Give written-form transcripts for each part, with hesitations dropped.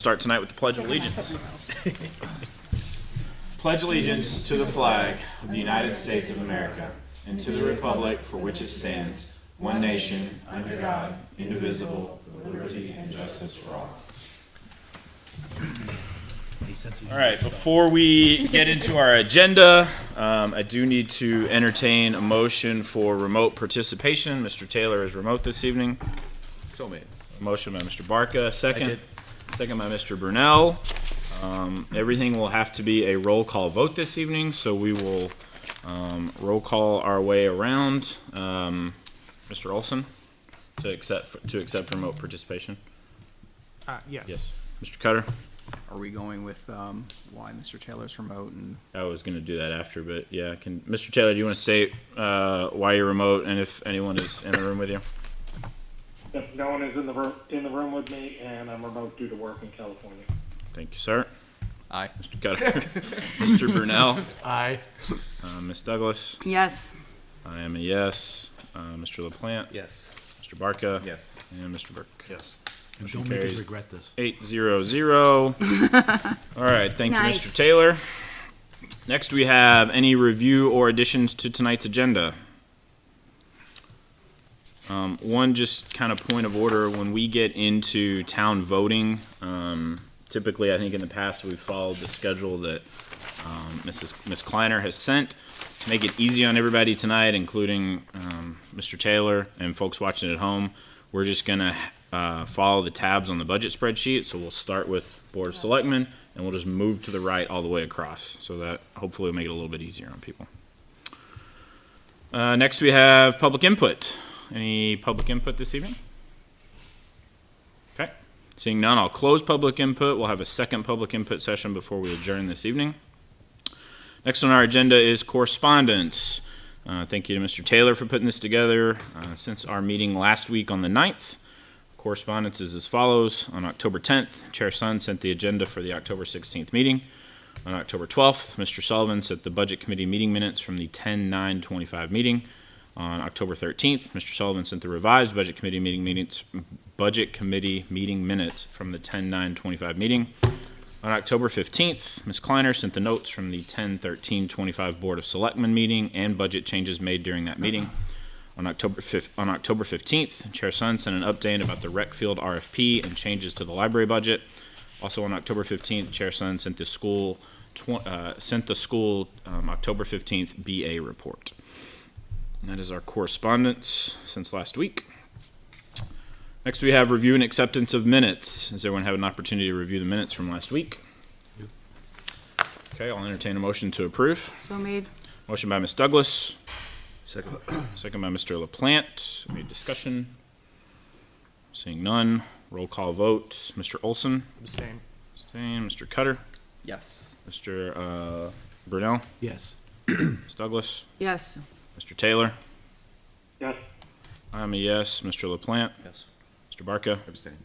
Start tonight with the Pledge of Allegiance. Pledge allegiance to the flag of the United States of America and to the republic for which it stands, one nation, under God, indivisible, with liberty and justice for all. All right, before we get into our agenda, I do need to entertain a motion for remote participation. Mr. Taylor is remote this evening. So made. A motion by Mr. Barca, second by Mr. Brunel. Everything will have to be a roll call vote this evening, so we will roll call our way around. Mr. Olson, to accept remote participation. Yes. Yes. Mr. Cutter. Are we going with why Mr. Taylor's remote? And I was going to do that after, but yeah. Mr. Taylor, do you want to state why you're remote and if anyone is in the room with you? If no one is in the room with me, and I'm remote due to work in California. Thank you, sir. aye. Mr. Cutter. Mr. Brunel. Aye. Ms. Douglas. Yes. I am a yes. Mr. LaPlante. Yes. Mr. Barca. Yes. And Mr. Burke. Yes. Motion Don't make us carries regret this. 8-0-0. All right, thank you, Nice. Mr. Taylor. Next, we have any review or additions to tonight's agenda. One just kind of point of order, when we get into town voting, typically I think in the past we've followed the schedule that Ms. Kleiner has sent to make it easy on everybody tonight, including Mr. Taylor and folks watching at home. We're just going to follow the tabs on the budget spreadsheet, so we'll start with Board of Selectmen, and we'll just move to the right all the way across, so that hopefully will make it a little bit easier on people. Next, we have public input. Any public input this evening? Okay. Seeing none, I'll close public input. We'll have a second public input session before we adjourn this evening. Next on our agenda is correspondence. Thank you to Mr. Taylor for putting this together. Since our meeting last week on the 9th, correspondence is as follows. On October 10th, Chair Sun sent the agenda for the October 16th meeting. On October 12th, Mr. Sullivan sent the Budget Committee meeting minutes from the 10/9/25 meeting. On October 13th, Mr. Sullivan sent the revised Budget Committee meeting minutes from the 10/9/25 meeting. On October 15th, Ms. Kleiner sent the notes from the 10/13/25 Board of Selectmen meeting and budget changes made during that meeting. On October 15th, Chair Sun sent an update about the rec field RFP and changes to the library budget. Also on October 15th, Chair Sun sent the school October 15th BA report. And that is our correspondence since last week. Next, we have review and acceptance of minutes. Does everyone have an opportunity to review the minutes from last week? Okay, I'll entertain a motion to approve. So made. Motion by Ms. Douglas, Second. second by Mr. LaPlante. Any discussion? Seeing none, roll call vote. Mr. Olson? Abstain. Abstain. Mr. Cutter? Yes. Mr. Brunel? Yes. Ms. Douglas? Yes. Mr. Taylor? Yes. I'm a yes. Mr. LaPlante? Yes. Mr. Barca? Abstain.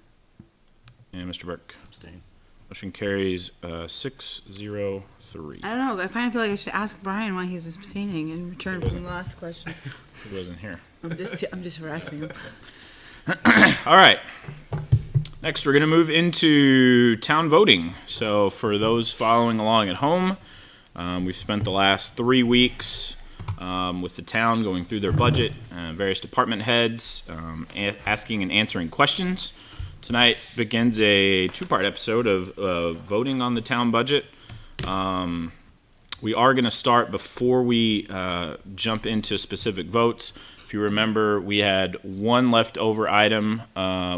And Mr. Burke? Abstain. Motion carries 6-0-3. I don't know. I kind of feel like I should ask Brian why he's abstaining in return He from the last question. He wasn't here. I'm just harassing him. All right. Next, we're going to move into town voting. So for those following along at home, we've spent the last 3 weeks with the town going through their budget, various department heads, asking and answering questions. Tonight begins a 2-part episode of voting on the town budget. We are going to start before we jump into specific votes. If you remember, we had one leftover item,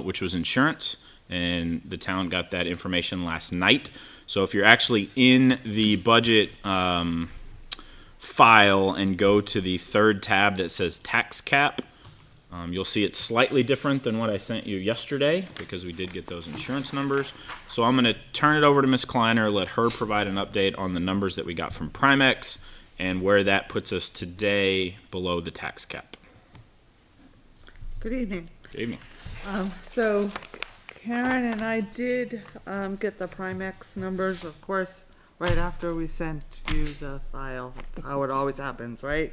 which was insurance, and the town got that information last night. So if you're actually in the budget file and go to the third tab that says tax cap, you'll see it's slightly different than what I sent you yesterday because we did get those insurance numbers. So I'm going to turn it over to Ms. Kleiner, let her provide an update on the numbers that we got from Primex and where that puts us today below the tax cap. Good evening. Good evening. So Karen and I did get the Primex numbers. Of course, right after we sent you the file. That's how it always happens, right?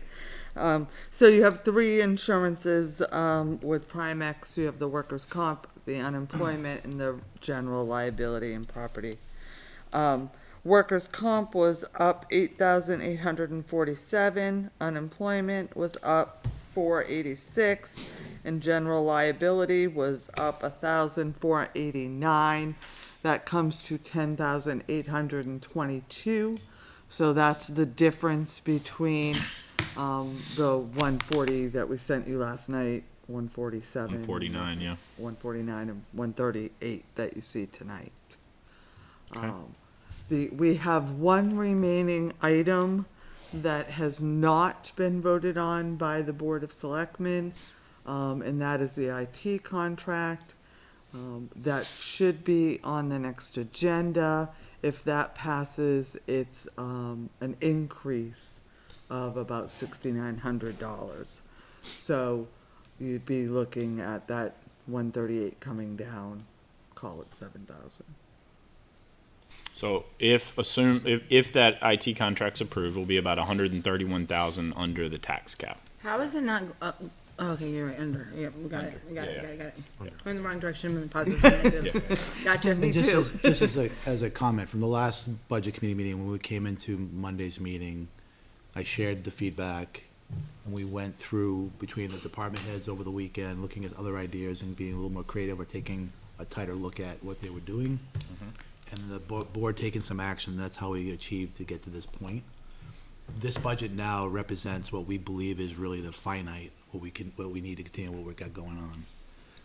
So you have three insurances, with Primex. You have the workers' comp, the unemployment, and the general liability and property. Workers' comp was up 8,847, unemployment was up 486, and general liability was up 1,489. That comes to 10,822. So that's the difference between the 140 that we sent you last night, 147. 149, yeah. 149 and 138 that you see tonight. Okay. We have one remaining item that has not been voted on by the Board of Selectmen, and that is the IT contract. That should be on the next agenda. If that passes, it's an increase of about $6,900. So you'd be looking at that 138 coming down, call it 7,000. So if that IT contract's approved, we'll be about 131,000 under the tax cap. How is it not, okay, you're right, under, yeah, we got it, we got it, Yeah, got it, got it. Yeah. Going the wrong direction, and positive and negatives. Gotcha. Me And just too. as a comment, from the last budget committee meeting, when we came into Monday's meeting, I shared the feedback, and we went through between the department heads over the weekend, looking at other ideas and being a little more creative or taking a tighter look at what they were doing. And the board taking some action, that's how we achieved to get to this point. This budget now represents what we believe is really the finite, what we need to continue, what we got going on.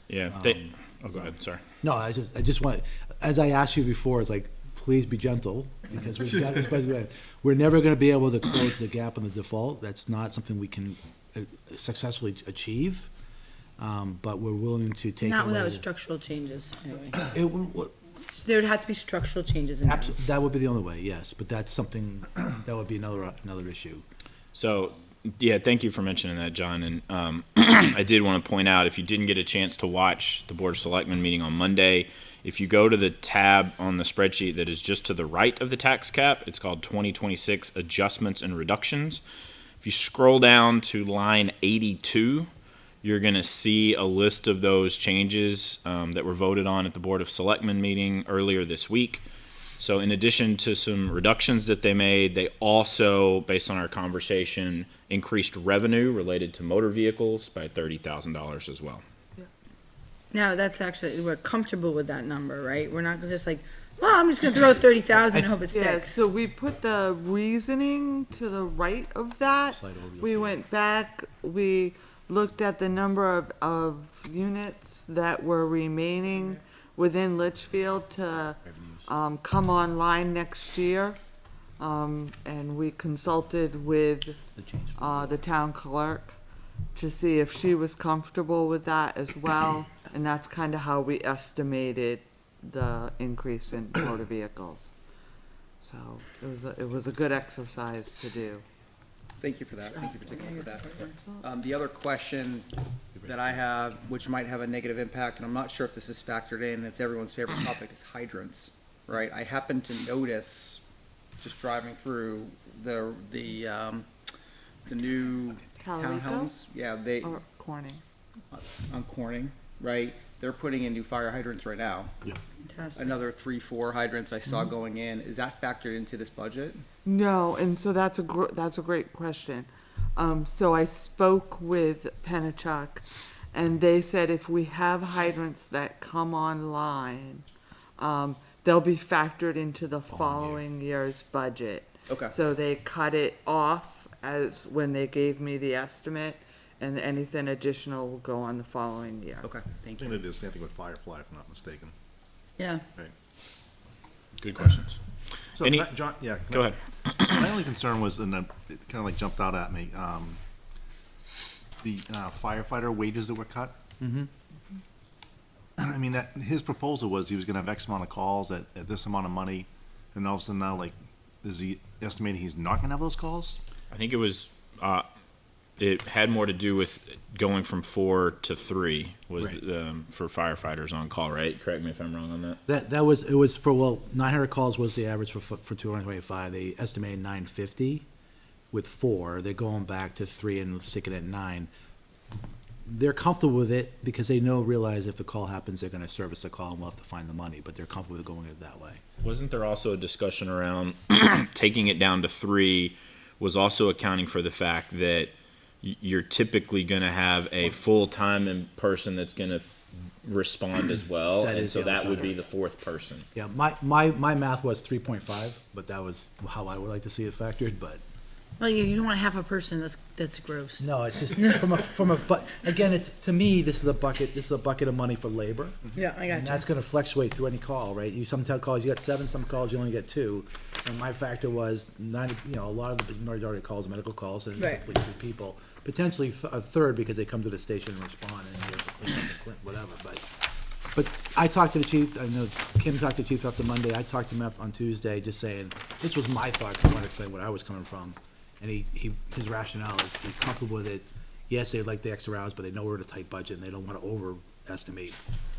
Yeah. Go ahead, sorry. No, I just want, as I asked you before, it's like, please be gentle, because we've got this budget. We're never gonna be able to close the gap on the default. That's not something we can successfully achieve. But we're willing to take. Not away without the- structural changes, anyway. It w- There would have to be structural changes in that. That would be the only way, yes, but that's something, that would be another issue. So, yeah, thank you for mentioning that, John. And I did want to point out, if you didn't get a chance to watch the Board of Selectmen meeting on Monday, if you go to the tab on the spreadsheet that is just to the right of the tax cap, it's called 2026 Adjustments and Reductions. If you scroll down to line 82, you're going to see a list of those changes that were voted on at the Board of Selectmen meeting earlier this week. So in addition to some reductions that they made, they also, based on our conversation, increased revenue related to motor vehicles by $30,000 as well. Now, that's actually, we're comfortable with that number, right? We're not just like, well, I'm just gonna throw 30,000 and hope it Yeah, sticks. so we put the reasoning to the right of that. Slide over, you'll We see. went back, we looked at the number of units that were remaining within Litchfield to come online next year. And we consulted with The change. the town clerk to see if she was comfortable with that as well. And that's kind of how we estimated the increase in motor vehicles. So it was a good exercise to do. Thank you for that. Thank you for taking a look at that. The other question that I have, which might have a negative impact, and I'm not sure if this is factored in, it's everyone's favorite topic, is hydrants, right? I happen to notice, just driving through the new Talarico townhomes, yeah, they, or Corning? on Corning, right? They're putting in new fire hydrants right now. Fantastic. Another 3-4 hydrants I saw going in. Is that factored into this budget? No, and so that's a great question. So I spoke with Penachuk, and they said if we have hydrants that come online, they'll be factored into the following year's budget. Okay. So they cut it off as when they gave me the estimate, and anything additional will go on the following year. Okay, thank I think you. they did the same thing with Firefly, if I'm not mistaken. Yeah. Good questions. So, Any- can I- John, yeah. can Go I- ahead. My only concern was, and it kind of like jumped out at me, the firefighter wages that were cut. Mm-hmm. I mean, that, his proposal was he was gonna have X amount of calls at this amount of money, and all of a sudden now, like, is he estimating he's not gonna have those calls? I think it was it had more to do with going from 4 to 3 was Right. for firefighters on call, right? Correct me if I'm wrong on that. That was, it was for, well, 900 calls was the average for 225. They estimated 950 with 4. They're going back to 3 and sticking at 9. They're comfortable with it because they realize if the call happens, they're gonna service the call and we'll have to find the money, but they're comfortable with going it that way. Wasn't there also a discussion around taking it down to 3 was also accounting for the fact that you're typically going to have a full-time person that's going to respond as well, That and is so the other that would side. be the 4th person. Yeah, my math was 3.5, but that was how I would like to see it factored, but. Well, you don't want half a person, that's gross. No, it's just but again, it's, to me, this is a bucket of money for labor. Yeah, I And got that's you. gonna fluctuate through any call, right? You sometimes calls, you got 7, some calls you only get 2. And my factor was 90, a lot of the majority of calls, are medical calls, and Right. typically 2 people. Potentially a third because they come to the station and respond and you have to clean up and whatever, but I talked to the chief, I know Kim talked to the chief after Monday, I talked to him up on Tuesday, just saying, this was my thought, 'cause I want to explain where I was coming from. And his rationale is, he's comfortable with it. Yes, they like the extra hours, but they know we're at a tight budget and they don't want to overestimate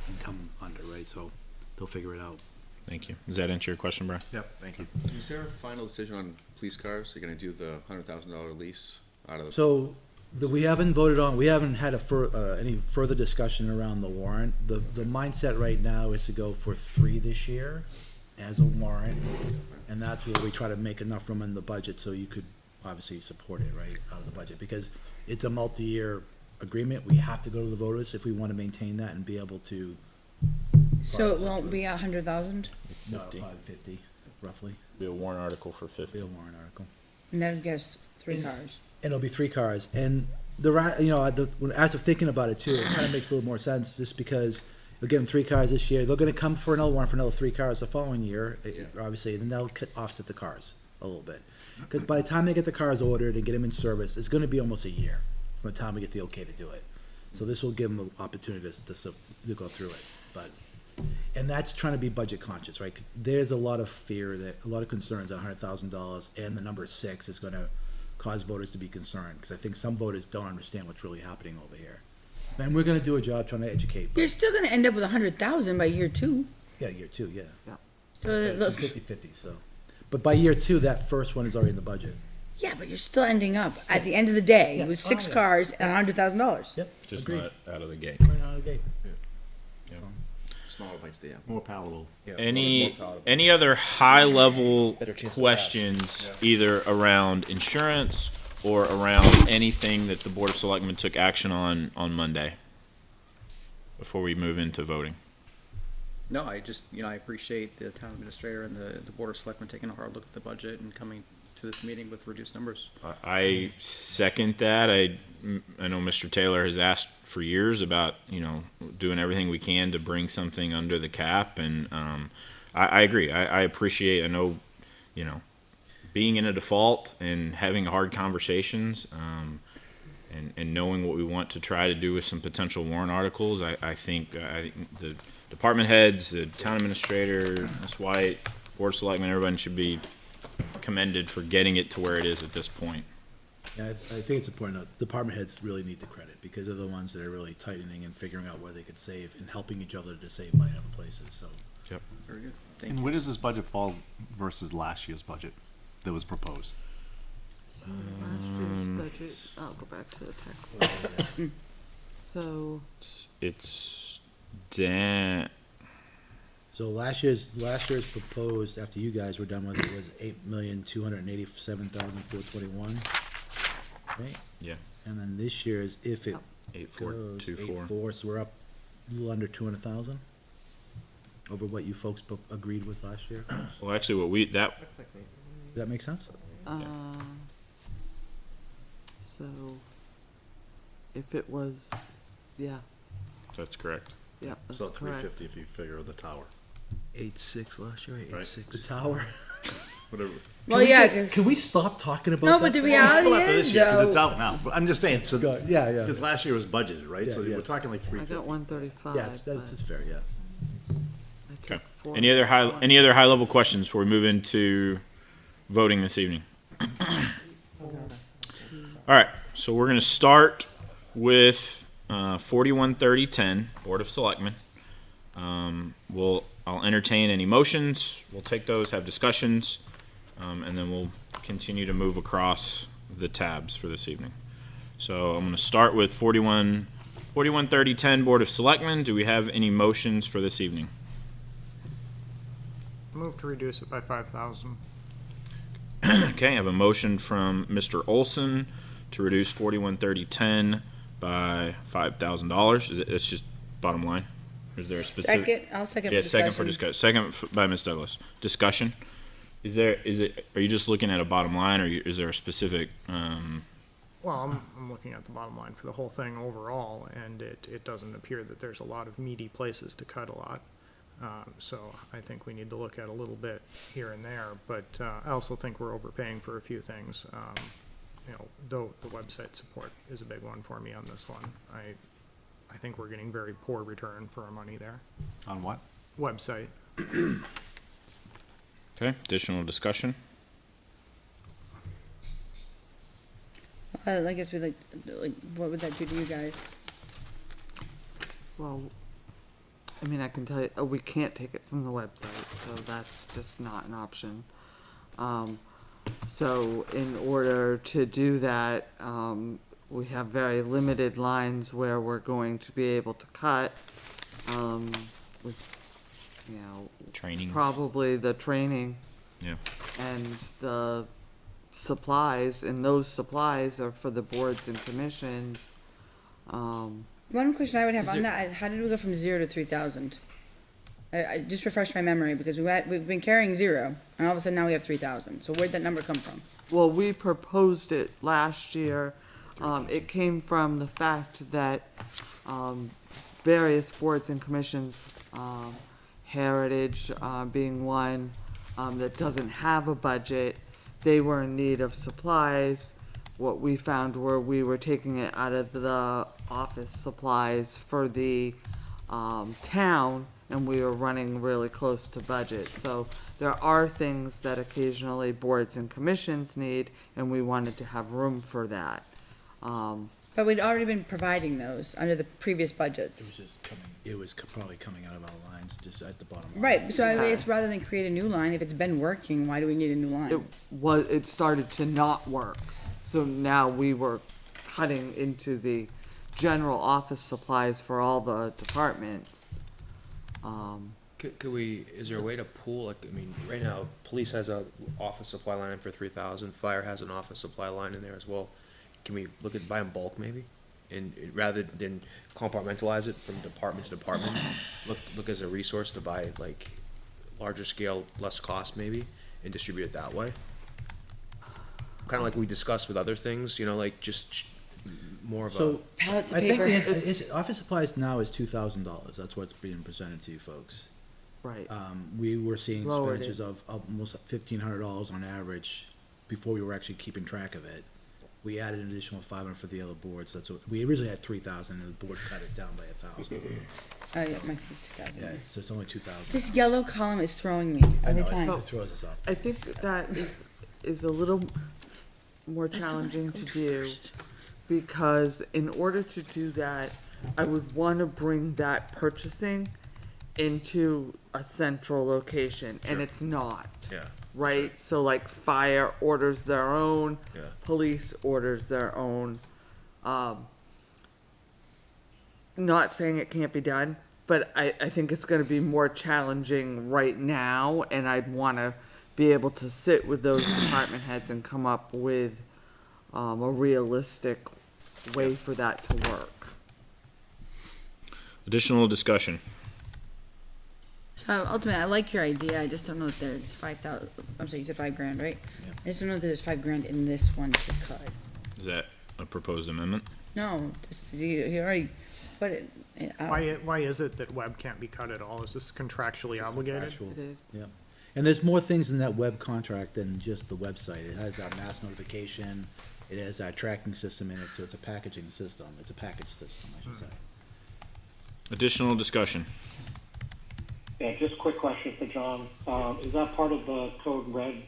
and come under, right? So they'll figure it out. Thank you. Does that answer your question, Brian? Yep, thank you. Is there a final decision on police cars? You're gonna do the $100,000 lease out of the? So, we haven't voted on, we haven't had any further discussion around the warrant. The mindset right now is to go for 3 this year as a warrant. And that's where we try to make enough room in the budget so you could obviously support it, right, out of the budget. Because it's a multi-year agreement. We have to go to the voters if we want to maintain that and be able to. So it won't be 100,000, No, 50. probably 50, roughly, Be a warrant article for be 50. a warrant article. and that gets 3 cars. And it'll be 3 cars. And after thinking about it too, it kind of makes a little more sense just because they'll give them 3 cars this year. They're going to come for another one for another 3 cars the following year, obviously, and then they'll offset the cars a little bit. Because by the time they get the cars ordered and get them in service, it's going to be almost a year from the time we get the okay to do it. So this will give them an opportunity to go through it. And that's trying to be budget conscious, right? 'Cause there's a lot of fear a lot of concerns that $100,000 and the number 6 is going to cause voters to be concerned. Because I think some voters don't understand what's really happening over here. And we're going to do a job trying to educate. You're still gonna end up with 100,000 by year 2. Yeah, year 2, yeah. So it It's looks, 50-50, so. But by year 2, that first one is already in the budget. yeah, but you're still ending up at the end of the day Yeah. with 6 Oh, yeah. cars and $100,000. Yep, Just agreed. not out of the gate. Right out of the gate. Smaller bites the apple. More palatable. Any other high-level questions, either around insurance or around anything that the Board of Selectmen took action on Monday? Before we move into voting. No, I just, I appreciate the town administrator and the board of selectmen taking a hard look at the budget and coming to this meeting with reduced numbers. I second that. I know Mr. Taylor has asked for years about, doing everything we can to bring something under the cap, and I agree. I appreciate, I know, being in a default and having hard conversations, and knowing what we want to try to do with some potential warrant articles. I think the department heads, the town administrator, Ms. White, Board of Selectmen, everyone should be commended for getting it to where it is at this point. Yeah, I think it's important, department heads really need the credit, because they're the ones that are really tightening and figuring out where they could save and helping each other to save money in other places, so. Very good. Thank And you. where does this budget fall versus last year's budget that was proposed? So last year's budget, I'll go back to the text. So, It's Dan. So last year's proposed, after you guys were done with it, was 8,287,421, right? Yeah. And then this year's, if it goes 8424. 8.4, so we're up a little under 200,000 over what you folks agreed with last year. Does Well, actually, that make sense? so if it was, yeah, that's correct. yeah, that's So correct. 350 if you figure the tower. 8.6 last year, Right. 8.6. The tower. Whatever. Well, yeah, because, Can we stop talking about no, that? but the reality Well, after this is, year, 'cause it's though, out now. But I'm just saying, so, Go- Yeah, yeah. because last year was budgeted, right? Yeah, So we're yes. talking like I 350. got 135, Yeah, but that's fair, yeah. I took Okay. 4. any other high level questions before we move into voting this evening? All right. so we're gonna start with 413010 Board of Selectmen. I'll entertain any motions. We'll take those, have discussions, and then we'll continue to move across the tabs for this evening. So I'm gonna start with 413010 Board of Selectmen. Do we have any motions for this evening? Move to reduce it by 5,000. Okay, I have a motion from Mr. Olson to reduce 413010 by $5,000. It's just bottom line? Is there a specific? Second, I'll second for Yeah, discussion. second for discussion. Second by Ms. Douglas. Discussion? Are you just looking at a bottom line, or is there a specific, Well, I'm looking at the bottom line for the whole thing overall, and it doesn't appear that there's a lot of meaty places to cut a lot. So I think we need to look at a little bit here and there, but I also think we're overpaying for a few things. Though the website support is a big one for me on this one. I think we're getting very poor return for our money there. On what? Website. okay, additional discussion? I guess we like, what would that do to you guys? Well, I mean, I can tell you, we can't take it from the website, so that's just not an option. So in order to do that, we have very limited lines where we're going to be able to cut, with, Training? probably the training Yeah. and the supplies, and those supplies are for the boards and commissions. One question I would have on that is, how did we go from 0 to 3,000? I just refreshed my memory, because we've been carrying 0, and all of a sudden now we have 3,000. So where'd that number come from? Well, we proposed it last year. It came from the fact that, various boards and commissions, Heritage, being one, that doesn't have a budget, they were in need of supplies. What we found were we were taking it out of the office supplies for the, town, and we were running really close to budget. So there are things that occasionally boards and commissions need, and we wanted to have room for that. But we'd already been providing those under the previous It was budgets. just probably coming out of our lines, just at the bottom line. Right, so I Yeah. guess rather than create a new line, if it's been working, why do we need a new line? It started to not work. So now we were cutting into the general office supplies for all the departments. Could we, is there a way to pool, like, I mean, right now, police has a office supply line for 3,000, fire has an office supply line in there as well. Can we look at, buy in bulk maybe? And rather than compartmentalize it from department to department, look as a resource to buy like larger scale, less cost maybe, and distribute it that way? Kinda like we discussed with other things, like just more of a. So, Pallets of I think paper. office supplies now is $2,000. That's what's being presented to you folks. Right. We were seeing Lowered it. expenditures of almost $1,500 on average before we were actually keeping track of it. We added an additional 500 for the other boards. That's what, we originally had 3,000 and the board cut it down by 1,000. Oh, yeah, my 2,000. Yeah, so it's only 2,000. This yellow column is throwing me I every know, time. it throws us off. I think that is a little more challenging to do, because in order to do that, I would wanna bring that purchasing into a central location, and it's not. Yeah. Right? So like fire orders their own, Yeah. police orders their own. Not saying it can't be done, but I think it's gonna be more challenging right now, and I'd wanna be able to sit with those department heads and come up with, a realistic way for that to work. Additional discussion? So ultimately, I like your idea, I just don't know if there's 5,000, I'm sorry, you said $5,000, right? Yeah. I just don't know if there's $5,000 in this one to cut. Is that a proposed amendment? No, you already put it out. Why is it that web can't be cut at all? Is this contractually obligated? Actual- It is. Yeah. And there's more things in that web contract than just the website. It has our mass notification, it has our tracking system in it, so it's a packaging system. It's a package system, I should say. Additional discussion? Yeah, just a quick question for John. Is that part of the code red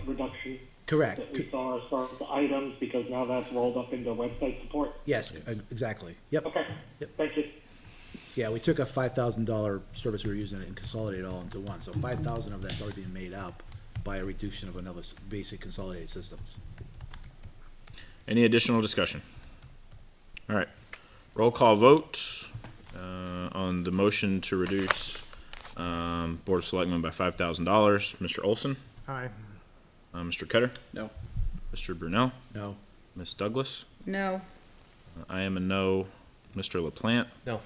reduction Correct. that we saw as far as the items, because now that's rolled up into website support? Yes, exactly. Yep. Okay, Yep. thank you. Yeah, we took a $5,000 service we were using and consolidated it all into one. So 5,000 of that's already been made up by a reduction of another basic consolidated systems. Any additional discussion? All right, roll call vote on the motion to reduce Board of Selectmen by $5,000. Mr. Olson, Aye. Mr. Cutter, No. Mr. Brunel, No. Ms. Douglas. No, I am a no. Mr. LaPlante, No.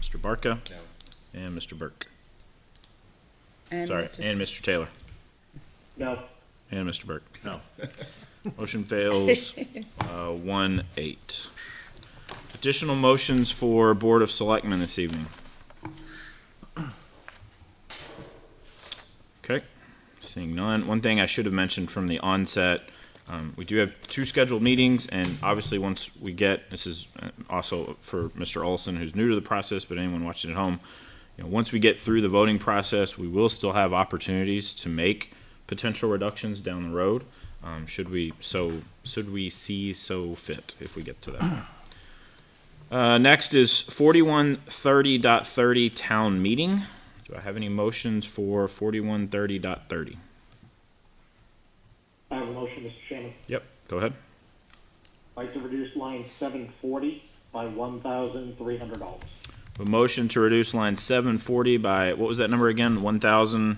Mr. Barca, No. and Mr. Burke. and Sorry, Mr. and Mr. Taylor, No, and Mr. Burke. No. Motion fails, 1-8. Additional motions for Board of Selectmen this evening. Okay, seeing none. One thing I should have mentioned from the onset, we do have 2 scheduled meetings, and obviously once we get, this is also for Mr. Olson, who's new to the process, but anyone watching at home, once we get through the voting process, we will still have opportunities to make potential reductions down the road, should we see so fit if we get to that. Next is 4130.30 town meeting. Do I have any motions for 4130.30? I have a motion, Mr. Chairman. Yep, go ahead. I'd like to reduce line 740 by $1,300. A motion to reduce line 740 by, what was that number again? $1,300.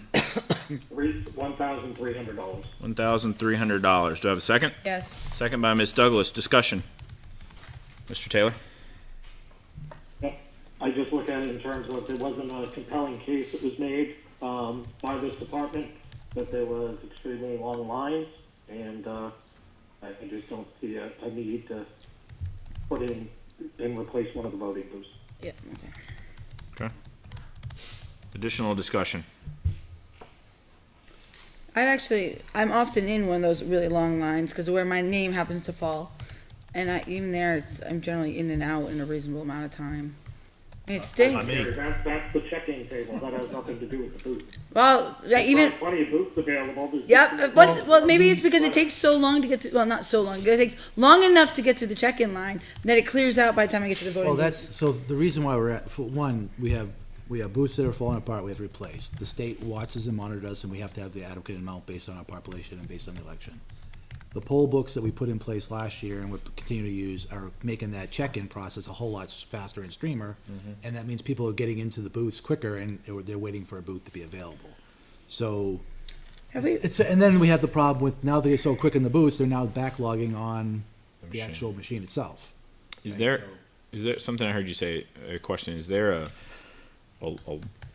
$1,300. Do I have a second? Yes, Second by Ms. Douglas. Discussion. Mr. Taylor? I just look at it in terms of there wasn't a compelling case that was made by this department, that there was extremely long lines, and I just don't see a need to put in and replace one of the voting booths. yeah, okay. Additional discussion. I'm often in one of those really long lines, because where my name happens to fall. And even there, I'm generally in and out in a reasonable amount of time. And it stinks. That's the check-in table, that has nothing to do with the booth. Well, even, There's plenty of booths available. There's yep, well, maybe it's because it takes so long to get through, well, not so long, it takes long enough to get through the check-in line, that it clears out by the time I get to the voting Well, booth. that's, so the reason why we're at, for one, we have booths that are falling apart, we have to replace. The state watches and monitors us, and we have to have the adequate amount based on our population and based on the election. The poll books that we put in place last year and we continue to use are making that check-in process a whole lot faster and streamer. And that means people are getting into the booths quicker and they're waiting for a booth to be available. So, Have we, and then we have the problem with, now they're so quick in the booths, they're now backlogging on the machine. actual machine itself. Is Right, there something I heard you say, a question, is there a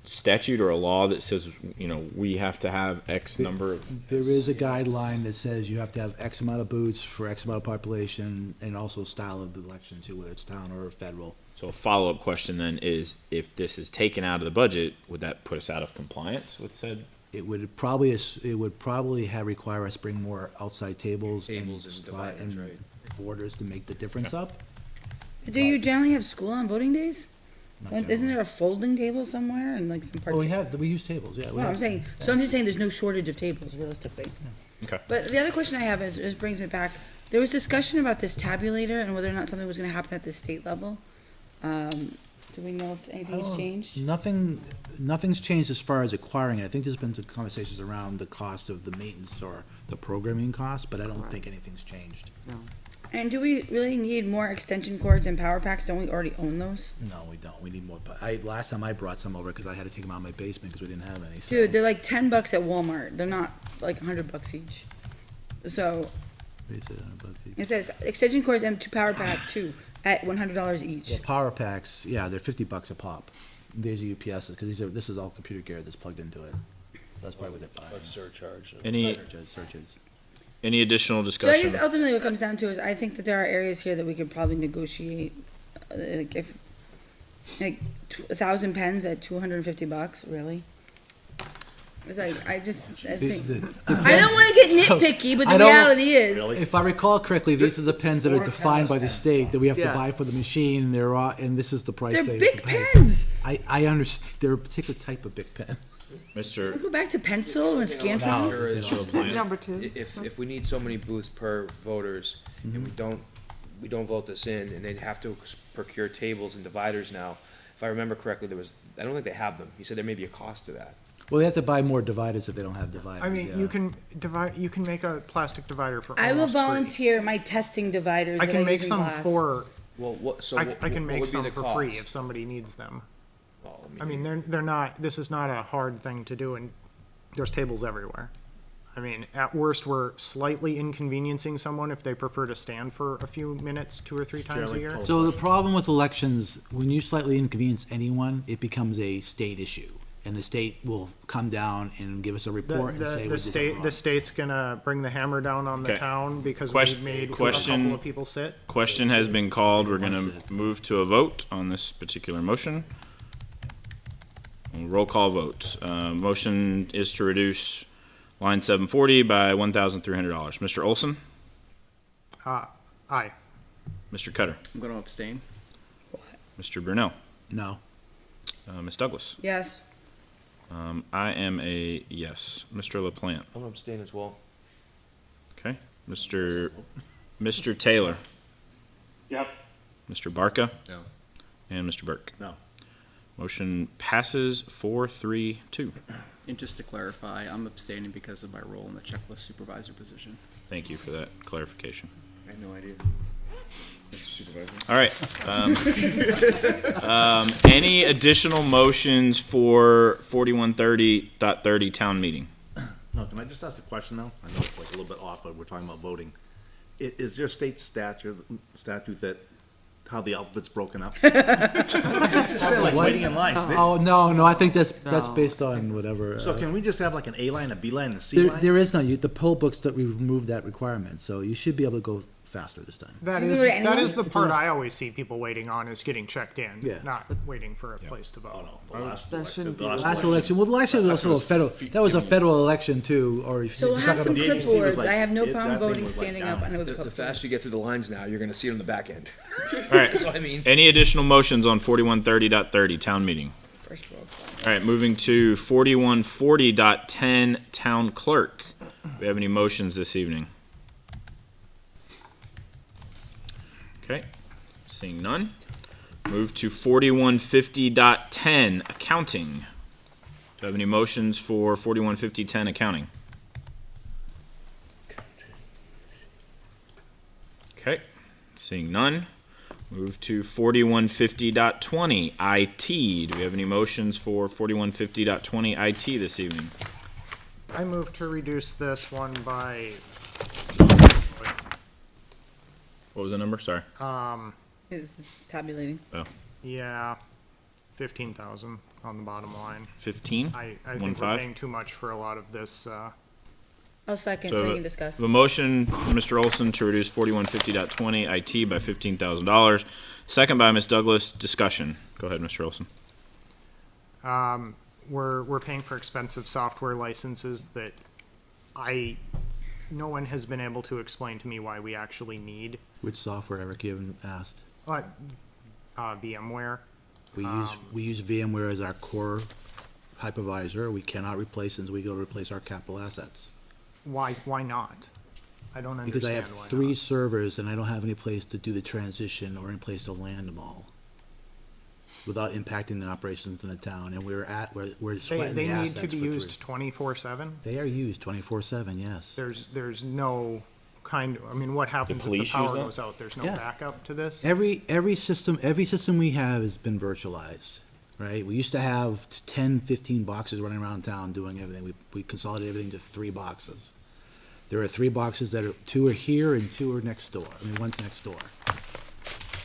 statute or a law that says, we have to have X number of? There is a guideline that says you have to have X amount of booths for X amount of population, and also style of the election too, whether it's town or federal. So a follow-up question then is, if this is taken out of the budget, would that put us out of compliance with said? It would probably require us bring more outside tables and Tables and dividers, right. borders to make the difference up. do you generally have school on voting days? Not Isn't generally. there a folding table somewhere and like some part? Well, we use tables, yeah. we Well, I'm have- saying, so I'm just saying there's no shortage of tables realistically. Okay. But the other question I have is brings me back, there was discussion about this tabulator and whether or not something was gonna happen at the state level. Do we know if anything's Oh, changed? Nothing's changed as far as acquiring it. I think there's been some conversations around the cost of the maintenance or the programming cost, but I don't think anything's changed. And do we really need more extension cords and power packs? Don't we already own those? No, we don't. We need more. Last time I brought some over because I had to take them out of my basement because we didn't have any. So. Dude, they're like $10 at Walmart. They're not like $100 each. So it says extension cords and 2 power pack 2 at $100 each. Well, power packs, yeah, they're $50 a pop. There's a UPS because this is all computer gear that's plugged into it. So that's probably what they're buying. Like surcharge. Any Searches. additional So I discussion? guess ultimately what it comes down to is I think that there are areas here that we could probably negotiate, like if, like 1,000 pens at $250, really? It's like, I These think, are the- I don't wanna get So, nitpicky, but I the don't- reality is, If I recall correctly, these are the pens that are defined by the state that we have to Yeah. buy for the machine, and this is the price they're they have big to pay. pens. I understand, they're a particular type of big pen. Mr. Go back to pencil and scan No. from. Sure, it's they just don't. Number two. if we need so many booths per voters, and we don't vote this in, and they'd have to procure tables and dividers now. If I remember correctly, I don't think they have them. He said there may be a cost to that. Well, they have to buy more dividers if they don't have dividers. I mean, yeah. you can make a plastic divider for I will almost free. volunteer my testing dividers I that can I make use in some class. for, Well, what, so I what can what make would be some the for free cost? if somebody needs them. Well, I mean, they're not, this is not a hard thing to do, and there's tables everywhere. I mean, at worst, we're slightly inconveniencing someone if they prefer to stand for a few minutes, 2 or 3 times a year. So the problem with elections, when you slightly inconvenience anyone, it becomes a state issue. And the state will come down and give us a report and say we The did something state, wrong. the state's gonna bring the hammer down on the Okay. town because we Question- made a question- couple of people sit. Question has been called. We're gonna That's it. move to a vote on this particular motion. Roll call vote. Motion is to reduce line 740 by $1,300. Mr. Olson? Aye. Mr. Cutter? I'm gonna abstain. Mr. Brunel? No. Ms. Douglas? Yes, I am a yes. Mr. LaPlante? I'm gonna abstain as well. Okay. Mr. Taylor? Yes. Mr. Barca? No. And Mr. Burke? No. Motion passes 4-3-2. And just to clarify, I'm abstaining because of my role in the checklist supervisor position. Thank you for that clarification. I had no idea. Mr. Supervisor? All right. Any additional motions for 4130.30 town meeting? No, can I just ask a question though? I know it's like a little bit off, but we're talking about voting. Is there a state statute that, how the alphabet's broken up? Just say like waiting in lines. Oh, no, I think that's No. based on whatever. So can we just have like an A line, a B line, and a C There, line? there is no, the poll books that we removed that requirement, so you should be able to go faster this time. That You is, can go to that anyone? is the part I always see people waiting on is getting checked in, Yeah. not waiting for a place to vote. Oh, no, the last That election. shouldn't the be last Last election, well, last year was also a federal, that was a federal election too, or if so you we'll talk have some about. The agency was clipboards, like- I have no that problem thing voting was, like, standing down. up on a The clipboard. faster you get through the lines now, you're gonna see it on the back end. All right. So I mean. Any additional motions on 4130.30 town meeting? First world. All right, moving to 4140.10 town clerk. Do we have any motions this evening? Okay, seeing none. Move to 4150.10 accounting. Do you have any motions for 4150.10 accounting? Okay, seeing none. Move to 4150.20 IT. Do we have any motions for 4150.20 IT this evening? I move to reduce this one by, What was the number? Sorry. Is tabulating. yeah, 15,000 on the bottom line. 15? I One think we're five? paying too much for a lot of this, I'll second, so we can discuss. A motion from Mr. Olson to reduce 4150.20 IT by $15,000. Second by Ms. Douglas. Discussion. Go ahead, Mr. Olson. we're paying for expensive software licenses that no one has been able to explain to me why we actually need, Which software, Eric, you haven't asked? VMware. We use VMware as our core hypervisor. We cannot replace, since we go to replace our capital assets. Why not? I don't understand Because I have why 3 not. servers and I don't have any place to do the transition or any place to land them all without impacting the operations in the town, and we're sweating the They need assets to for be 3. used 24/7? They are used 24/7, yes. There's no what happens if the police use power that? goes out? There's no Yeah. backup to this? Every system we have has been virtualized, right? We used to have 10, 15 boxes running around town doing everything. We consolidated everything to 3 boxes. There are 3 boxes 2 are here and 2 are next door. One's next door.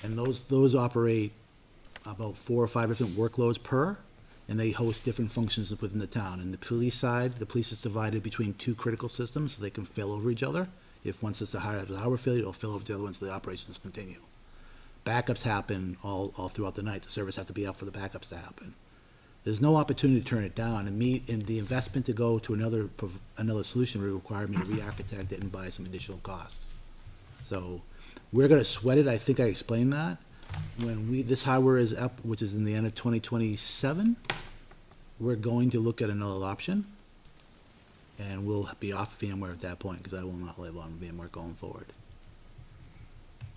And those operate about 4 or 5 different workloads per, and they host different functions within the town. And the police side, the police is divided between 2 critical systems, so they can fail over each other. If one system has a hardware failure, it'll fail over the other one so the operations continue. Backups happen all throughout the night. The servers have to be up for the backups to happen. There's no opportunity to turn it down, and the investment to go to another solution would require me to re-architect it and buy some additional cost. So, we're gonna sweat it, I think I explained that. When this hardware is up, which is in the end of 2027, we're going to look at another option. And we'll be off VMware at that point, because I will not live on VMware going forward.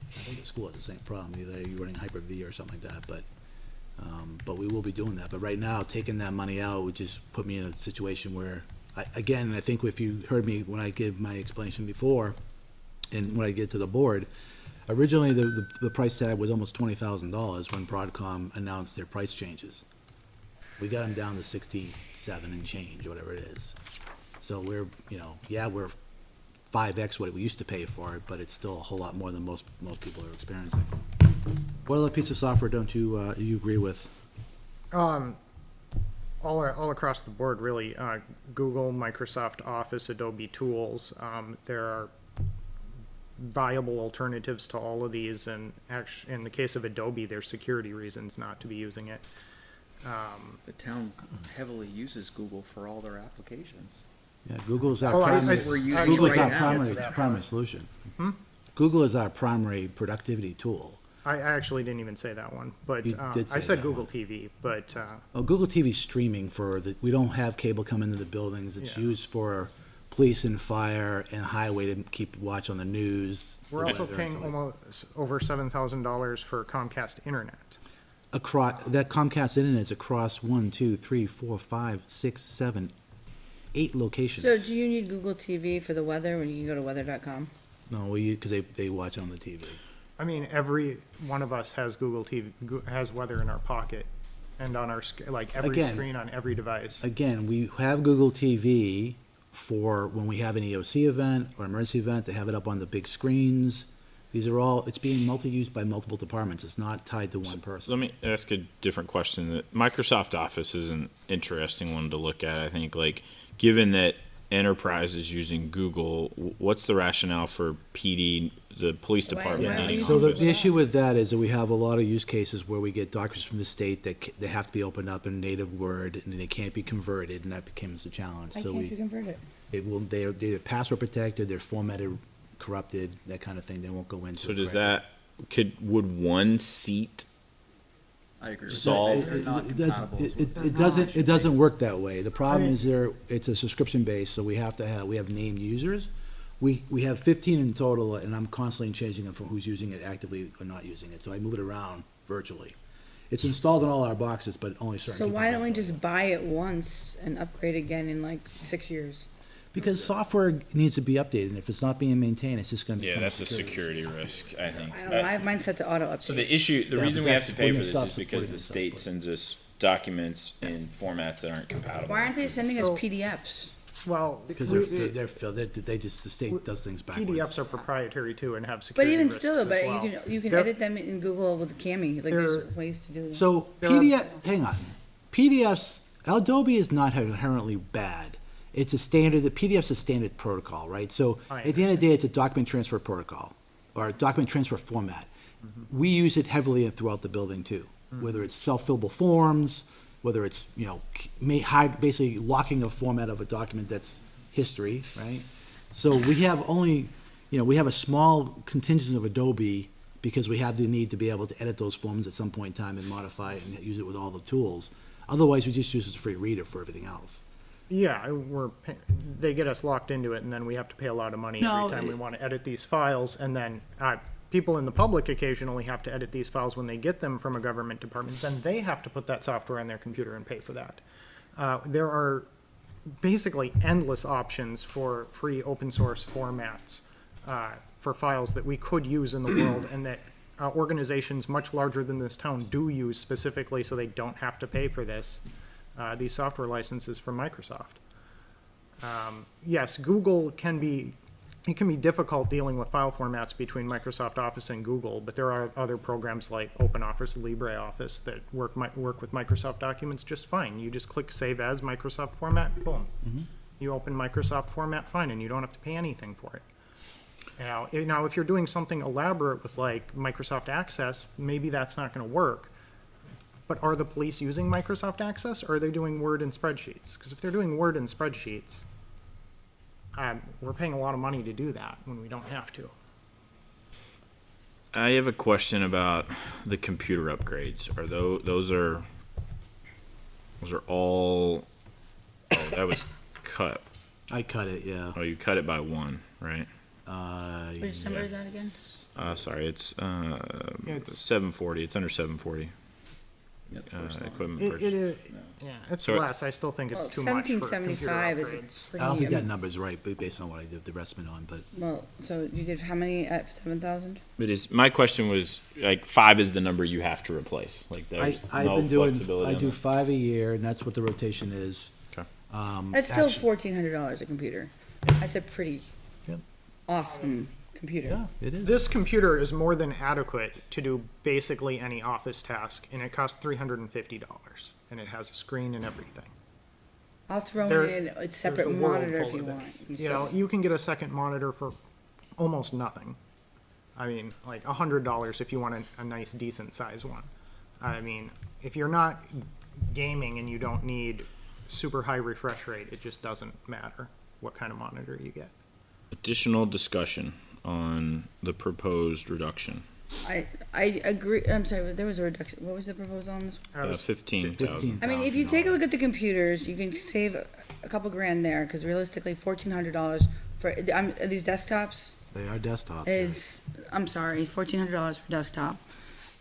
I think the school has the same problem, either you're running Hyper-V or something like that, but we will be doing that. But right now, taking that money out would just put me in a situation where, I think if you heard me when I gave my explanation before, and when I get to the board, originally, the price tag was almost $20,000 when Broadcom announced their price changes. We got them down to 67 and change, whatever it is. So we're 5X what we used to pay for it, but it's still a whole lot more than most people are experiencing. What other piece of software don't you agree with? All across the board, really. Google, Microsoft Office, Adobe Tools. There are viable alternatives to all of these, and actually, in the case of Adobe, there's security reasons not to be using it. The town heavily uses Google for all their applications. Yeah, Google's our Oh, I- primary, I- We're using Google's right our now. primary solution. Google is our primary productivity tool. I actually didn't even say that one, but You did I say said that Google one. TV, but Oh, Google TV streaming we don't have cable come into the buildings. It's Yeah. used for police and fire and highway to keep watch on the news. we're the also weather and paying stuff like almost over $7,000 for Comcast Internet. across that Comcast internet is across 1, 2, 3, 4, 5, 6, 7, 8 locations. So do you need Google TV for the weather when you can go to weather.com? No, because they watch on the TV. I mean, every one of us has Google TV, has weather in our pocket and on our, every Again. screen on every device. Again, we have Google TV for when we have an EOC event or emergency event, to have it up on the big screens. These are all, it's being multi-used by multiple departments. It's not tied to one person. Let me ask a different question. That Microsoft Office is an interesting one to look at. I think, given that enterprise is using Google, what's the rationale for PD, the police department why are needing you So Office? the issue with that is that we have a lot of use cases where we get documents from the state that they have to be opened up in native Word and they can't be converted, and that becomes a challenge. Why So can't you convert it? they're password protected, they're formatted, corrupted, that kind of thing. They won't go into. So it does correctly. would one seat I agree with Solve- that. They're not It compatible. is what it doesn't work that way. The problem is it's a subscription base, so we have named users. We have 15 in total, and I'm constantly changing them from who's using it actively or not using it, so I move it around virtually. It's installed in all our boxes, but only certain So people. why have don't we it. just buy it once and upgrade again in like 6 years? Because software needs to be updated, and if it's not being maintained, it's just gonna Yeah, become that's a security risk, I think. I don't know, I have mine set to auto update. So the issue, the Yeah, reason but we have that's to pay when for they this stop is because supporting the it, state sends us documents in formats that aren't compatible. Why aren't they sending us So- PDFs? Well, Because they're filled, the state does things backwards. PDFs are proprietary too and have But security even risks still, as but well. you can They're- edit them in Google with Cami, like They're- there's ways to do that. So There are- PDF, hang on, PDFs, Adobe is not inherently bad. It's a standard, the PDF's a standard protocol, right? So I at the end of the day, it's a document transfer protocol, or a document transfer format. We use it heavily throughout the building too, whether it's self-fillable forms, whether it's, basically locking a format of a document that's history, right? So we have only, we have a small contingent of Adobe because we have the need to be able to edit those forms at some point in time and modify it and use it with all the tools. Otherwise, we just use it as a free reader for everything else. Yeah, they get us locked into it, and then we have to pay a lot of money No, every time we want to edit these files, and then people in the public occasionally have to edit these files when they get them from a government department, then they have to put that software on their computer and pay for that. There are basically endless options for free open source formats for files that we could use in the world, and that organizations much larger than this town do use specifically so they don't have to pay for this. These software licenses from Microsoft. Yes, Google can be difficult dealing with file formats between Microsoft Office and Google, but there are other programs like OpenOffice, LibreOffice that work with Microsoft documents just fine. You just click Save As Microsoft Format, boom. You open Microsoft Format, fine, and you don't have to pay anything for it. Now, if you're doing something elaborate with like Microsoft Access, maybe that's not going to work. But are the police using Microsoft Access, or are they doing Word and spreadsheets? Because if they're doing Word and spreadsheets, we're paying a lot of money to do that when we don't have to. I have a question about the computer upgrades. Are those are all? Oh, that was cut. I cut it, yeah. Oh, you cut it by one, right? Which number is that again? Sorry, it's It's- 740. It's under 740. Yep, Equipment It purchase. is, yeah, it's So- less. I still think Well, it's too much for computer 1775 is upgrades. pretty. I don't think that number's right, but based on what I did the restment on, but Well, so you did how many at 7,000? It is. My question was like 5 is the number you have to replace. Like there's I've no been doing, flexibility. I on do that. 5 a year, and that's what the rotation is. Okay. That's still Actu- $1,400 a computer. That's a pretty Yep. awesome computer. Yeah, it is. This computer is more than adequate to do basically any office task, and it costs $350, and it has a screen and everything. I'll throw There- in a There's separate a world monitor if full you of want. this. You know, you can get a second monitor for almost nothing. I mean, like $100 if you want a nice decent size one. I mean, if you're not gaming and you don't need super high refresh rate, it just doesn't matter what kind of monitor you get. Additional discussion on the proposed reduction. I agree. I'm sorry, but there was a reduction. What was the proposal on this? That was 15,000. I mean, if you take a look at the computers, you can save a couple grand there, because realistically, $1,400 for these desktops They are desktop. is, I'm sorry, $1,400 per desktop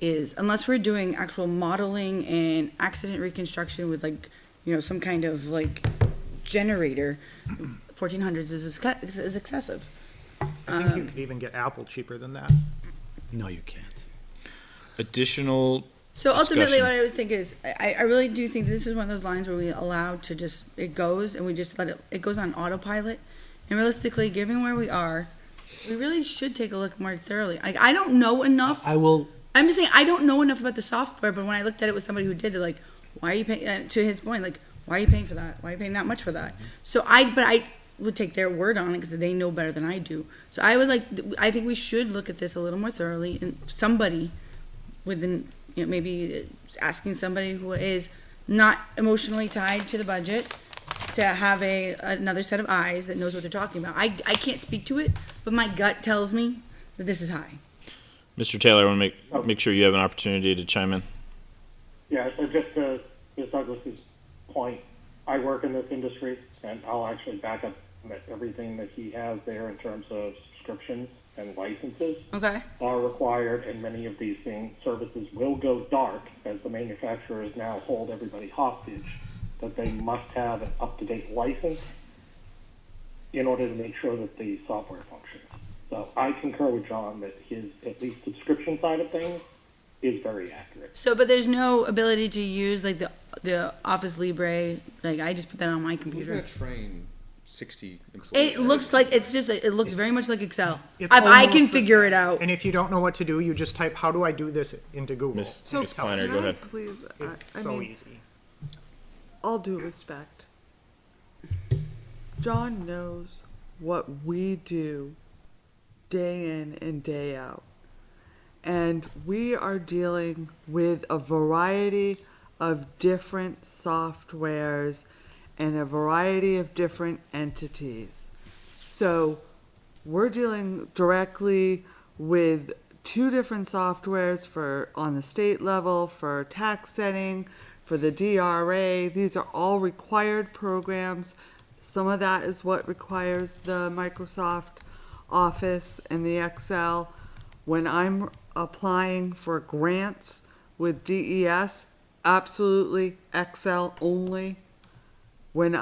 is, unless we're doing actual modeling and accident reconstruction with like, you know, some kind of like generator, 1,400 is excessive. I think you could even get Apple cheaper than that. No, you can't. Additional. So ultimately, discussion. what I would think is, I really do think this is one of those lines where we allow to just, it goes, and we just let it goes on autopilot. And realistically, given where we are, we really should take a look more thoroughly. I don't know enough. I will, I'm just saying, I don't know enough about the software, but when I looked at it with somebody who did, they're like, why are you paying, to his point, like, why are you paying for that? Why are you paying that much for that? So I would take their word on it because they know better than I do. So I think we should look at this a little more thoroughly, and somebody within, you know, maybe asking somebody who is not emotionally tied to the budget to have another set of eyes that knows what they're talking about. I can't speak to it, but my gut tells me that this is high. Mr. Taylor, I want to make sure you have an opportunity to chime in. Yeah, so just to Ms. Douglas's point, I work in this industry, and I'll actually back up everything that he has there in terms of subscriptions and licenses Okay. are required, and many of these services will go dark as the manufacturers now hold everybody hostage that they must have an up-to-date license in order to make sure that the software functions. So I concur with John that his, at least subscription side of things, is very accurate. So, but there's no ability to use like the Office Libre. Like I just put that on my We're computer. gonna train 60 employees. It looks like it's just it looks very much like Excel. It's If I almost can the figure same. it out. And if you don't know what to do, you just type, how do I do this into Google? Miss So Kleiner, can go I ahead. Please, It's I so mean, easy. all due respect, John knows what we do day in and day out. And we are dealing with a variety of different softwares and a variety of different entities. So we're dealing directly with 2 different softwares for on the state level for tax setting, for the DRA. These are all required programs. Some of that is what requires the Microsoft Office and the Excel. When I'm applying for grants with DES, absolutely Excel only. When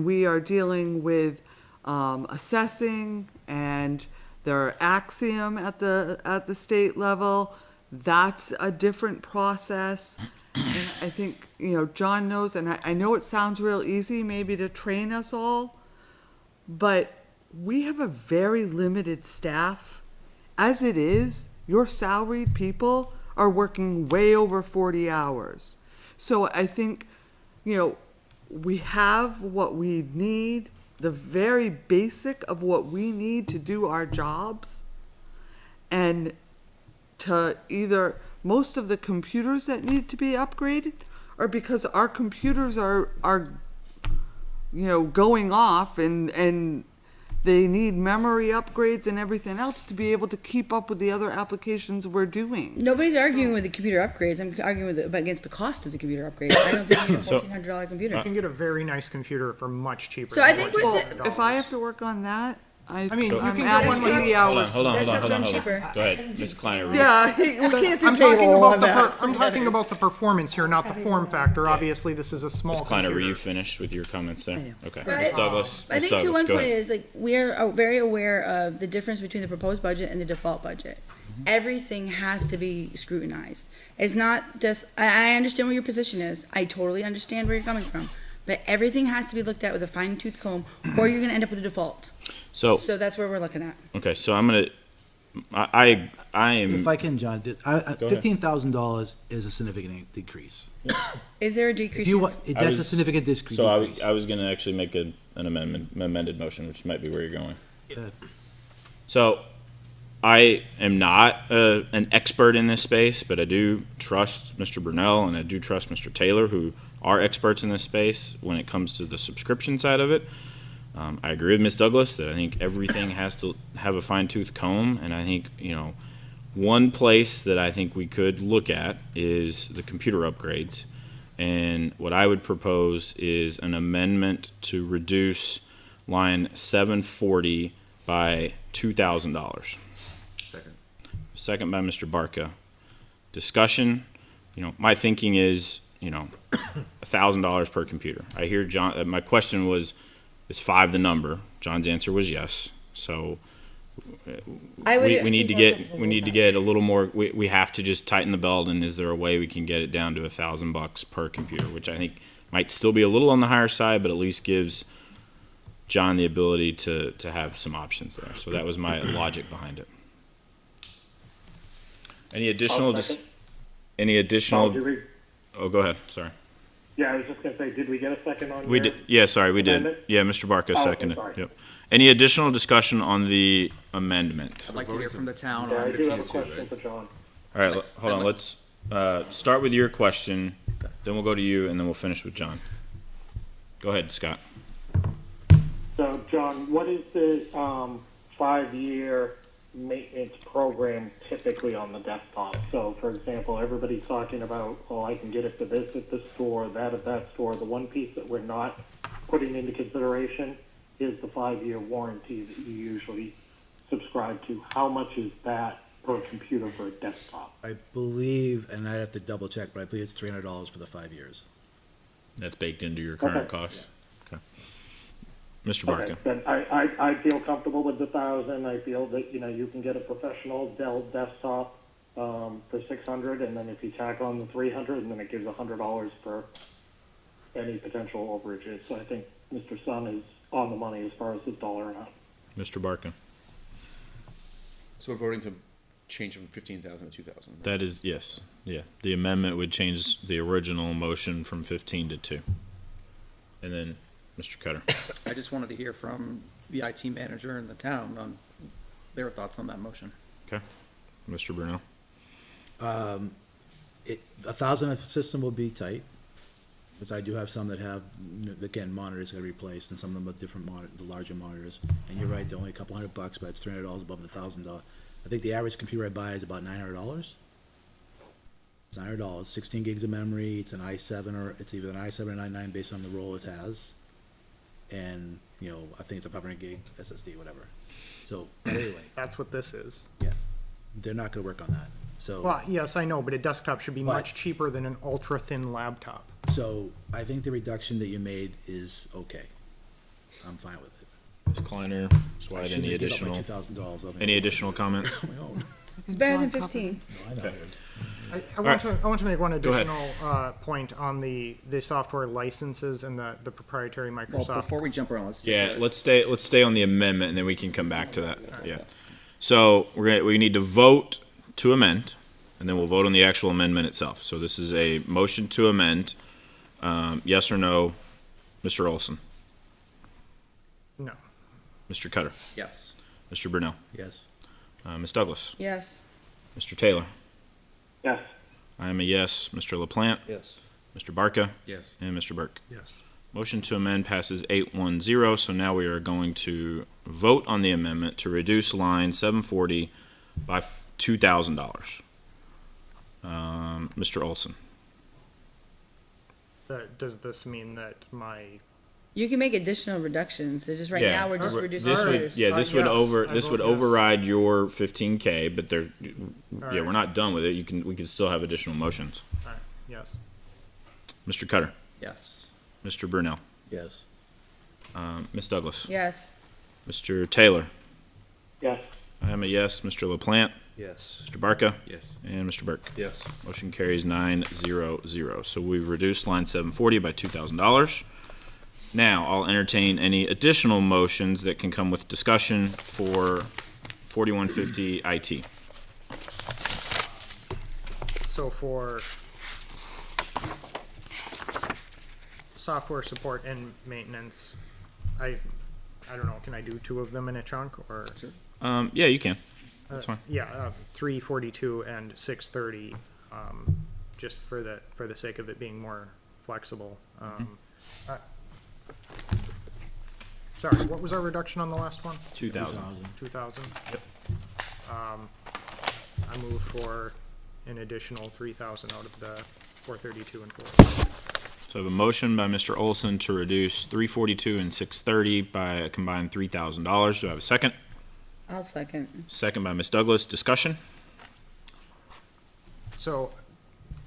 we are dealing with assessing and their Axiom at the state level, that's a different process. And I think, you know, John knows, and I know it sounds real easy maybe to train us all, but we have a very limited staff. As it is, your salaried people are working way over 40 hours. So I think, you know, we have what we need, the very basic of what we need to do our jobs, and to either most of the computers that need to be upgraded are because our computers are going off and they need memory upgrades and everything else to be able to keep up with the other applications we're doing. Nobody's arguing with the computer upgrades. I'm arguing against the cost of the computer upgrades. I don't think you need a So- $1,400 computer. You can get a very nice computer for much cheaper. So I than think with $1,400. Well, if I have to work on that, I mean, you I'm can get adding one with- 80 hours. Hold on. Desktops run cheaper. Go ahead, Ms. Kleiner. Yeah, we can't do I'm talking payroll about on the that. I'm talking about the performance here, not the form factor. Obviously, this is a small Ms. Kleiner, were you computer. finished with your comments there? know. Okay. But Ms. Douglas, I Ms. think to Douglas, one go point ahead. is like we're very aware of the difference between the proposed budget and the default budget. Everything has to be scrutinized. It's not just, I understand where your position is. I totally understand where you're coming from. But everything has to be looked at with a fine tooth comb or you're gonna end up with a default. So, So that's where we're looking at. okay, so I'm gonna, I am. If I can, John, Go ahead. $15,000 is a significant decrease. Is there a decrease? If you in- want, I that's a was- significant decrease. So I was gonna actually make an amended motion, which might be where you're going. ahead. So, I am not an expert in this space, but I do trust Mr. Brunel and I do trust Mr. Taylor, who are experts in this space when it comes to the subscription side of it. I agree with Ms. Douglas that I think everything has to have a fine-tooth comb, and I think, one place that I think we could look at is the computer upgrades. And what I would propose is an amendment to reduce line 740 by $2,000. Second. Second by Mr. Barca. Discussion, my thinking is, $1,000 per computer. I hear John, my question was, is 5 the number? John's answer was yes. So I would we need to be more get, comfortable we with need to that. get a little more, we have to just tighten the belt, and is there a way we can get it down to $1,000 per computer, which I think might still be a little on the higher side, but at least gives John the ability to have some options there. So that was my logic behind it. Any additional, second. any Oh, additional, did we, oh, go ahead, sorry. yeah, I was just gonna say, did we get a second on We your- did, yeah, sorry, we did. amendment? Yeah, Mr. Barca Oh, okay, seconded, sorry. yep. Any additional discussion on the amendment? I'd like to hear from the town Yeah, I on do have a 52, question for John. All right, hold on, let's, start with your question, then we'll go to you, and then we'll finish with John. Go ahead, Scott. So, John, what is the 5-year maintenance program typically on the desktop? So, for example, everybody's talking about, oh, I can get it for this at this store, that at that store. The one piece that we're not putting into consideration is the 5-year warranty that you usually subscribe to. How much is that per computer for a desktop? I believe, and I have to double check, but I believe it's $300 for the 5 years. That's baked into your current Okay. cost. Okay. Mr. Okay, Barca. then I feel comfortable with the 1,000. I feel that, you can get a professional Dell desktop, for 600, and then if you tack on the 300, and then it gives $100 for any potential overages. So I think Mr. Sun is on the money as far as his dollar amount. Mr. Barca. So we're voting to change from 15,000 to 2,000. That is, yes, yeah. The amendment would change the original motion from 15 to 2. And then, Mr. Cutter. I just wanted to hear from the IT manager in the town on their thoughts on that motion. Mr. Brunel. 1,000 system will be tight, because I do have some that have, again, monitors got to replace, and some of them have different the larger monitors. And you're right, they're only a couple $100, but it's $300 above the $1,000. I think the average computer I buy is about $900. It's $900, 16 gigs of memory, it's an i7, or it's either an i7 or 99 based on the role it has. And, I think it's a 500 gig SSD, whatever. So, but anyway, That's what this is. they're not gonna work on that. So, Well, yes, I know, but a desktop should be But- much cheaper than an ultra-thin laptop. so I think the reduction that you made is okay. I'm fine with it. Ms. Kleiner, I Swide, shouldn't any have given up my additional, $2,000. any additional comments? On my own. It's better than 15. No, I know it is. I want to make one Go ahead. additional point on the software licenses and the proprietary Well, Microsoft. before we jump around, let's. Yeah, let's stay on the amendment, and then we can come back to that, yeah. So, we need to vote to amend, and then we'll vote on the actual amendment itself. So this is a motion to amend, yes or no, Mr. Olson, No. Mr. Cutter, Yes. Mr. Brunel, Yes. Ms. Douglas, Yes. Mr. Taylor, Yes. I am a yes. Mr. LaPlante, Yes. Mr. Barca, Yes. and Mr. Burke. Yes. Motion to amend passes 8-1-0, so now we are going to vote on the amendment to reduce line 740 by $2,000. Mr. Olson. Does this mean that my, You can make additional reductions. It's just right Yeah, now, we're just we're- reducing. This would, hours. yeah, this would yes, over, I this would vote yes. override your 15K, but there, yeah, Alright. we're not done with it. We can still have additional motions. alright, yes. Mr. Cutter, Yes. Mr. Brunel, Yes. Ms. Douglas, Yes, Mr. Taylor. Yes. I am a yes. Mr. LaPlante, Yes. Mr. Barca, Yes. and Mr. Burke. Yes. Motion carries 9-0-0. So we've reduced line 740 by $2,000. Now, I'll entertain any additional motions that can come with discussion for 4150 IT. So for software support and maintenance, I don't know, can I do two of them in a chunk or? Yeah, you can. That's fine. Yeah, 342 and 630, just for the sake of it being more flexible. I- Sorry, what was our reduction on the last one? 2,000. 2,000? Yep. I move for an additional 3,000 out of the 432 and 4. So I have a motion by Mr. Olson to reduce 342 and 630 by a combined $3,000. Do I have a second? I'll second. Second by Ms. Douglas. Discussion? So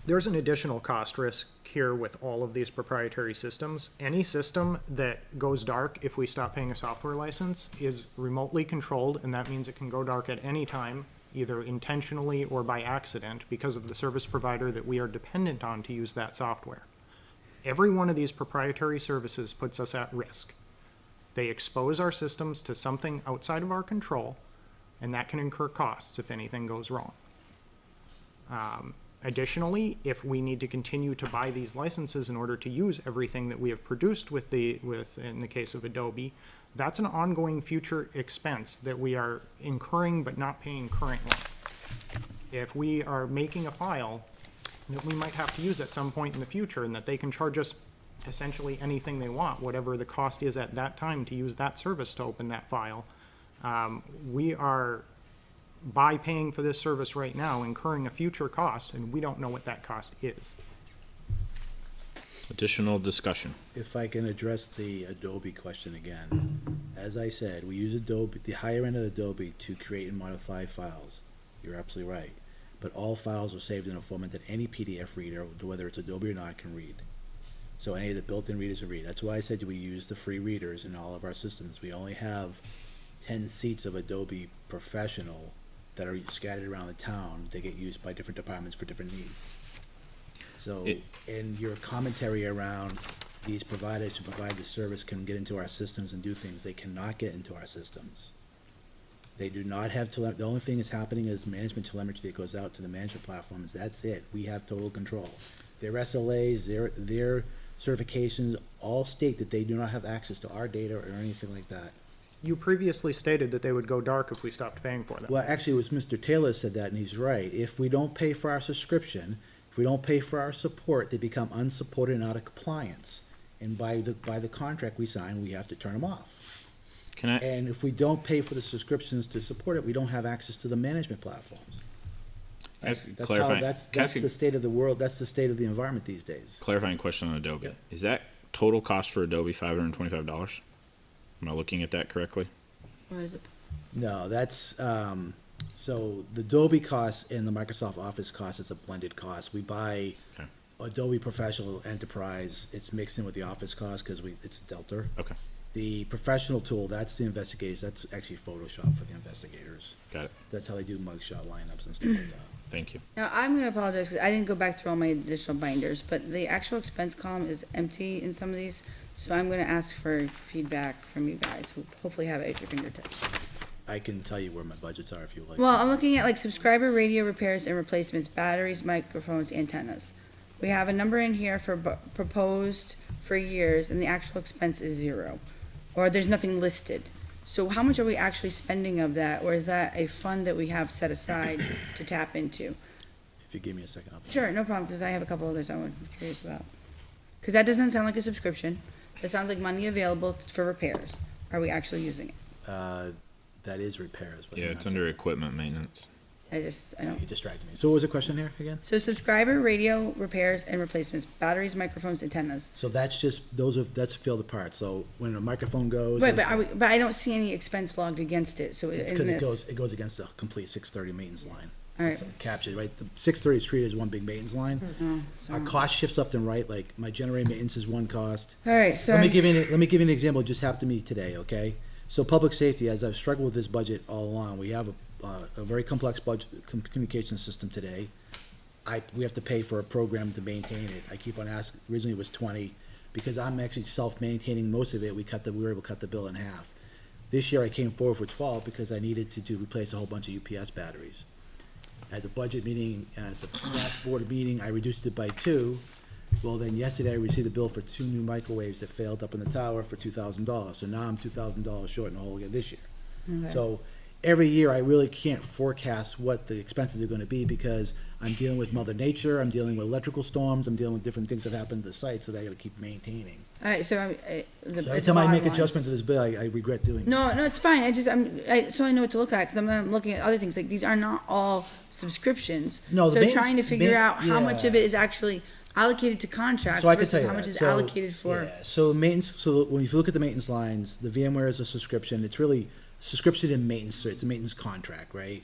there's an additional cost risk here with all of these proprietary systems. Any system that goes dark if we stop paying a software license is remotely controlled, and that means it can go dark at any time, either intentionally or by accident, because of the service provider that we are dependent on to use that software. Every one of these proprietary services puts us at risk. They expose our systems to something outside of our control, and that can incur costs if anything goes wrong. Additionally, if we need to continue to buy these licenses in order to use everything that we have produced in the case of Adobe, that's an ongoing future expense that we are incurring but not paying currently. If we are making a file that we might have to use at some point in the future, and that they can charge us essentially anything they want, whatever the cost is at that time to use that service to open that file, we are, by paying for this service right now, incurring a future cost, and we don't know what that cost is. Additional discussion. If I can address the Adobe question again. As I said, we use Adobe, the higher end of Adobe, to create and modify files. You're absolutely right. But all files are saved in a format that any PDF reader, whether it's Adobe or not, can read. So any of the built-in readers will read. That's why I said we use the free readers in all of our systems. We only have 10 seats of Adobe Professional that are scattered around the town. They get used by different departments for different needs. So, in your commentary around these providers who provide the service can get into our systems and do things, they cannot get into our systems. They do not have the only thing that's happening is management telemetry that goes out to the management platforms. That's it. We have total control. Their SLAs, their certifications all state that they do not have access to our data or anything like that. You previously stated that they would go dark if we stopped paying for them. Well, actually, it was Mr. Taylor said that, and he's right. If we don't pay for our subscription, if we don't pay for our support, they become unsupported and out of compliance. And by the contract we sign, we have to turn them off. Can I? And if we don't pay for the subscriptions to support it, we don't have access to the management platforms. Ask a That's clarifying- how, that's can I ask a- the state of the world, that's the state of the environment these days. Clarifying question on Adobe. Yeah. Is that total cost for Adobe $525? Am I looking at that correctly? Or is it? No, that's, so the Adobe cost and the Microsoft Office cost is a blended cost. We buy Okay. Adobe Professional Enterprise, it's mixed in with the Office cost because it's Delta. Okay. The professional tool, that's the investigators, that's actually Photoshop for the investigators. Got it. That's how they do mugshot lineups and stuff like that. Thank you. Now, I'm gonna apologize, because I didn't go back through all my additional binders, but the actual expense column is empty in some of these, so I'm gonna ask for feedback from you guys, who hopefully have it at your fingertips. I can tell you where my budgets are if you like. Well, I'm looking at like subscriber radio repairs and replacements, batteries, microphones, antennas. We have a number in here for proposed for years, and the actual expense is 0, or there's nothing listed. So how much are we actually spending of that, or is that a fund that we have set aside to tap into? you give me a second, I'll. Sure, no problem, because I have a couple others I'm curious about. Because that doesn't sound like a subscription. It sounds like money available for repairs. Are we actually using it? That is repairs, but. Yeah, you're it's not under equipment maintenance. I saying- don't. You distracted me. So what was the question here again? So subscriber radio repairs and replacements, batteries, microphones, antennas. So that's just, that's field parts. So when a microphone goes. Right, but I don't see any expense logged against it, so It's in because this. it goes against the complete 630 maintenance line. All right. It's captured, right? The 630 is treated as one big maintenance line. Our cost shifts left and right, like my generator maintenance is one cost. All right, so. Let me give you an example, it just happened to me today, okay? So public safety, as I've struggled with this budget all along, we have a very complex budget, communication system today. We have to pay for a program to maintain it. I keep on asking, originally it was 20, because I'm actually self-maintaining most of it, we were able to cut the bill in half. This year I came forward for 12 because I needed to replace a whole bunch of UPS batteries. At the budget meeting, at the last board meeting, I reduced it by 2. Well, then yesterday I received a bill for 2 new microwaves that failed up in the tower for $2,000. So now I'm $2,000 short in the hole again this year. Okay. So every year I really can't forecast what the expenses are gonna be because I'm dealing with Mother Nature, I'm dealing with electrical storms, I'm dealing with different things that happen to the site, so that I gotta keep maintaining. All right, so So every time I make adjustment to this bill, I regret doing it. No, it's fine. So I know what to look at, because I'm looking at other things, like, these are not all subscriptions. No, the So maintenance- trying to figure out how much of yeah. it is actually allocated to contracts So I can tell versus you how much that. is So, allocated for. Yeah, so maintenance, so when you look at the maintenance lines, the VMware is a subscription, it's really subscription and maintenance, so it's a maintenance contract, right?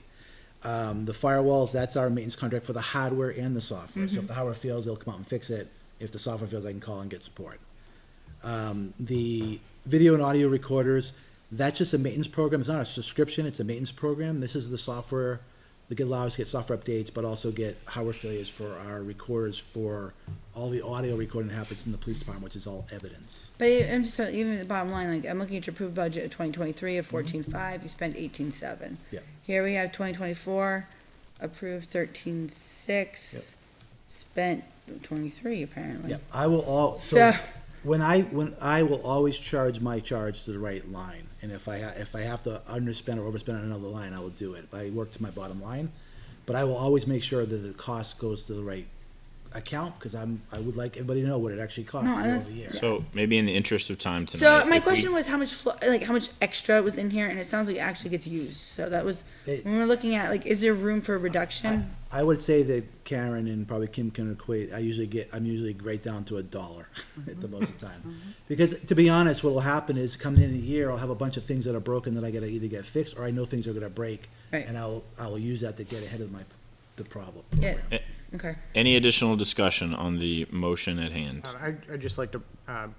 The firewalls, that's our maintenance contract for the hardware and the software, so if the hardware fails, they'll come out and fix it, if the software fails, I can call and get support. The video and audio recorders, that's just a maintenance program, it's not a subscription, it's a maintenance program, this is the software that allows us to get software updates, but also get hardware failures for our recorders for all the audio recording that happens in the police department, which is all evidence. But I'm just, even the bottom line, like, I'm looking at your approved budget of 2023 of 14.5, you spent 18.7. Yeah. Here we have 2024, approved 13.6, spent 23 apparently. Yeah, I will So- when I will always charge my charge to the right line, and if I have to underspend or overspend on another line, I will do it. I work to my bottom line, but I will always make sure that the cost goes to the right account, because I would like everybody to know what it actually costs No, year that's- over year. So maybe in the interest of time tonight. So my if we- question was how much, how much extra was in here, and it sounds like it actually gets used. So that was, It- when we're looking at, like, is there room for reduction? I would say that Karen and probably Kim can equate, I'm usually right down to $1 at the most of the time. Because to be honest, what will happen is coming in the year, I'll have a bunch of things that are broken that I gotta either get fixed, or I know things are gonna break. Right. And I'll use that to get ahead of the problem. Yeah. program. Okay. Any additional discussion on the motion at hand? I'd just like to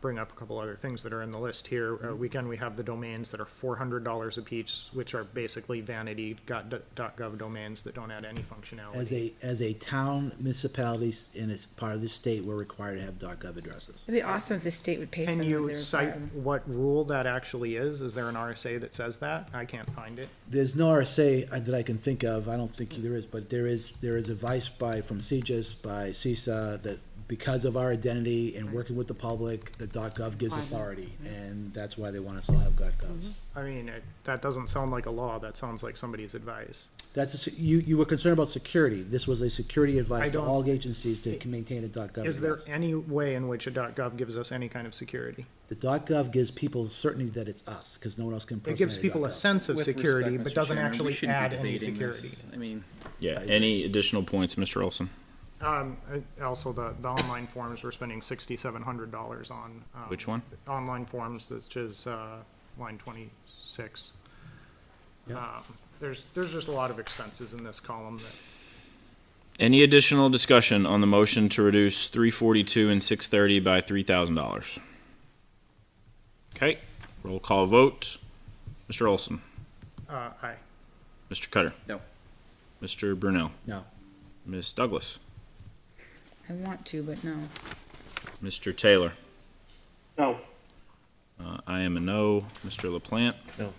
bring up a couple other things that are in the list here. Again, we have the domains that are $400 apiece, which are basically vanity .gov domains that don't add any functionality. As a town municipality and as part of the state, we're required to have .gov addresses. It'd be awesome if the state would pay for Can them. if they you require cite them. what rule that actually is? Is there an RSA that says that? I can't find it. There's no RSA that I can think of, I don't think there is, but there is advice from CJIS, by CISA, that because of our identity and working with the public, the .gov gives authority, and that's why they want us to have .gov. I mean, that doesn't sound like a law. That sounds like somebody's advice. You were concerned about security. This was a security advice to don't- all agencies to maintain a .gov. Is there address. any way in which a .gov gives us any kind of security? The .gov gives people certainty that it's us, because no one else can It gives impersonate people a .gov. sense of With security, respect, but Mr. doesn't Chairman, we actually shouldn't be add any debating this. security. I mean, Yeah, any additional points, Mr. Olson? Also, the online forms, we're spending $6,700 on. Which one? Online forms, which is line 26. There's just a lot of expenses in this column that. Any additional discussion on the motion to reduce 342 and 630 by $3,000? Okay, roll call vote. Mr. Olson, Aye. Mr. Cutter, no. Mr. Brunel, No. Ms. Douglas, I want to, but no. Mr. Taylor. No, I am a no. Mr. LaPlante? No.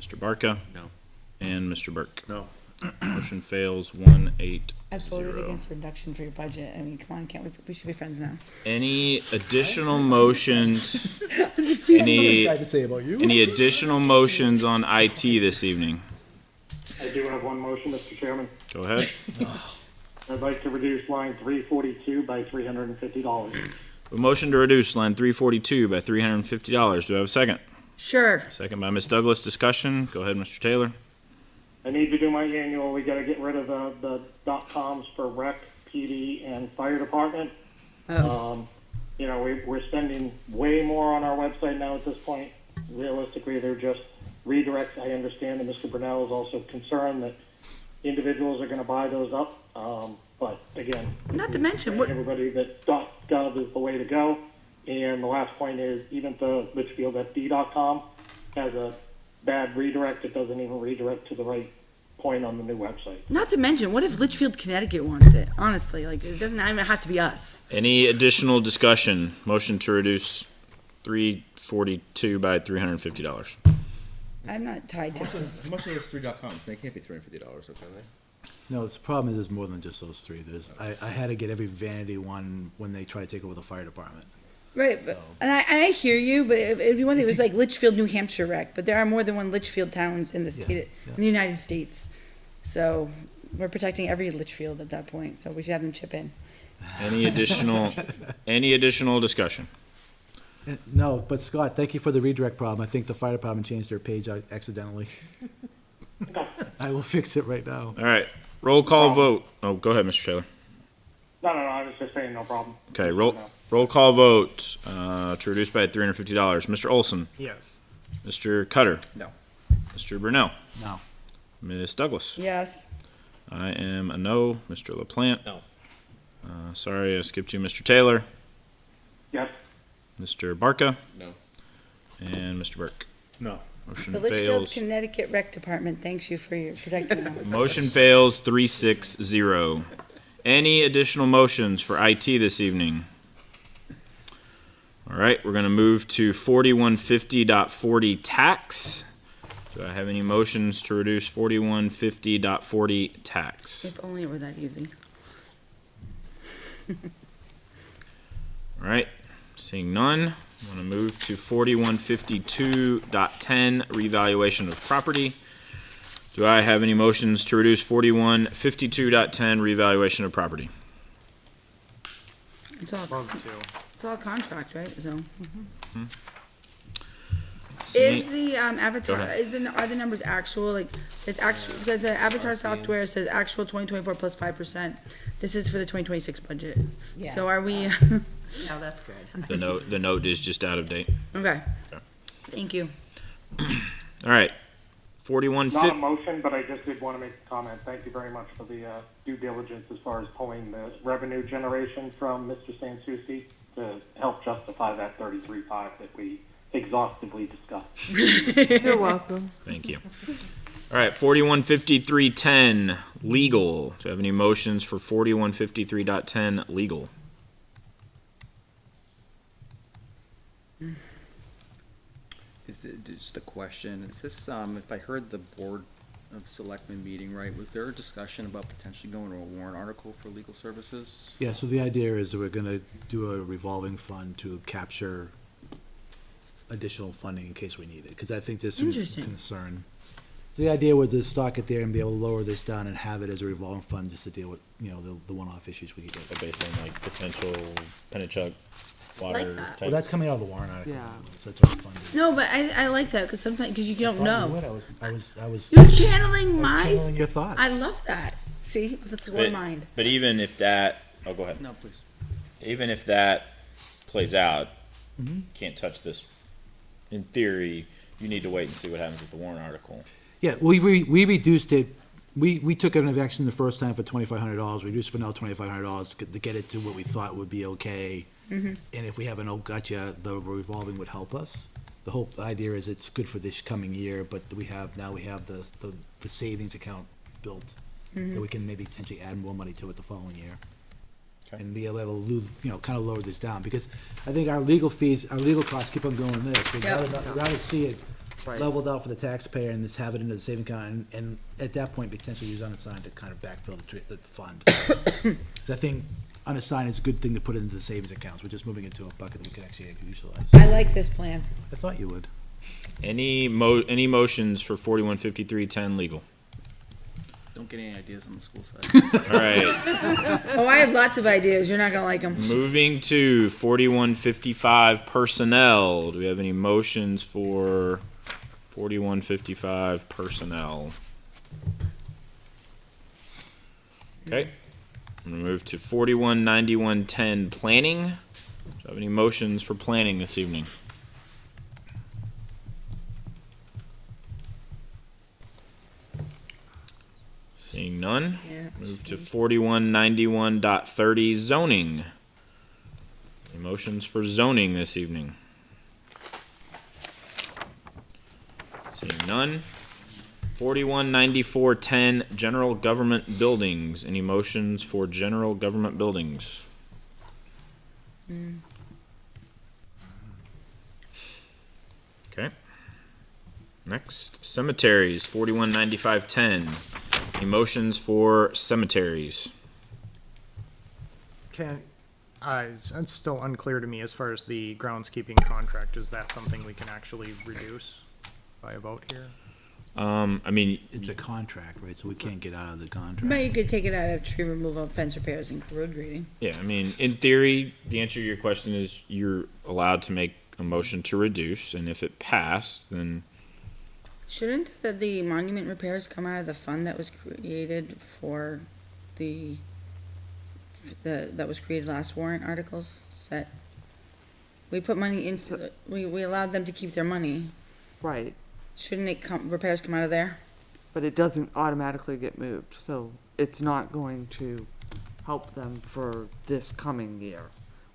Mr. Barca? No. And Mr. Burke? No. Motion fails 1-8. I voted 0. against reduction for your budget. I mean, come on, can't we should be friends now. Any additional motions? Any Any, to say about you? any additional motions on IT this evening? I do have one motion, Mr. Chairman. Go ahead. I'd like to reduce line 342 by $350. A motion to reduce line 342 by $350. Do I have a second? Sure. Second by Ms. Douglas. Discussion. Go ahead, Mr. Taylor. I need to do my annual. We got to get rid of the .coms for rec, PD, and fire department. You know, we're spending way more on our website now at this point. Realistically, they're just redirects. I understand that Mr. Brunel is also concerned that individuals are going to buy those up. But again, Not to mention, what, everybody that .gov is the way to go. And the last point is, even the LitchfieldFD.com has a bad redirect. It doesn't even redirect to the right point on the new website. not to mention, what if Litchfield, Connecticut wants it? Honestly, like, it doesn't even have to be us. Any additional discussion? Motion to reduce 342 by $350. I'm not tied to those. How much are those $3.coms? They can't be $350, can they? No, the problem is there's more than just those three. I had to get every vanity one when they try to take over the fire department. Right, but, and I hear you, but if you want, it was like Litchfield, New Hampshire rec, but there are more than one Litchfield towns in the state, in the United States. So we're protecting every Litchfield at that point, so we should have them chip in. Any additional discussion? No, but Scott, thank you for the redirect problem. I think the fire department changed their page accidentally. I will fix it right now. All right. Roll call vote. Oh, go ahead, Mr. Taylor. No, I was just saying no problem. Okay, roll call vote to reduce by $350. Mr. Olson, Yes. Mr. Cutter, No. Mr. Brunel, No. Ms. Douglas. Yes. I am a no. Mr. LaPlante. No. Sorry, I skipped you. Mr. Taylor, Yes. Mr. Barca, No. and Mr. Burke. No. Motion The Litchfield, fails. Connecticut rec department, thanks you for your protecting them. Motion fails 360. Any additional motions for IT this evening? All right, we're gonna move to 4150.40 tax. Do I have any motions to reduce 4150.40 tax? If only it were that easy. All right, seeing none, I'm gonna move to 4152.10 revaluation of property. Do I have any motions to reduce 4152.10 revaluation of property? It's all, Love to. it's all contract, right, so. Seeing- Is the, Avatar, Go ahead. are the numbers actual, like, it's actual, because the Avatar software says actual 2024 plus 5%. This is for the 2026 budget. Yeah. So are we, No, that's good. The note is just out of date. okay. Okay. Thank you. All right, Not a 4150. motion, but I just did want to make a comment. Thank you very much for the due diligence as far as pulling the revenue generation from Mr. Sansucci to help justify that 33.5 that we exhaustively discussed. You're welcome. Thank you. All right, 4153.10 legal. Do you have any motions for 4153.10 legal? Is it just a question? Is this, if I heard the Board of Selectmen meeting right, was there a discussion about potentially going to a warrant article for legal services? Yeah, so the idea is that we're gonna do a revolving fund to capture additional funding in case we need it, because I think there's some Interesting. concern. So the idea was to stock it there and be able to lower this down and have it as a revolving fund just to deal with, the one-off issues we get. Based on like potential Pennachuck water that. Well, that's coming out of the warrant article. Yeah. So it's already funded. No, but I like that, because sometimes, because you don't I thought you know. would. I was You're channeling my, channeling your thoughts. I love that. See, that's one mind. But even if that, oh, go ahead. No, please. Even if that plays out, can't touch this. In theory, you need to wait and see what happens with the warrant article. Yeah, we reduced it. We took an action the first time for $2,500. We reduced it for now $2,500 to get it to what we thought would be okay. And if we have an old gotcha, the revolving would help us. The idea is it's good for this coming year, but we have the savings account built that we can maybe potentially add more money to it the following year. Okay. And be able to, kind of lower this down, because I think our legal costs keep on going this. We'd rather see it leveled out for the taxpayer and just have it into the savings account, and at that point, potentially use unassigned to kind of backfill the fund. So I think unassigned is a good thing to put into the savings accounts. We're just moving it to a bucket that we can actually utilize. I like this plan. I thought you would. Any motions for 4153.10 legal? Don't get any ideas on the school side. All right. Oh, I have lots of ideas. You're not gonna like them. Moving to 4155 personnel. Do we have any motions for 4155 personnel? Okay. I'm gonna move to 419110 planning. Do you have any motions for planning this evening? Seeing none. Yeah. Move to 4191.30 zoning. Any motions for zoning this evening? Seeing none. 419410 general government buildings. Any motions for general government buildings? Okay. Next, cemeteries, 419510. Any motions for cemeteries? It's still unclear to me as far as the groundskeeping contract. Is that something we can actually reduce by a vote here? I mean, It's a contract, right, so we can't get out of the But contract. you could take it out of tree removal, fence repairs, and road grading. yeah, I mean, in theory, the answer to your question is you're allowed to make a motion to reduce, and if it passed, then Shouldn't the monument repairs come out of the fund that was created for that was created last warrant articles set? We put money into, we allowed them to keep their money. Right, Shouldn't repairs come out of there? but it doesn't automatically get moved, so it's not going to help them for this coming year.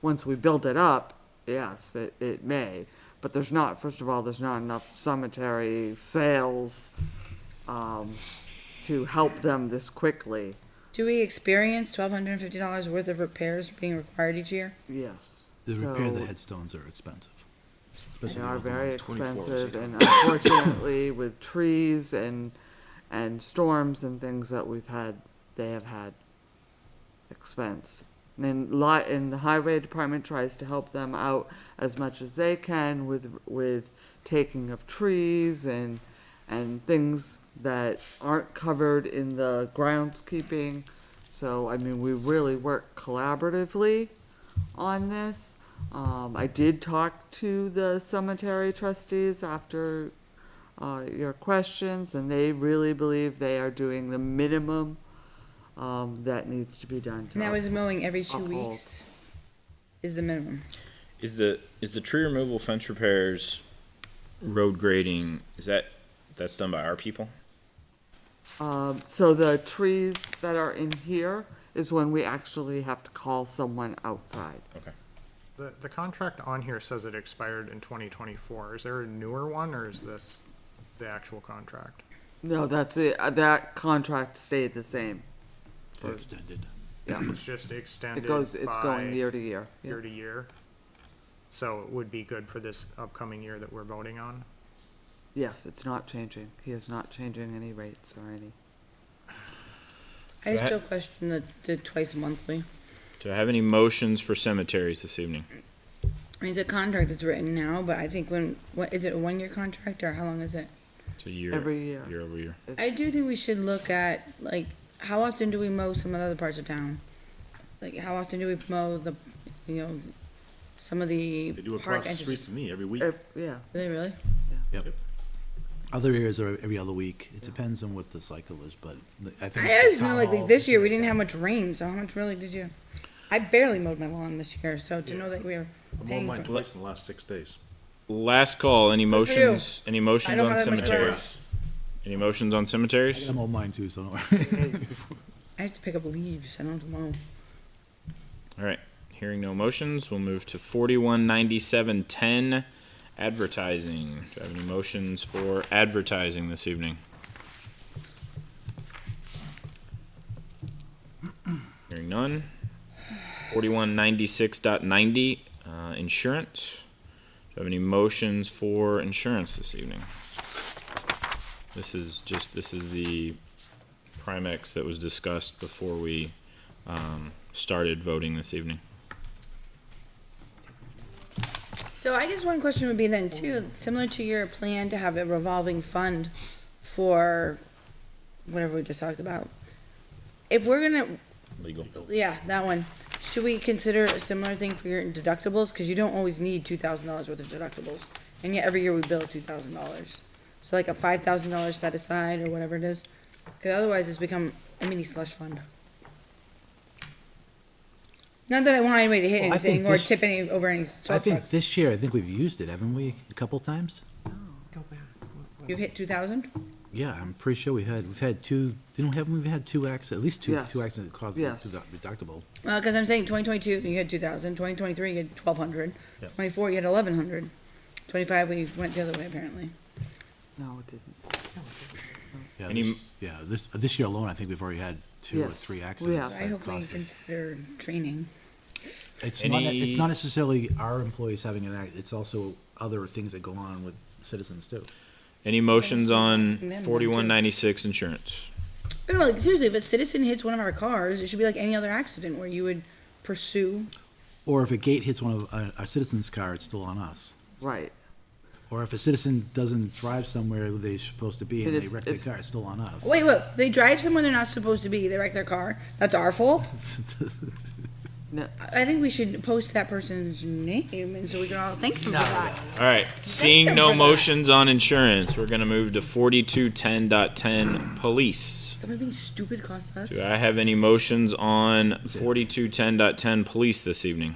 Once we build it up, yes, it may, but there's not, first of all, there's not enough cemetery sales, to help them this quickly, Do we experience $1,250 worth of repairs being required each year? yes. The repair of the So- headstones are expensive. They especially are the very ones. 24 is expensive, it? and unfortunately, with trees and storms and things that we've had, they have had expense. And the highway department tries to help them out as much as they can with taking of trees and things that aren't covered in the groundskeeping. So, I mean, we really work collaboratively on this. I did talk to the cemetery trustees after your questions, and they really believe they are doing the minimum that needs to be done. And that was mowing every 2 uphold. weeks is the minimum. is the tree removal, fence repairs, road grading, that's done by our people? So the trees that are in here is when we actually have to call someone outside. Okay. The contract on here says it expired in 2024. Is there a newer one, or is this the actual contract? No, that's it. That contract stayed the same. They're extended. Yeah, It's just extended it's going by year to year. Yeah. year to year. So it would be good for this upcoming year that we're voting on. Yes, it's not changing. He is not changing any rates or any. I That- still question the twice monthly. Do I have any motions for cemeteries this evening? I mean, it's a contract that's written now, but I think what is it, a 1-year contract, or how long is it? It's a year. Every year. Year over year. I do think we should look at, like, how often do we mow some of the other parts of town? Like, how often do we mow some of the They do park across the street entrances? from me every week. Yeah, Do they really? Other areas are every other week. It depends on what the cycle is, but I think. I always the know, town like hall- this year, we didn't have much rain, so how much really did you? I barely mowed my lawn this year, so to know that we were I'm paying on mine for. twice in the last 6 days. Last call, any for you. motions, any motions I don't on have that much cemeteries? Any motions on cemeteries? I'm on mine too, so don't worry. I have to pick up leaves. I don't have to mow. All right, hearing no motions, we'll move to 419710 advertising. Do I have any motions for advertising this evening? Hearing none. 4196.90 insurance. Do I have any motions for insurance this evening? This is the Primex that was discussed before we started voting this evening. So I guess one question would be then too, similar to your plan to have a revolving fund for whatever we just talked about. If we're gonna, Legal. yeah, that one, should we consider a similar thing for your deductibles? Cause you don't always need $2,000 worth of deductibles, and yet every year we bill $2,000. So like a $5,000 set aside or whatever it is, cause otherwise it's become a mini slush fund. Not that I want anybody to hit Well, I think anything or this- tip any over any I soft think trucks. this year, I think we've used it, haven't we, a couple times? You've hit 2,000? Yeah, I'm pretty sure we've had two, we've had two accidents, at least two Yes. accidents that caused Yes. deductible. Well, cause I'm saying 2022, you had 2,000, 2023, you had 1,200, Yep. 24, you had 1,100, 25, we went the other way apparently. No, it didn't. Yeah, Any- this year alone, I think we've already had two or Yes, three we accidents. have. I that hope we caused us- consider training. It's Any- not necessarily our employees having an act, it's also other things that go on with citizens too. Any motions on Them, 4196 insurance? No, like seriously, if a citizen hits one of our cars, it should be like any other accident where you would pursue. Or if a gate hits one of a citizen's car, it's still on us. Right. Or if a citizen doesn't drive somewhere where they're supposed to be and It they is- wreck their it's- car, it's still on us. Wait, they drive somewhere they're not supposed to be, they wreck their car, that's our fault? No, I think we should post that person's name, and so we can all thank them for that. All right, seeing no motions on insurance, we're gonna move to 4210.10 police. Somebody being stupid costs us. Do I have any motions on 4210.10 police this evening?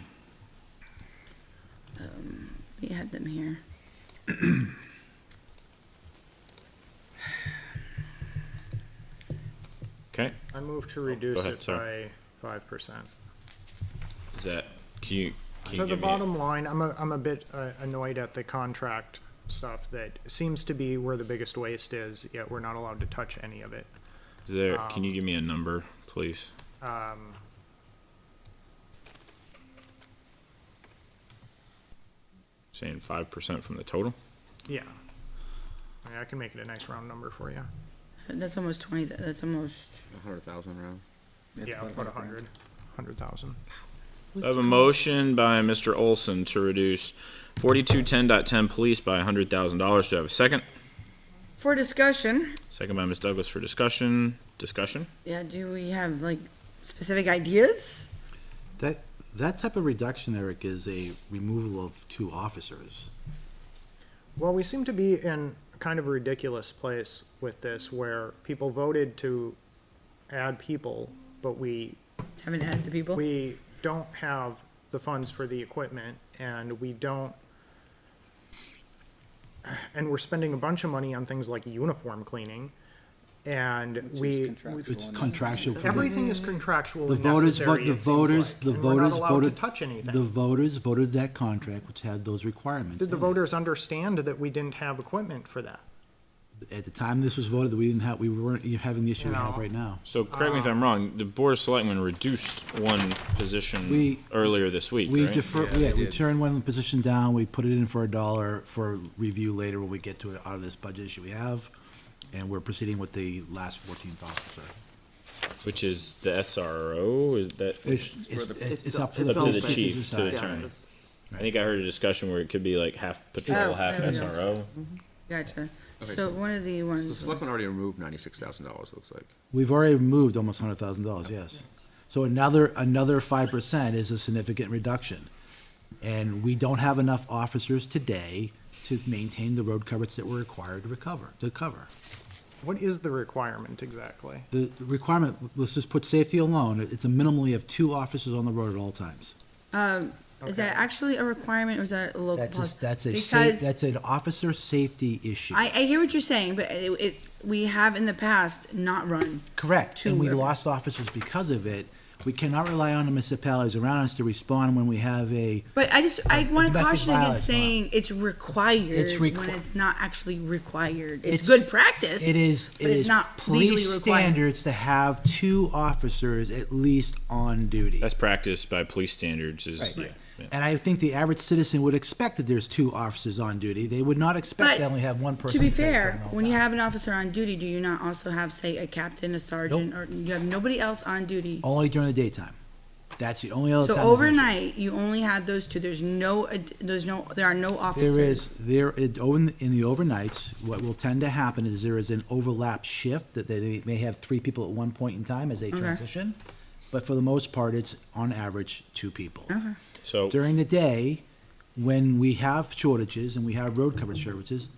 We had them here. Okay, I move to reduce ahead, it sorry. by 5%. is that, can you So the give me? bottom line, I'm a bit annoyed at the contract stuff that seems to be where the biggest waste is, yet we're not allowed to touch any of it. Is there, can you give me a number, please? Saying 5% from the total? Yeah. I mean, I can make it a nice round number for you. That's almost 20, that's almost, 100,000 round. Yeah, about 100,000. I have a motion by Mr. Olson to reduce 4210.10 police by $100,000. Do I have a second? for discussion, Second by Ms. Douglas for discussion. Discussion? yeah, do we have like specific ideas? That type of reduction, Eric, is a removal of two officers. Well, we seem to be in kind of a ridiculous place with this where people voted to add people, but we Haven't added the people? we don't have the funds for the equipment and and we're spending a bunch of money on things like uniform cleaning and It's contractual. for the- everything is contractually The voters, necessary, the it seems voters, like, the and we're not voters allowed voted. to touch anything. The voters voted that contract, which had those requirements. Did the in it. voters understand that we didn't have equipment for that? At the time this was voted, we weren't having the issue we have No. right now. So correct me if I'm wrong, the Board of Selectmen reduced one position We- earlier this week, We right? defer, Yeah, they we did. turned one position down, we put it in for $1 for review later when we get to it out of this budget issue we have. And we're proceeding with the last 14th officer. Which is the SRO, is that? It's up to the It's Up to the open. chief, chief to the Yeah. attorney. I think I heard a discussion where it could be like half patrol, Oh, half there we go. SRO. Gotcha. Okay, So one of the So the ones, selectmen already removed $96,000, looks like. We've already removed almost $100,000, yes. So another 5% is a significant reduction. And we don't have enough officers today to maintain the road coverage that we're required to cover. What is the requirement exactly? The requirement, let's just put safety alone, it's a minimally of 2 officers on the road at all times. is that actually a requirement or is that a local policy? That's Because an officer safety issue. I hear what you're saying, but we have in the past not run. Correct, and to we where- lost officers because of it. We cannot rely on the municipalities around us to respond when we have a, But I want to domestic caution against violence saying it's required It's when it's not actually required. It's It's- good practice. it is, but it's not legally police required. standards to have 2 officers at least on duty. That's practiced by police standards is, Right. yeah. yeah. And I think the average citizen would expect that there's 2 officers on duty. They would not expect But to only have one person. To be safe during fair, the whole when you time. have an officer on duty, do you not also have, say, a captain, a sergeant, or you have nobody else on duty? Only during the daytime. That's the only other So time. there's an issue. overnight, you only have those two. There are no officers. Over in the overnights, what will tend to happen is there is an overlap shift that they may have 3 people at one point in time as they transition. But for the most part, it's on average 2 people. So, During the day, when we have shortages and we have road coverage shortages,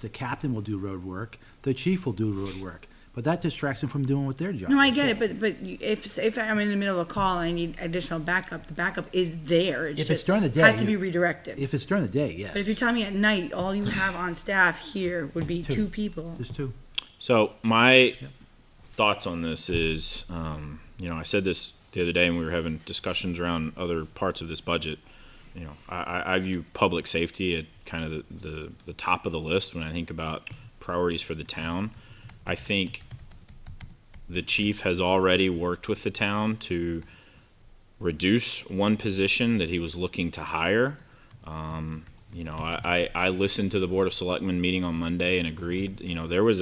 the captain will do road work, the chief will do road work. But that distracts them from doing what their job is. No, I get it, but if I'm in the middle of a call and I need additional backup, the backup is there. If it's just during the day, has to be redirected. If it's during the day, yes. But if you tell me at night, all you have on staff here would be 2. 2 people. Just 2. so my thoughts on this is, I said this the other day when we were having discussions around other parts of this budget. I view public safety at kind of the top of the list when I think about priorities for the town. I think the chief has already worked with the town to reduce one position that he was looking to hire. I listened to the Board of Selectmen meeting on Monday and agreed. There was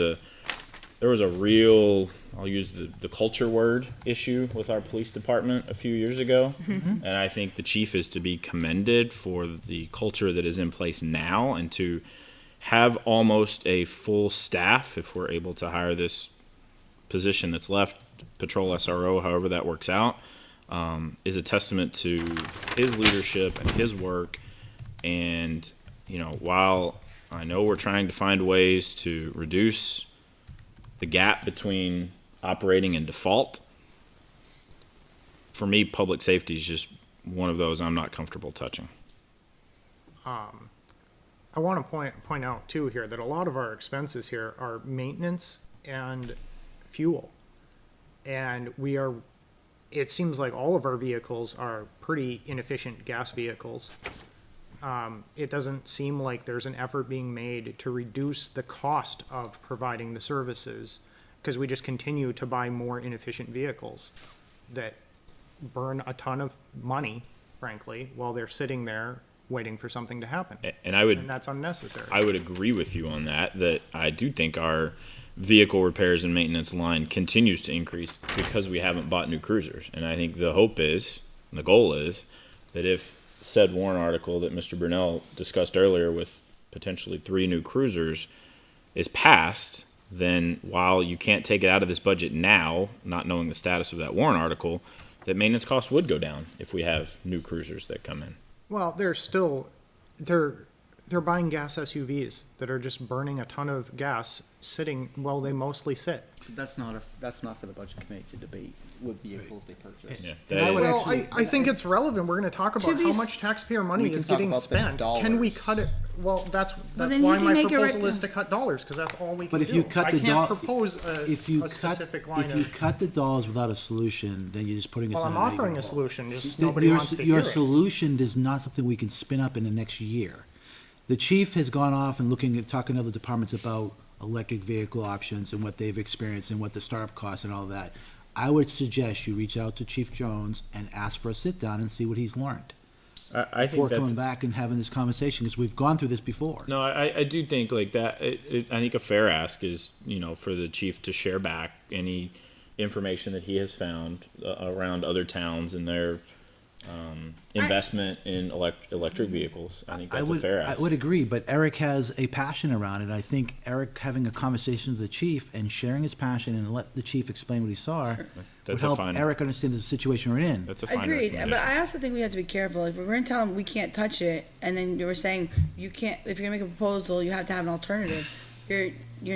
a real, I'll use the culture word issue with our police department a few years ago. And I think the chief is to be commended for the culture that is in place now and to have almost a full staff, if we're able to hire this position that's left, patrol SRO, however that works out, is a testament to his leadership and his work. And, while I know we're trying to find ways to reduce the gap between operating and default, for me, public safety is just one of those I'm not comfortable touching. I want to point out too here that a lot of our expenses here are maintenance and fuel. And it seems like all of our vehicles are pretty inefficient gas vehicles. It doesn't seem like there's an effort being made to reduce the cost of providing the services, because we just continue to buy more inefficient vehicles that burn a ton of money, frankly, while they're sitting there waiting for something to happen. And that's unnecessary. I would agree with you on that I do think our vehicle repairs and maintenance line continues to increase because we haven't bought new cruisers. And I think the hope is, and the goal is, that if said warrant article that Mr. Brunel discussed earlier with potentially 3 new cruisers is passed, then while you can't take it out of this budget now, not knowing the status of that warrant article, that maintenance costs would go down if we have new cruisers that come in. Well, they're buying gas SUVs that are just burning a ton of gas sitting, well, they mostly sit. That's not for the budget committee to debate with vehicles they purchase. Yeah, And I would Well, actually, I think it's relevant. We're gonna talk about be how f- much taxpayer money We can is talk getting about the spent. Can we dollars. cut it? Well, that's then you why can my make a proposal rec- is to cut dollars, because that's all we can but do. if you cut the I can't doll, propose if you a cut, specific line if you of, cut the dollars without a solution, then you're just putting us well, in I'm a offering a negative hole. solution, just Th- nobody your- wants to Your hear it. solution is not something we can spin up in the next year. The chief has gone off and talking to other departments about electric vehicle options and what they've experienced and what the startup costs and all that. I would suggest you reach out to Chief Jones and ask for a sit-down and see what he's learned I before think coming that's, back and having this conversation, because we've gone through this before. no, I do think like that. I think a fair ask is, for the chief to share back any information that he has found around other towns and their investment in electric vehicles. I think that's a fair I ask. would agree, but Eric has a passion around it. I think Eric having a conversation with the chief and sharing his passion and let the chief explain what he saw would That's a help fine. Eric understand the situation we're in. That's a fine Agreed, but recommendation. I also think we have to be careful. If we're gonna tell them we can't touch it, and then you were saying you can't, if you're gonna make a proposal, you have to have an alternative, you're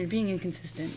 being inconsistent.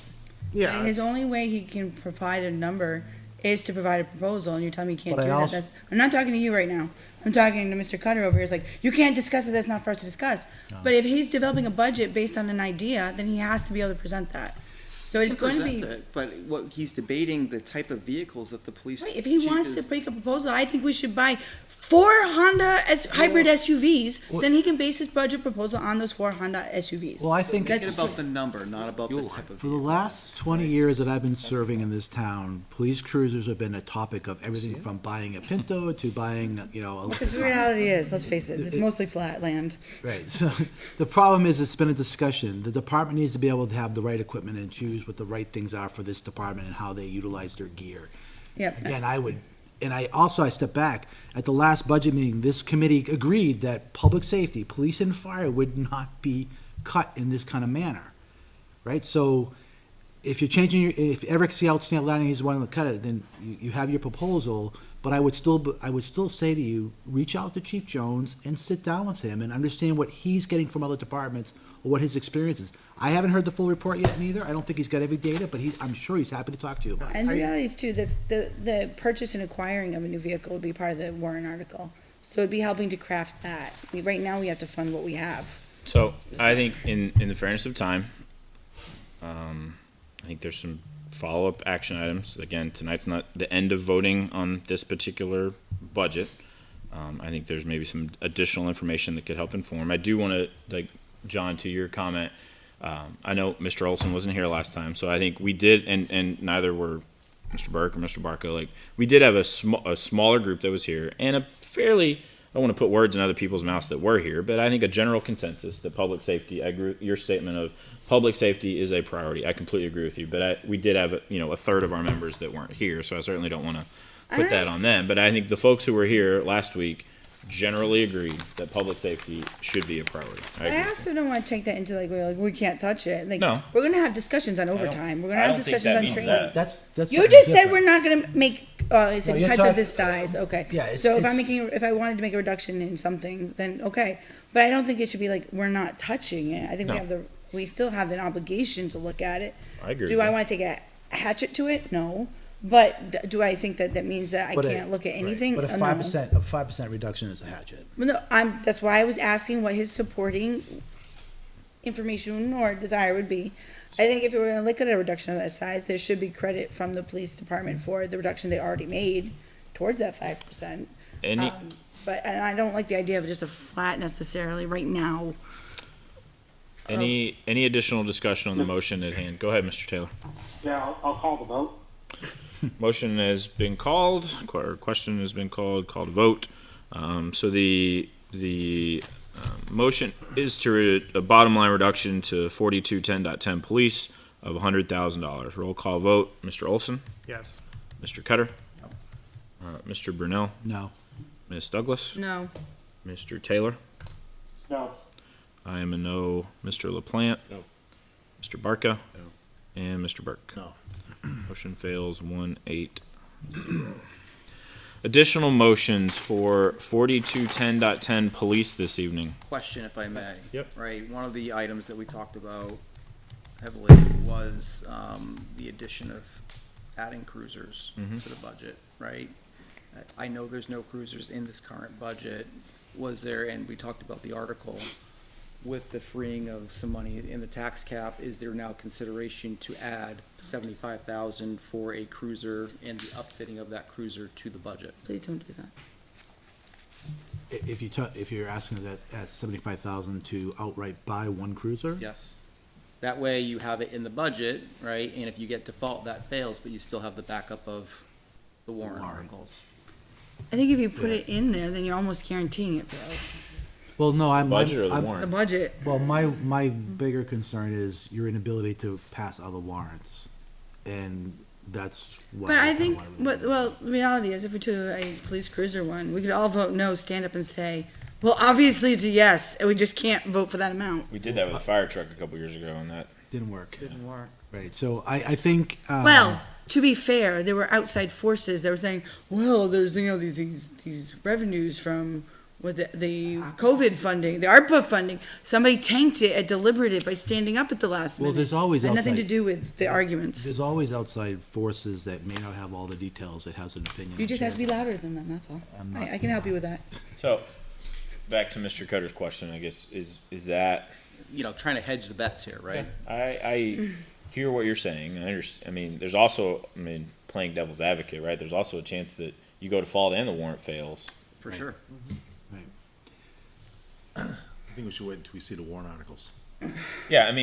Yeah, His it's- only way he can provide a number is to provide a proposal, and you're telling me you can't But do I that. also- I'm not talking to you right now. I'm talking to Mr. Cutter over here. It's like, you can't discuss it, that's not for us to discuss. But if he's developing a budget based on an idea, then he has to be able to present that. So it's going to be, Present it, but what he's debating the type of vehicles that the police right, if he chief wants is- to make a proposal, I think we should buy 4 Honda hybrid SUVs, then he can base his budget proposal on those 4 Honda SUVs. Well, I think Thinking about the number, not about the type of for the vehicle. last 20 years that I've been serving in this town, police cruisers have been a topic of everything from buying a Pinto to buying, Because the reality is, let's face it, it's mostly flat land. Right, so the problem is, it's been a discussion. The department needs to be able to have the right equipment and choose what the right things are for this department and how they utilize their gear. Yep. Again, I would and I step back, at the last budget meeting, this committee agreed that public safety, police and fire would not be cut in this kind of manner, right? So if you're changing if Eric C. Outstanding is wanting to cut it, then you have your proposal, but I would still say to you, reach out to Chief Jones and sit down with him and understand what he's getting from other departments or what his experience is. I haven't heard the full report yet neither. I don't think he's got every data, but I'm sure he's happy to talk to you about it. And the reality is too, that the purchase and acquiring of a new vehicle would be part of the warrant article. So it'd be helping to craft that. Right now, we have to fund what we have. So I think in the fairness of time, I think there's some follow-up action items. Again, tonight's not the end of voting on this particular budget. I think there's maybe some additional information that could help inform. I do want to, like, John, to your comment, I know Mr. Olson wasn't here last time, so I think we did, and neither were Mr. Burke or Mr. Barco. Like, we did have a smaller group that was here, and a fairly, I don't want to put words in other people's mouths that were here, but I think a general consensus that public safety, I agree with your statement of public safety is a priority. I completely agree with you, but we did have, a third of our members that weren't here, so I certainly don't want to put that on them. But I think the folks who were here last week generally agreed that public safety should be a priority. I I agree. also don't want to take that into we can't touch it. Like, No. we're gonna have discussions on overtime. We're gonna I have don't think discussions that on means training. that. That's You something just said different. we're not gonna make, it's No, you're cuts of talking- this size, okay. Yeah, it's- So if it's- if I wanted to make a reduction in something, then okay. But I don't think it should be like, we're not touching it. I think No. we still have an obligation to look at it. I agree. Do with I that. want to take a hatchet to it? No. But do I think that means that I But can't look at right. anything? But a No. 5% reduction is a hatchet. Well, no, that's why I was asking what his supporting information or desire would be. I think if we were gonna look at a reduction of that size, there should be credit from the police department for the reduction they already made towards that 5%. Any, And I don't like the idea of just a flat necessarily right now. any additional discussion on the motion at hand? Go ahead, Mr. Taylor. Yeah, I'll call the vote. Motion has been called, or question has been called to vote. So the motion is to a bottom line reduction to 4210.10 police of $100,000. Roll call vote. Mr. Olson, Yes. Mr. Cutter, Mr. Brunel, No. Ms. Douglas, No. Mr. Taylor. No. I am a no. Mr. LaPlante. No. Mr. Barca. No. And Mr. Burke. No. Motion fails 1-8-0. Additional motions for 4210.10 police this evening. Question, if I may. Yep. Right, one of the items that we talked about heavily was, the addition of adding cruisers to the budget, right? I know there's no cruisers in this current budget. Was there, and we talked about the article, with the freeing of some money in the tax cap, is there now consideration to add 75,000 for a cruiser and the upfitting of that cruiser to the budget? Please don't do that. If you're asking that at 75,000 to outright buy one cruiser? Yes. That way you have it in the budget, right? And if you get default, that fails, but you still have the backup of the warrant Warrant. articles. I think if you put it in there, then you're almost guaranteeing it fails. Well, no, Budget or the The warrant? budget. Well, my bigger concern is your inability to pass other warrants, and that's what. But I kinda think, wanna- the reality is, if we do a police cruiser one, we could all vote no, stand up and say, well, obviously it's a yes, and we just can't vote for that amount. We did that with a fire truck a couple years ago and that. Didn't work. Didn't work. Right, so I think. Well, to be fair, there were outside forces that were saying, well, there's, these revenues from with the COVID funding, the ARPA funding. Somebody tanked it and deliberated by standing up at the last Well, minute. there's always Had nothing to outside- do with the arguments. There's always outside forces that may not have all the details, that has an opinion. You just have to be louder than them, that's all. I'm not- I can help you with that. So, back to Mr. Cutter's question, I guess, is that, You know, trying to hedge the bets here, right? I hear what you're saying. I mean, there's also, playing devil's advocate, right? There's also a chance that you go to fault and the warrant fails. For sure. I think we should wait until we see the warrant articles. Yeah,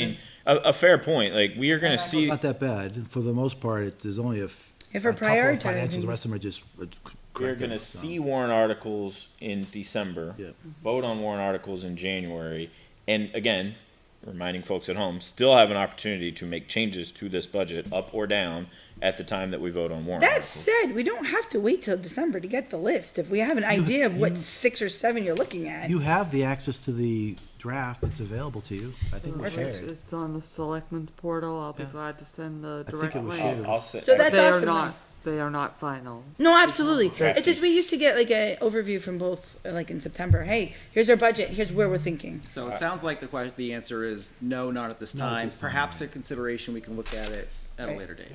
a fair point. Like, we are gonna It's see, not that bad, for the most part, there's only a If we're a couple of financials, prioritizing- the rest of them are just. we're corrected, gonna so. see warrant articles in December. Yeah. Vote on warrant articles in January. And again, reminding folks at home, still have an opportunity to make changes to this budget, up or down, at the time that we vote on warrant That articles. said, we don't have to wait till December to get the list. If we have an idea of what 6 or 7 you're looking at. You have the access to the draft that's available to you. I think we It's shared it. it's on the selectmen's portal. I'll be Yeah. glad to send the I think direct it was link. shared. I'll say, So that's They are awesome. though. not, they are not final. No, absolutely. It's just we used to get like an overview from both, like in September. Hey, here's our budget. Here's where we're thinking. So it sounds like the answer is no, not at this Not at time. this time, Perhaps a consideration, we can look at it at a Right. later date.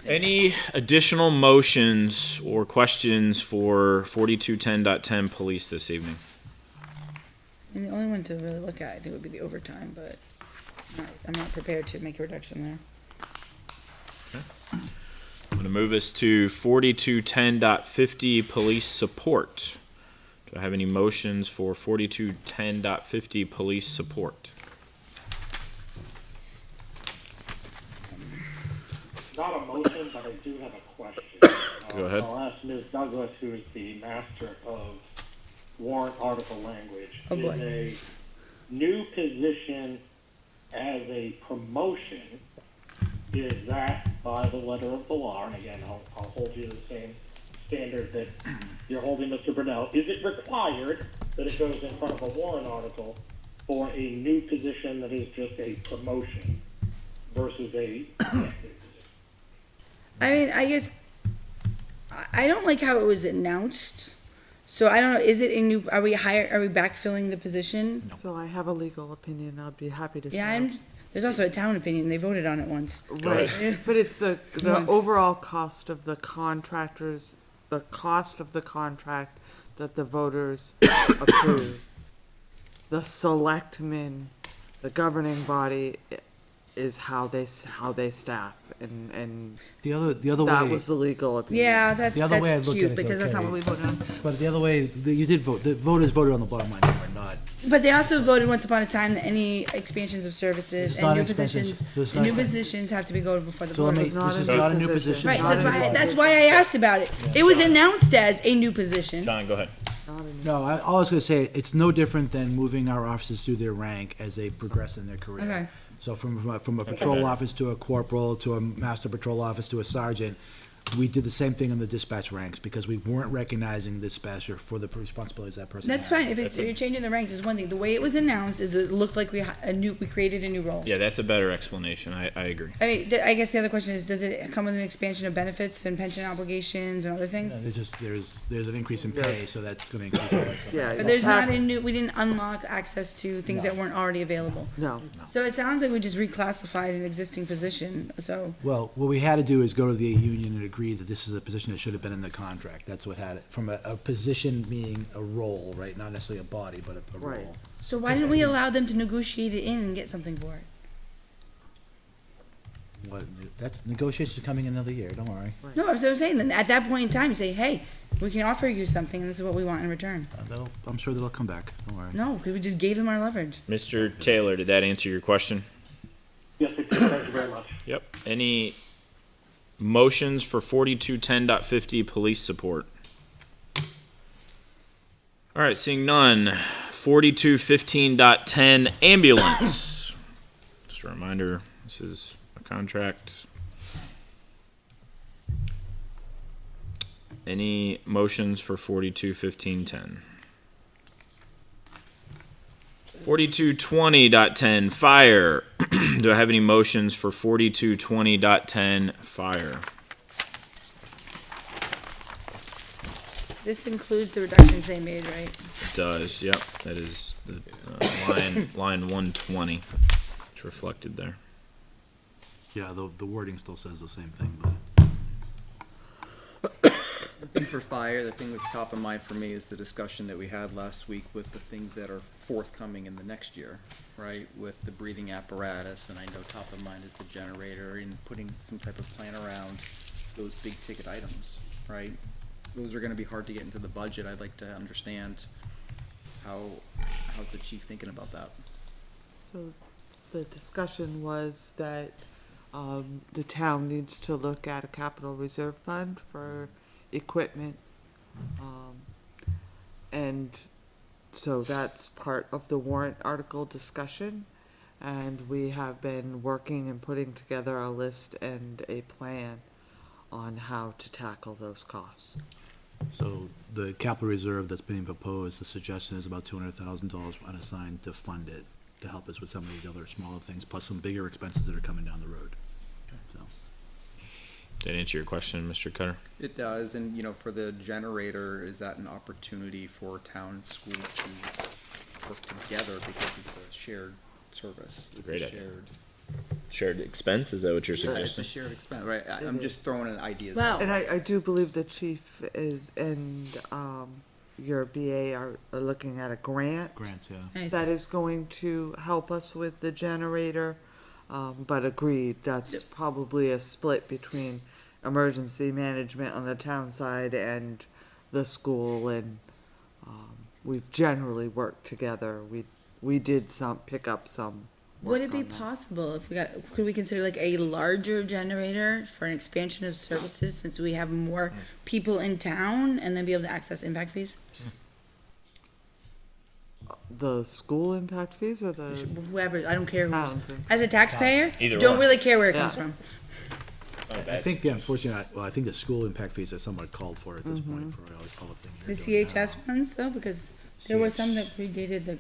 any additional motions or questions for 4210.10 police this evening? And the only one to really look at, I think, would be the overtime, but I'm not prepared to make a reduction there. I'm gonna move us to 4210.50 police support. Do I have any motions for 4210.50 police support? Not a motion, but I do have a question. Go ahead. I'll ask Ms. Douglas, who is the master of warrant article language. Oh, boy. Is a new position as a promotion, is that by the letter of the law? And again, I'll hold you to the same standard that you're holding Mr. Brunel. Is it required that it goes in front of a warrant article for a new position that is just a promotion versus a I mean, I guess I don't like how it was announced. So I don't know. Is it a new? Are we backfilling the position? So I have a legal opinion. I'd be happy to share. Yeah, there's also a town opinion. They voted on it once. Right, but it's the Once. overall cost of the contractors, the cost of the contract that the voters approve. The selectmen, the governing body, is how they staff, and The other that way, was the legal opinion. Yeah, The other way I that's look at cute it, because that's not okay. what we voted on. but the other way, you did vote, the voters voted on the bottom line number, not. But they also voted once upon a time that any expansions of services It's and not new expansions, positions, so it's and new not- positions have to be voted before the So let board. me, not this is a new not a new position. position. Right, not a new law. that's why I asked about it. It was announced as a new position. John, go ahead. No, all I was gonna say, it's no different than moving our officers through their rank as they progress in their career. Okay. So from a patrol office to a corporal, to a master patrol office, to a sergeant, we did the same thing in the dispatch ranks, because we weren't recognizing the dispatcher for the responsibilities that person had. That's fine. If you're changing the ranks is one thing. The way it was announced is it looked like we created a new role. Yeah, that's a better explanation. I agree. I mean, I guess the other question is, does it come with an expansion of benefits and pension obligations and other things? There's an increase in pay, so that's gonna increase all that stuff. Yeah, But there's not tax- a new, we didn't unlock access to things that weren't already available. No, So it sounds like we just reclassified an existing position, so. Well, what we had to do is go to the union and agree that this is a position that should have been in the contract. That's what had it, from a position being a role, right? Not necessarily a body, but a Right. role. So why didn't we allow them to negotiate it in and get something for it? What, that's, negotiations are coming in another year, don't worry. No, I'm saying, then at that point in time, you say, hey, we can offer you something, and this is what we want in return. I'm sure that'll come back, don't worry. No, because we just gave them our leverage. Mr. Taylor, did that answer your question? Yes, it did. Thank you very much. Yep. Any motions for 4210.50 police support? All right, seeing none. 4215.10 ambulance. Just a reminder, this is a contract. Any motions for 421510? 4220.10 fire. Do I have any motions for 4220.10 fire? This includes the reductions they made, right? It does, yep. That is the line 120. It's reflected there. Yeah, the wording still says the same thing, but. The thing for fire, the thing that's top of mind for me is the discussion that we had last week with the things that are forthcoming in the next year, right? With the breathing apparatus, and I know top of mind is the generator, and putting some type of plan around those big ticket items, right? Those are gonna be hard to get into the budget. I'd like to understand how's the chief thinking about that? so the discussion was that, the town needs to look at a capital reserve fund for equipment. And so that's part of the warrant article discussion. And we have been working and putting together a list and a plan on how to tackle those costs. So the capital reserve that's being proposed, the suggestion is about $200,000 unassigned to fund it, to help us with some of these other smaller things, plus some bigger expenses that are coming down the road. So, Did that answer your question, Mr. Cutter? It does, and you know, for the generator, is that an opportunity for town school to work together because it's a shared service? It's Great a idea. shared. Shared expense, is that what you're It's a suggesting? shared expense, right? I'm just throwing in ideas. Wow. And I do believe the chief is, and, your BA are looking at a grant grants, yeah. Nice. that is going to help us with the generator. But agreed, that's probably a split between emergency management on the town side and the school, and, we've generally worked together. We did pick up some. Would work it be on that. possible if could we consider like a larger generator for an expansion of services since we have more people in town and then be able to access impact fees? The school impact fees or the Whoever, I don't care who's. towns? As a taxpayer, Either don't or. really care where it Yeah. comes from. I think the unfortunate, well, I think the school impact fees are somewhat called for at this point for all the things. The you're doing CHS now. ones though, because there were some that predated the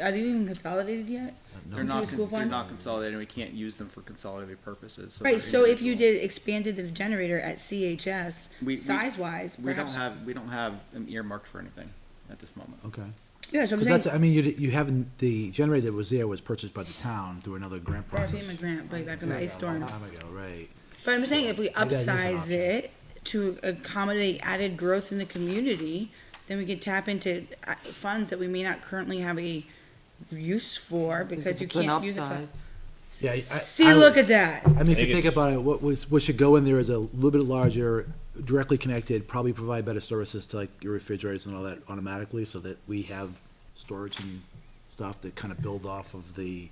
are they even consolidated yet? They're into not, a school they're fund? not consolidated, we can't use them for consolidated purposes. Right, they're so if you individual. did expanded the generator at CHS, We- size-wise, We don't perhaps. have, we don't have them earmarked for anything at this moment. Okay. Yeah, so I'm Because that's, saying, I mean, you haven't, the generator that was there was purchased by the town through another grant for a process. FEMA grant, like back in the ice A storm. long time ago, right. But I'm saying if we Maybe that is an upsize option. it to accommodate added growth in the community, then we could tap into funds that we may not currently have a use for because you It's an can't use it for. upsize. Yeah, See, look at that. I mean, if you think think it's- about it, what should go in there is a little bit larger, directly connected, probably provide better services to like your refrigerators and all that automatically, so that we have storage and stuff that kind of build off of the,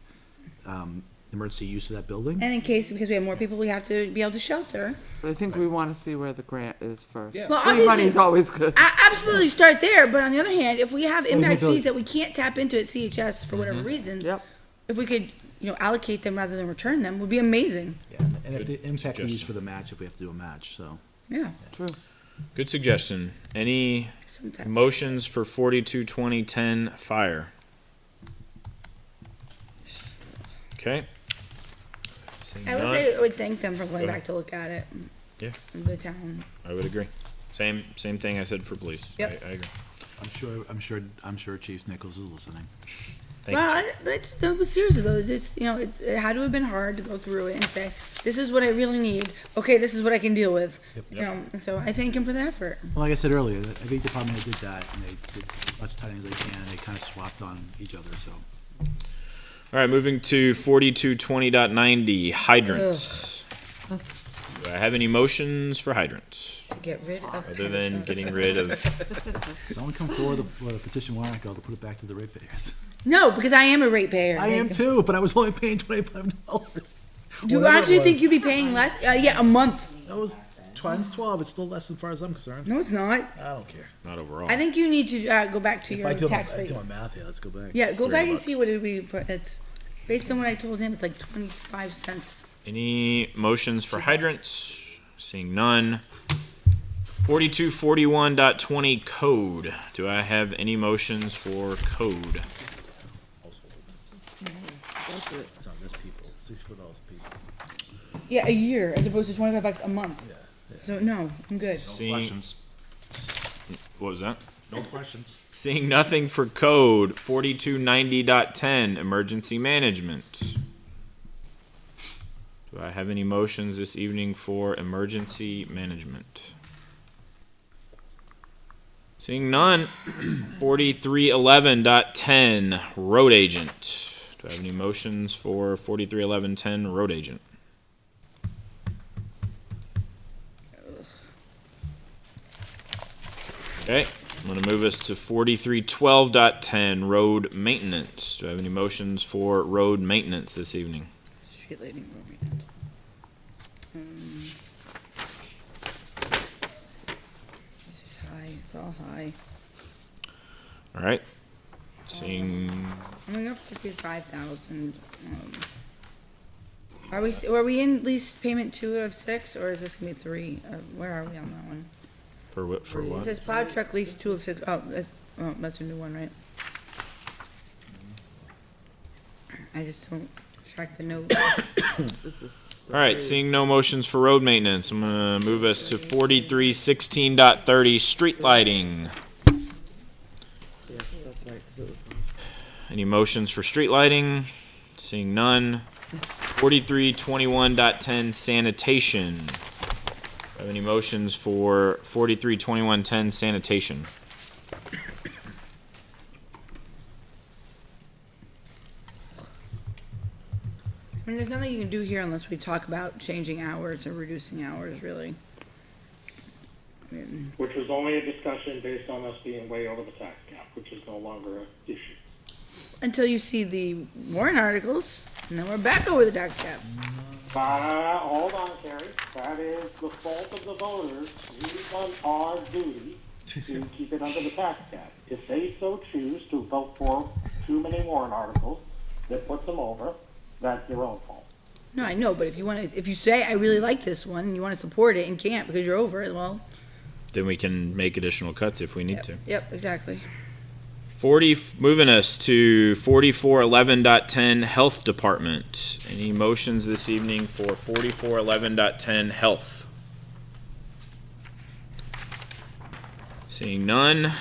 emergency use of that building. And in case, because we have more people, we have to be able to shelter. But I think we want to see where the grant is first. Yeah. Well, Free obviously- money's always good. Absolutely start there, but on the other hand, if we have impact build- fees that we can't tap into at CHS for whatever reasons, Yep. if we could, allocate them rather than return them, would be amazing. Yeah, and if the impact we use suggestion. for the match, if we have to do a match, so. Yeah, True. Good suggestion. Any sometimes. motions for 42-2010 fire? Okay. Seeing I would none, say I would thank them for going Go back to look at it. Yeah. The town. I would agree. Same thing I said for police. Yep. I agree. I'm sure Chief Nichols is listening. Thank Well, you. that was seriously though. It had to have been hard to go through it and say, this is what I really need. Okay, this is what I can deal with. And so I thank him for the effort. Well, like I said earlier, every department head did that, and they did as much tidying as they can, and they kind of swapped on each other, so. All right, moving to 42-20.90 hydrants. Do I have any motions for hydrants? To get rid of. Other than getting rid of, Someone come forward with a petition warrant article to put it back to the ratepayers. No, because I am a ratepayer. I am too, but I was only paying $25. Do you actually think you'd be paying less? Yeah, a month. That was times 12, it's still less as far as I'm concerned. No, it's not. I don't care. not overall. I think you need to go back to If your I do tax my, I rate. do my math here, let's go back. Yeah, go back and $300. see what it would be. It's based on what I told him. It's like 25 cents. Any motions for hydrants? Seeing none. 4241.20 code. Do I have any motions for code? So that's people, $64 a piece. Yeah, a year as opposed to 25 bucks a month. So no, I'm good. Seeing, what was that? No questions. Seeing nothing for code 4290.10 emergency management. Do I have any motions this evening for emergency management? Seeing none. 4311.10 road agent. Do I have any motions for 4311.10 road agent? Okay, I'm gonna move us to 4312.10 road maintenance. Do I have any motions for road maintenance this evening? Street lighting. This is high. It's all high. All right. Seeing, I'm up 55,000. Are we in lease payment 2 of 6, or is this gonna be 3? Where are we on that one? for It what? says plow truck lease 2 of 6. Oh, that's a new one, right? I just don't track the note. This is All right, seeing no motions for road maintenance, I'm gonna move us to 4316.30, street lighting. yes, that's right, 'cause it was Any motions for street lighting? Seeing none. 4321.10, sanitation. Have any motions for 4321.10, sanitation? I mean, there's nothing you can do here unless we talk about changing hours or reducing hours, really. I mean, Which was only a discussion based on us being way over the tax cap, which is no longer an issue. until you see the warrant articles, and then we're back over the tax cap. Hold on, Terry. That is the fault of the voters. We've done our duty to keep it under the tax cap. If they so choose to vote for too many warrant articles that puts them over, that's their own fault. No, I know, but if you say, I really like this one, and you wanna support it and can't because you're over it, well, Then we can make additional cuts if we need to. yep, exactly. Moving us to 4411.10, health department. Any motions this evening for 4411.10, health? Seeing none.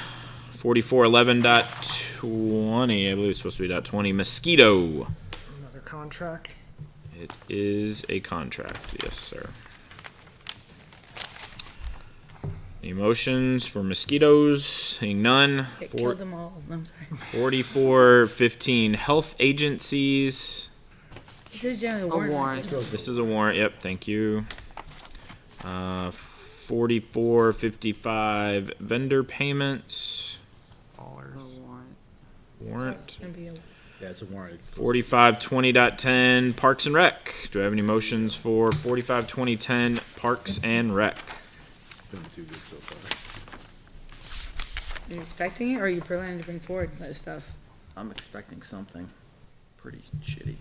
4411.20, I believe it's supposed to be .20, mosquito. Another contract. It is a contract, yes, sir. Any motions for mosquitoes? Seeing none. It killed them all, I'm sorry. 4415, health agencies. It says generally a warrant. This is a warrant, yep, thank you. 4455, vendor payments, Dollars. a warrant. warrant. It's gonna be a- Yeah, it's a warrant. 4520.10, parks and rec. Do I have any motions for 452010, parks and rec? Been too good so far. Are you expecting it, or are you planning to bring forward that stuff? I'm expecting something pretty shitty.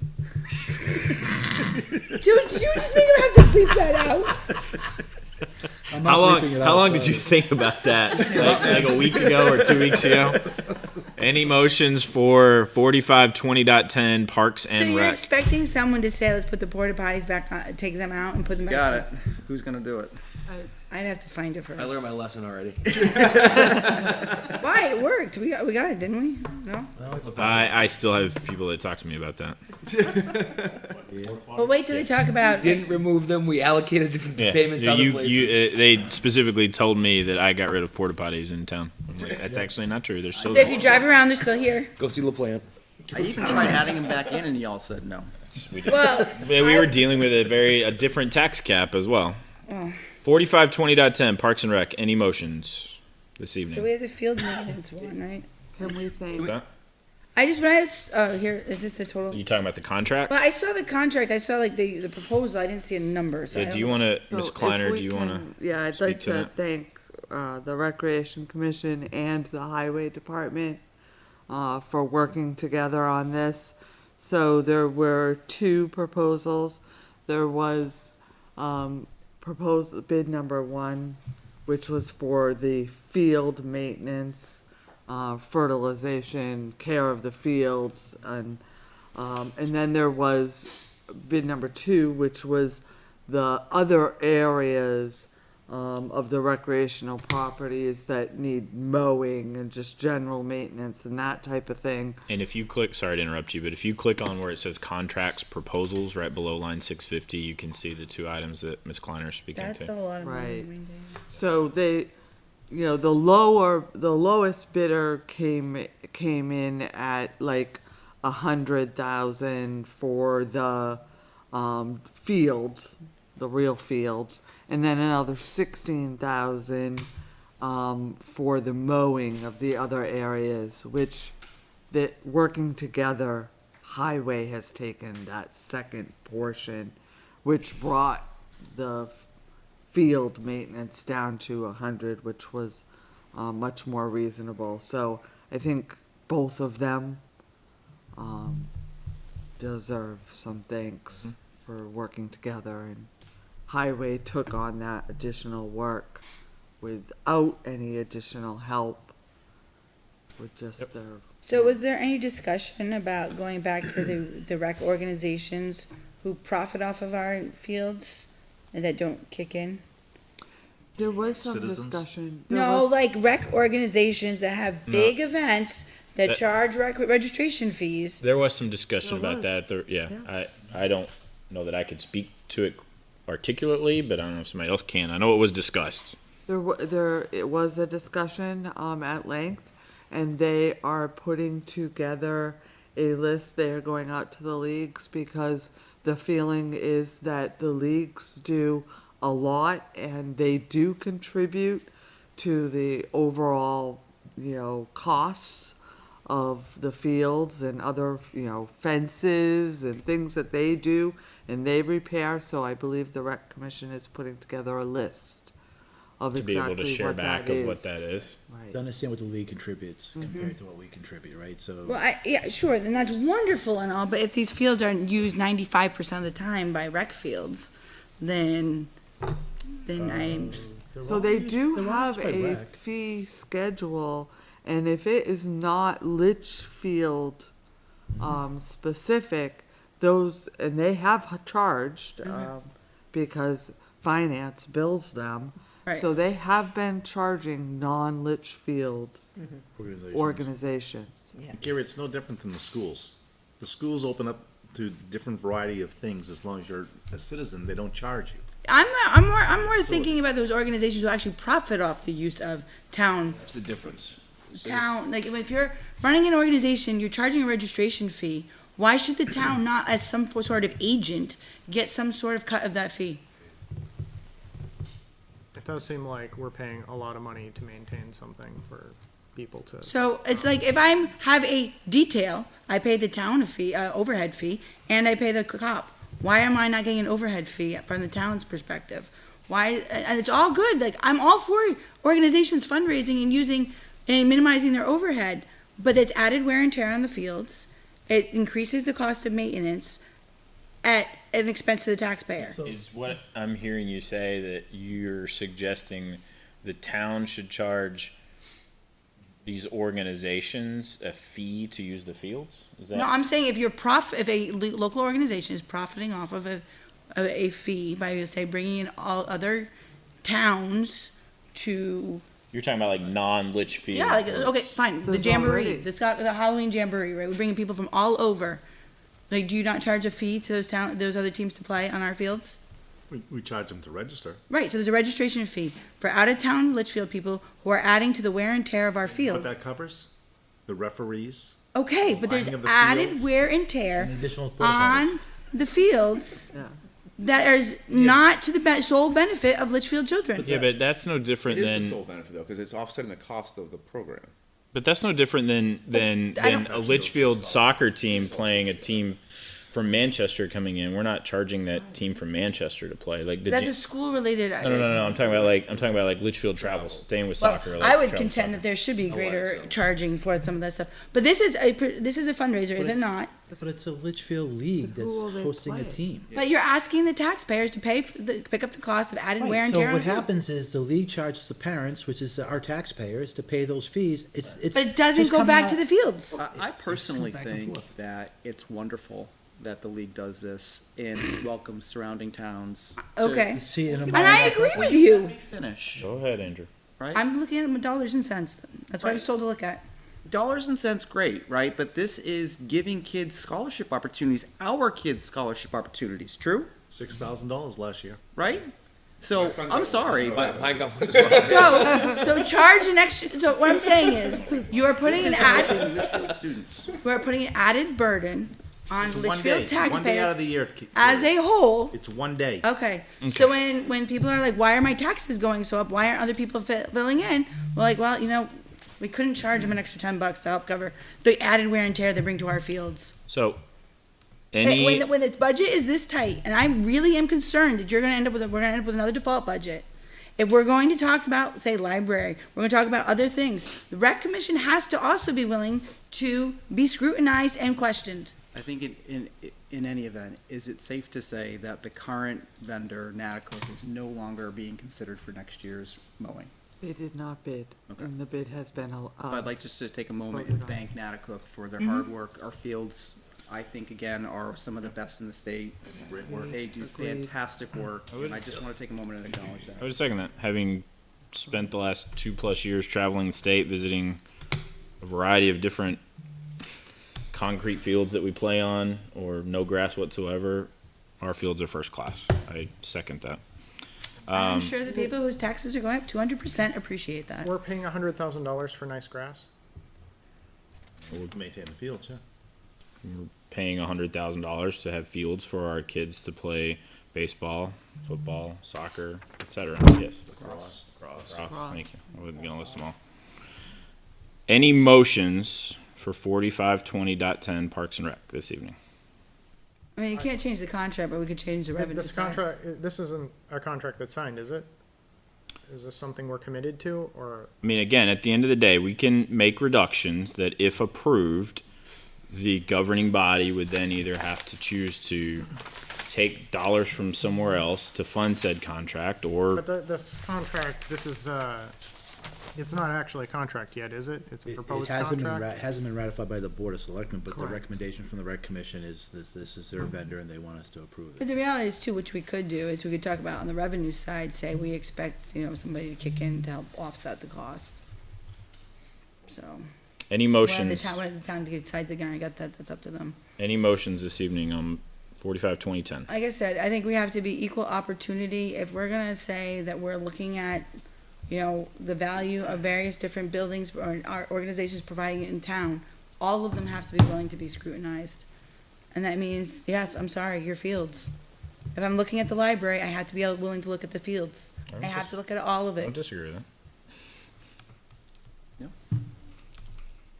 Dude, did you just make him have to bleep that out? How long did you think about that? Like a week ago or 2 weeks ago? Any motions for 4520.10, parks So and you're rec? expecting someone to say, let's put the porta potties back on, take them out and put them back? Got it. Who's gonna do it? I'd have to find it first. I learned my lesson already. Why? It worked. We got it, didn't we? No? I still have people that talk to me about that. Well, wait till they talk about, Didn't remove them. We allocated different Yeah, payments other places. they specifically told me that I got rid of porta potties in town. I'm like, that's actually not true. They're still if you drive around, they're still here. Go see LaPlante. I even tried adding him back in and y'all said no. Well, We were dealing with a different tax cap as well. Oh. 4520.10, Parks and Rec. Any motions this so we evening? have the field maintenance one, right? Can we thank, That- I just, when here, is this the total? You talking about the contract? Well, I saw the contract, I saw like the proposal, I didn't see a number, so I Yeah, don't do you know. want to, So Ms. if Kleiner, we do you want to? can- Yeah, I'd speak like to to that? thank the Recreation Commission and the Highway Department for working together on this. So there were 2 proposals. There was proposed bid number 1, which was for the field maintenance, fertilization, care of the fields, and then there was bid number 2, which was the other areas of the recreational properties that need mowing and just general maintenance and that type of thing. And if you click, sorry to interrupt you, but if you click on where it says contracts proposals right below line 650, you can see the 2 items that Ms. Kleiner is speaking That's to. a lot of money. Right. to maintain. So they, the lowest bidder came in at like 100,000 for the fields, the real fields, and then another 16,000 for the mowing of the other areas, which that working together, Highway has taken that second portion, which brought the field maintenance down to 100, which was much more reasonable. So I think both of them, deserve some thanks for working together, and Highway took on that additional work without any additional help with just their. So was there any discussion about going back to the rec organizations who profit off of our fields and that don't kick in? There was some Citizens? discussion. There No, was- like rec organizations that have big events that That- charge registration fees. There was some discussion There about was. that. There, yeah, Yeah. I don't know that I could speak to it articulately, but I don't know if somebody else can. I know it was discussed. It was a discussion, at length, and they are putting together a list. They are going out to the leagues because the feeling is that the leagues do a lot and they do contribute to the overall, costs of the fields and other, fences and things that they do and they repair. So I believe the rec commission is putting together a list of To be able to exactly share what back that of what is. that is. Right. To understand what the league contributes compared to what we contribute, right? So. Well, yeah, sure, then that's wonderful and all, but if these fields are used 95% of the time by rec fields, then I'm, So they do have a fee schedule, and if it is not Litchfield, specific, and they have charged, because finance bills them. Right. So they have been charging non-Litchfield organizations. Gary, it's no different than the schools. The schools open up to different variety of things. As long as you're a citizen, they don't charge you. I'm more thinking about those organizations who actually profit off the use of town, That's the difference. like, if you're running an organization, you're charging a registration fee, why should the town not, as some sort of agent, get some sort of cut of that fee? It does seem like we're paying a lot of money to maintain something for people to. So it's like if I have a detail, I pay the town a fee, overhead fee, and I pay the cop. Why am I not getting an overhead fee from the town's perspective? Why? And it's all good. Like I'm all for organizations fundraising and using and minimizing their overhead, but it's added wear and tear on the fields. It increases the cost of maintenance at an expense to the taxpayer. Is what I'm hearing you say that you're suggesting the town should charge these organizations a fee to use the fields? Is that? No, I'm saying if if a local organization is profiting off of a fee by, say, bringing in all other towns to, You're talking about like non-Litchfield. yeah, like, okay, groups. fine, the There's jamboree, already- the Halloween jamboree, right? We're bringing people from all over. Like, do you not charge a fee to those other teams to play on our fields? We charge them to register. Right, so there's a registration fee for out-of-town Litchfield people who are adding to the wear and tear of our What fields. that covers? The referees? Okay, but there's lining of the added fields. wear and tear And additional protocols. on the fields Yeah. that is not to the sole benefit of Litchfield children. Yeah, but that's no It different is than. the sole benefit though, because it's offsetting the cost of the program. But that's no different than I than don't- a Litchfield soccer team playing a team from Manchester coming in. We're not charging that team from Manchester to play. Like the That's Jan- a school-related. no. I'm talking about like Litchfield travel, staying with Well, soccer. Like I would travel contend soccer. that there should be like greater so. charging for some of that stuff. But this is a fundraiser, is it it's- not? But it's a Litchfield league But who will that's they hosting a play? team. But you're asking the taxpayers to pick up the cost of added wear Right, and so tear on what the field. happens is the league charges the parents, which is our taxpayers, to pay those fees. It's But it doesn't just go coming back out- to the fields. I personally back and think forth. that it's wonderful that the league does this and welcomes surrounding towns. to- Okay. You see it in a And mile I back agree up. with you. Finish, Go ahead, Andrew. right? I'm looking at them dollars and cents. That's what I was told to look at. Dollars and cents, great, right? But this is giving kids scholarship opportunities, our kids scholarship opportunities, true? $6,000 last year. Right? So, I'm sorry, but Mine got one as well. So charge an extra, so what I'm saying is, you are putting an this is add, helping Litchfield students. we're putting an added burden on It's one Litchfield day. One day out taxpayers of the year. as a whole. It's one day. Okay, so when people are like, why are my taxes going so up? Why aren't other people filling in? We're like, well, we couldn't charge them an extra $10 to help cover the added wear and tear they bring to our fields. So, When, any when its budget is this tight, and I really am concerned that we're gonna end up with another default budget, If we're going to talk about, say, library, we're going to talk about other things, the rec commission has to also be willing to be scrutinized and questioned. I think in any event, is it safe to say that the current vendor, Natticook, is no longer being considered for next year's mowing? They did not bid, Okay. and the bid has been, So I'd like just to take a moment and thank Natticook for their hard work. Our fields, I think, again, are some of the best in the state. Great work. They do Agreed. fantastic work, and I just want to take a moment and acknowledge I that. would second that. Having spent the last 2+ years traveling the state, visiting a variety of different concrete fields that we play on, or no grass whatsoever, our fields are first class. I second that. I'm sure the people whose taxes are going up 200% appreciate that. We're paying $100,000 for nice grass. Maintain the fields, yeah. We're paying $100,000 to have fields for our kids to play baseball, football, soccer, etc. Yes. Lacrosse. Thank you. I wasn't gonna list them all. Any motions for 4520.10 Parks and Rec this evening? I mean, you can't change the contract, but we could change the revenue This side. contract, this isn't a contract that's signed, is it? Is this something we're committed to, or? I mean, again, at the end of the day, we can make reductions that, if approved, the governing body would then either have to choose to take dollars from somewhere else to fund said contract, or But this contract, this is, it's not actually a contract yet, is it? It's a It proposed hasn't been, contract? hasn't been ratified by the Board of Selectmen, but the Correct. recommendation from the Rec Commission is that this is their vendor and they want us to approve But it. the reality is too, which we could do, is we could talk about on the revenue side, say we expect, somebody to kick in to help offset the cost. So, any whether the motions? town, whether the town decides again, I got that, that's up to them. Any motions this evening on 452010? Like I said, I think we have to be equal opportunity. If we're gonna say that we're looking at, the value of various different buildings or our organizations providing it in town, all of them have to be willing to be scrutinized. And that means, yes, I'm sorry, your fields. If I'm looking at the library, I have to be willing to look at the fields. I have to look at all of I don't it. disagree with that. Yep.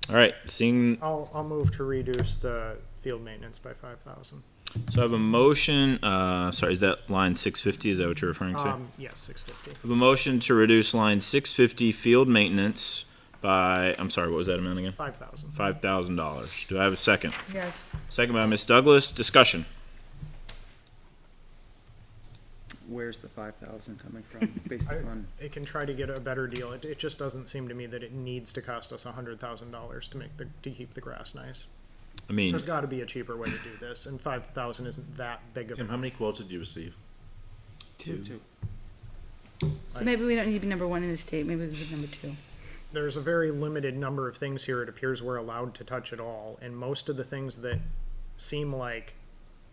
All right, seeing, I'll move to reduce the field maintenance by 5,000. so I have a motion, sorry, is that line 650, is that what you're referring to? Yes, 650. I have a motion to reduce line 650 field maintenance by, I'm sorry, what was that amount again? 5,000. $5,000. Do I have a second? Yes. Second by Ms. Douglas, discussion. Where's the 5,000 coming from, based upon? It can try to get a better deal. It just doesn't seem to me that it needs to cost us $100,000 to keep the grass nice. I mean, There's gotta be a cheaper way to do this, and 5,000 isn't that big of Tim, a. how many quotes did you receive? Two. So maybe we don't need to be number one in the state, maybe we could be number two. There's a very limited number of things here it appears we're allowed to touch at all, and most of the things that seem like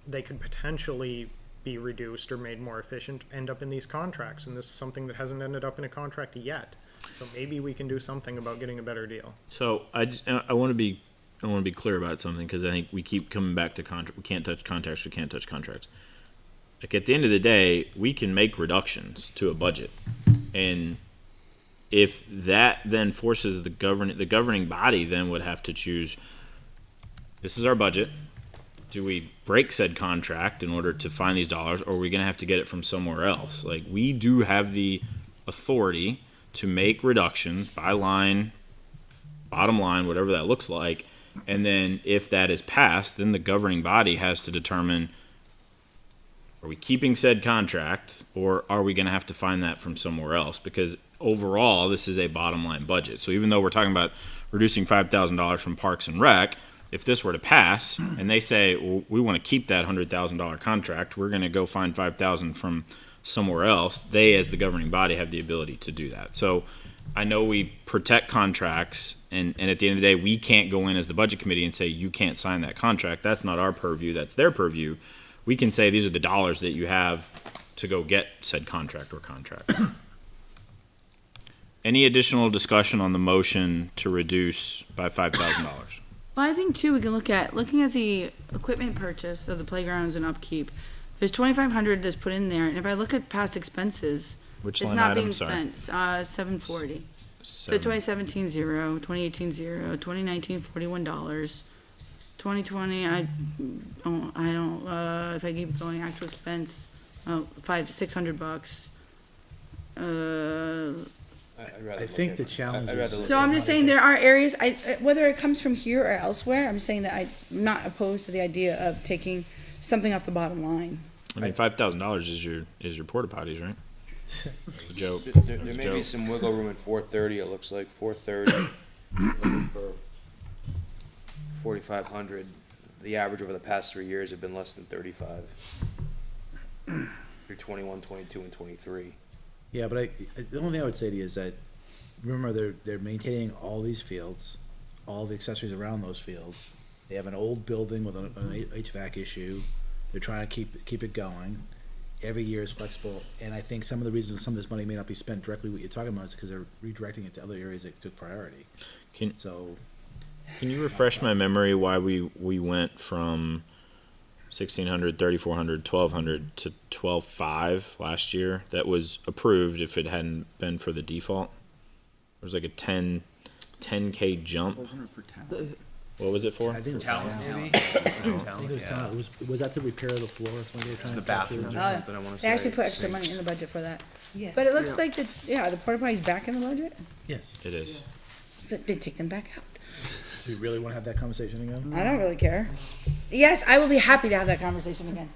they could potentially be reduced or made more efficient end up in these contracts, and this is something that hasn't ended up in a contract yet. So maybe we can do something about getting a better deal. so I want to be clear about something, because I think we keep coming back to contract. We can't touch contracts. We can't touch contracts. Like, at the end of the day, we can make reductions to a budget, and if that then forces the governing body then would have to choose, this is our budget. Do we break said contract in order to find these dollars, or are we going to have to get it from somewhere else? Like, we do have the authority to make reductions by line, bottom line, whatever that looks like. And then if that is passed, then the governing body has to determine, are we keeping said contract, or are we going to have to find that from somewhere else? Because overall, this is a bottom line budget. So even though we're talking about reducing $5,000 from Parks and Rec, if this were to pass and they say, well, we want to keep that $100,000 contract, we're going to go find $5,000 from somewhere else, they, as the governing body, have the ability to do that. So I know we protect contracts, and at the end of the day, we can't go in as the budget committee and say, you can't sign that contract. That's not our purview, that's their purview. We can say, these are the dollars that you have to go get said contract or contract. Any additional discussion on the motion to reduce by $5,000? Well, I think too, we can looking at the equipment purchase of the playgrounds and upkeep. There's 2,500 that's put in there, and if I look at past expenses, Which it's line not item, being sorry? spent, 740. So 2017, zero, 2018, zero, 2019, $41. 2020, I don't, if I keep going, actual expense, $600. I'd rather I look think at- the challenge I'd rather is- look So at I'm just money saying there that's- are areas, whether it comes from here or elsewhere, I'm saying that I'm not opposed to the idea of taking something off the bottom line. I mean, $5,000 is your porta potties, right? It's a joke. There It's a may be joke. some wiggle room at 430, it looks like 430. Looking for 4,500. The average over the past 3 years have been less than 35. Through 21, 22, and 23. Yeah, but the only thing I would say to you is that, remember, they're maintaining all these fields, all the accessories around those fields. They have an old building with an HVAC issue. They're trying to keep it going. Every year is flexible, and I think some of the reasons some of this money may not be spent directly what you're talking about is because they're redirecting it to other areas that took priority. Can So, you refresh my memory why we went from 1,600, 3,400, 1,200 to 12,500 last year? That was approved if it hadn't been for the default. There was like a 10K jump. Wasn't it for town? What was it for? I think it was Town, town. maybe? I think it was town. Was that the repair of the floor? The bathrooms or Oh, something, I wanna They say. actually put extra money in the budget for that. But it looks like the porta potty's back in the budget. Yes. It is. They take them back out. Do you really want to have that conversation again? I don't really care. Yes, I will be happy to have that conversation again.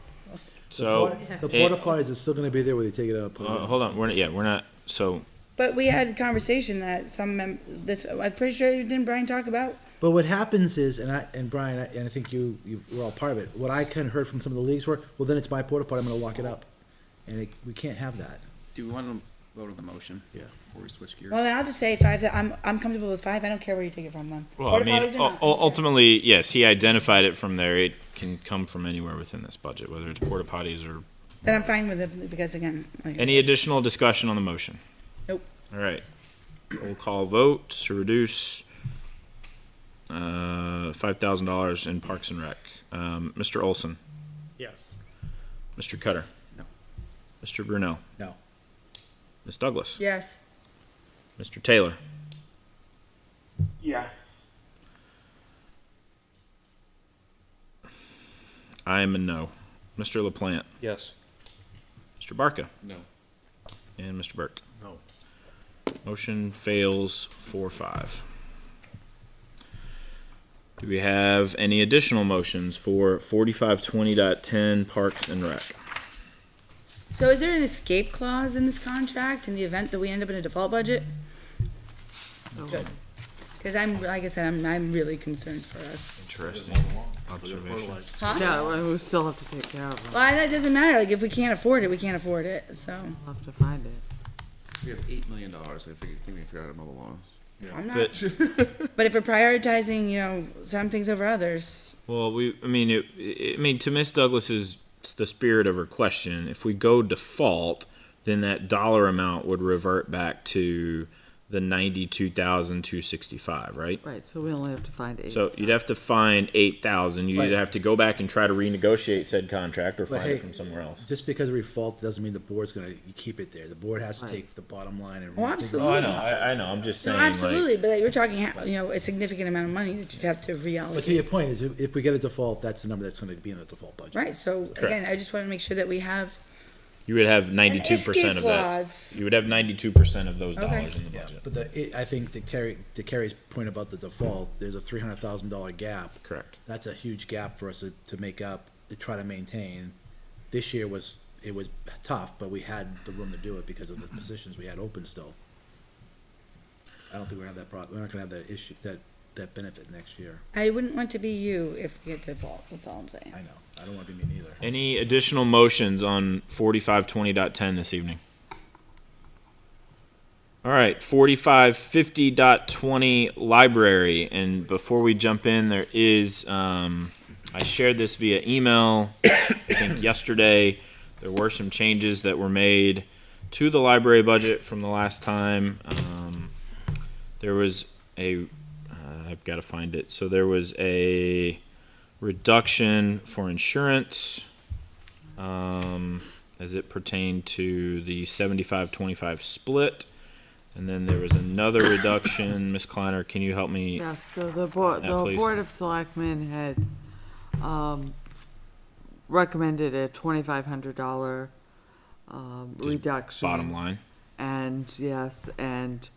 So, The porta potties is still gonna be there where they take it out. and put it in. hold on, we're not, so, But we had a conversation that I'm pretty sure didn't Brian talk about? But what happens is, and Brian, and I think you were all part of it, what I kind of heard from some of the leagues were, well, then it's my porta potty, I'm gonna lock it up. And we can't have that. Do we want to vote on the motion? Yeah. Before we switch gears? Well, then I'll just say five, I'm comfortable with five, I don't care where you take it from then. well, I Porta mean, potties or not, I don't care. ultimately, yes, he identified it from there. It can come from anywhere within this budget, whether it's porta potties or. Then I'm fine with it, because again, like I Any said, additional discussion on the motion? Nope. All right. Roll call vote to reduce $5,000 in Parks and Rec. Mr. Olson, Yes. Mr. Cutter. No. Mr. Brunel. No. Ms. Douglas. yes, Mr. Taylor. Yes. I am a no. Mr. LaPlante. Yes. Mr. Barca. No. And Mr. Burke. No. Motion fails 4-5. Do we have any additional motions for 4520.10 Parks and Rec? so is there an escape clause in this contract in the event that we end up in a default budget? Good. Cause like I said, I'm really concerned for us. Interesting observation. Huh? Yeah, well, we still have to take care of them. Well, it doesn't matter, like if we can't afford it, we can't afford it, so, We'll have to find it. We have $8 million, I think we figured out another law. I'm not. But, But if we're prioritizing, some things over others, well, to Miss Douglas's, the spirit of her question, if we go default, then that dollar amount would revert back to the 92,265, right? Right, so we only have to find 8. So you'd have to find 8,000. You either have to go back and try to renegotiate said contract or But find hey, it from somewhere else. Just because of default doesn't mean the board's gonna keep it there. The board has to Right. take the bottom line and. Oh, figure absolutely. Oh, it I know. out. I know. I'm just no, saying, absolutely, but you're talking, a significant amount of money that you'd have to But to reallocate. your point is, if we get a default, that's the number that's gonna be in the default budget. Right, so again, I just wanna make sure that we have you would have an 92% escape of that. clause. You would have 92% of those Okay. dollars in the Yeah, budget. but I think to Carrie's point about the default, there's a $300,000 gap. Correct. That's a huge gap for us to make up, to try to maintain. This year was tough, but we had the room to do it because of the positions we had open still. I don't think we're gonna have we're not gonna have that issue, that benefit next year. I wouldn't want to be you if we get default, that's all I'm saying. I know, I don't wanna be me neither. Any additional motions on 4520.10 this evening? All right, 4550.20 library. And before we jump in, there is, I shared this via email, I think yesterday. There were some changes that were made to the library budget from the last time. There was I've got to find it. So there was a reduction for insurance as it pertained to the 75-25 split. And then there was another reduction. Ms. Kleiner, can you help me? Yeah, so the board, Yeah, please. Board of Selectmen had, recommended a $2,500, reduction. Bottom line. And yes, and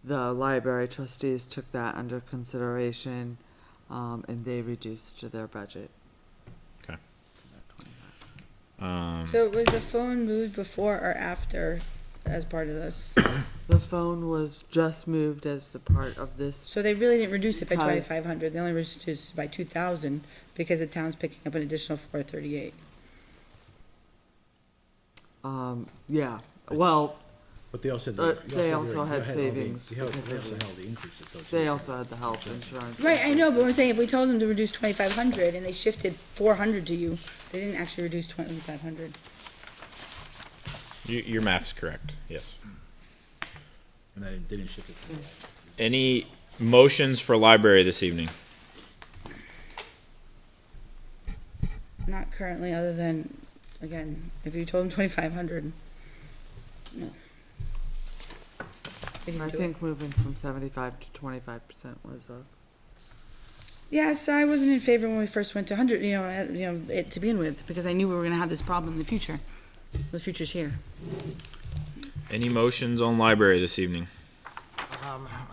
the library trustees took that under consideration, and they reduced their budget. So was the phone moved before or after as part of this? The phone was just moved as a part of this. So they really didn't reduce it by Because- 2,500, they only reduced it by 2,000 because the town's picking up an additional 438. Yeah, well, But they also they also had savings. They also because of held the increases though. They also had the health insurance. Right, I know, but I'm saying if we told them to reduce 2,500 and they shifted 400 to you, they didn't actually reduce 2,500. Your math's correct, yes. And they didn't shift it. Any motions for library this evening? Not currently, other than, again, if you told them 2,500, no. We didn't I do it. think moving from 75 to 25% was a. Yeah, so I wasn't in favor when we first went to 100, it to begin with, because I knew we were gonna have this problem in the future. The future's here. Any motions on library this evening?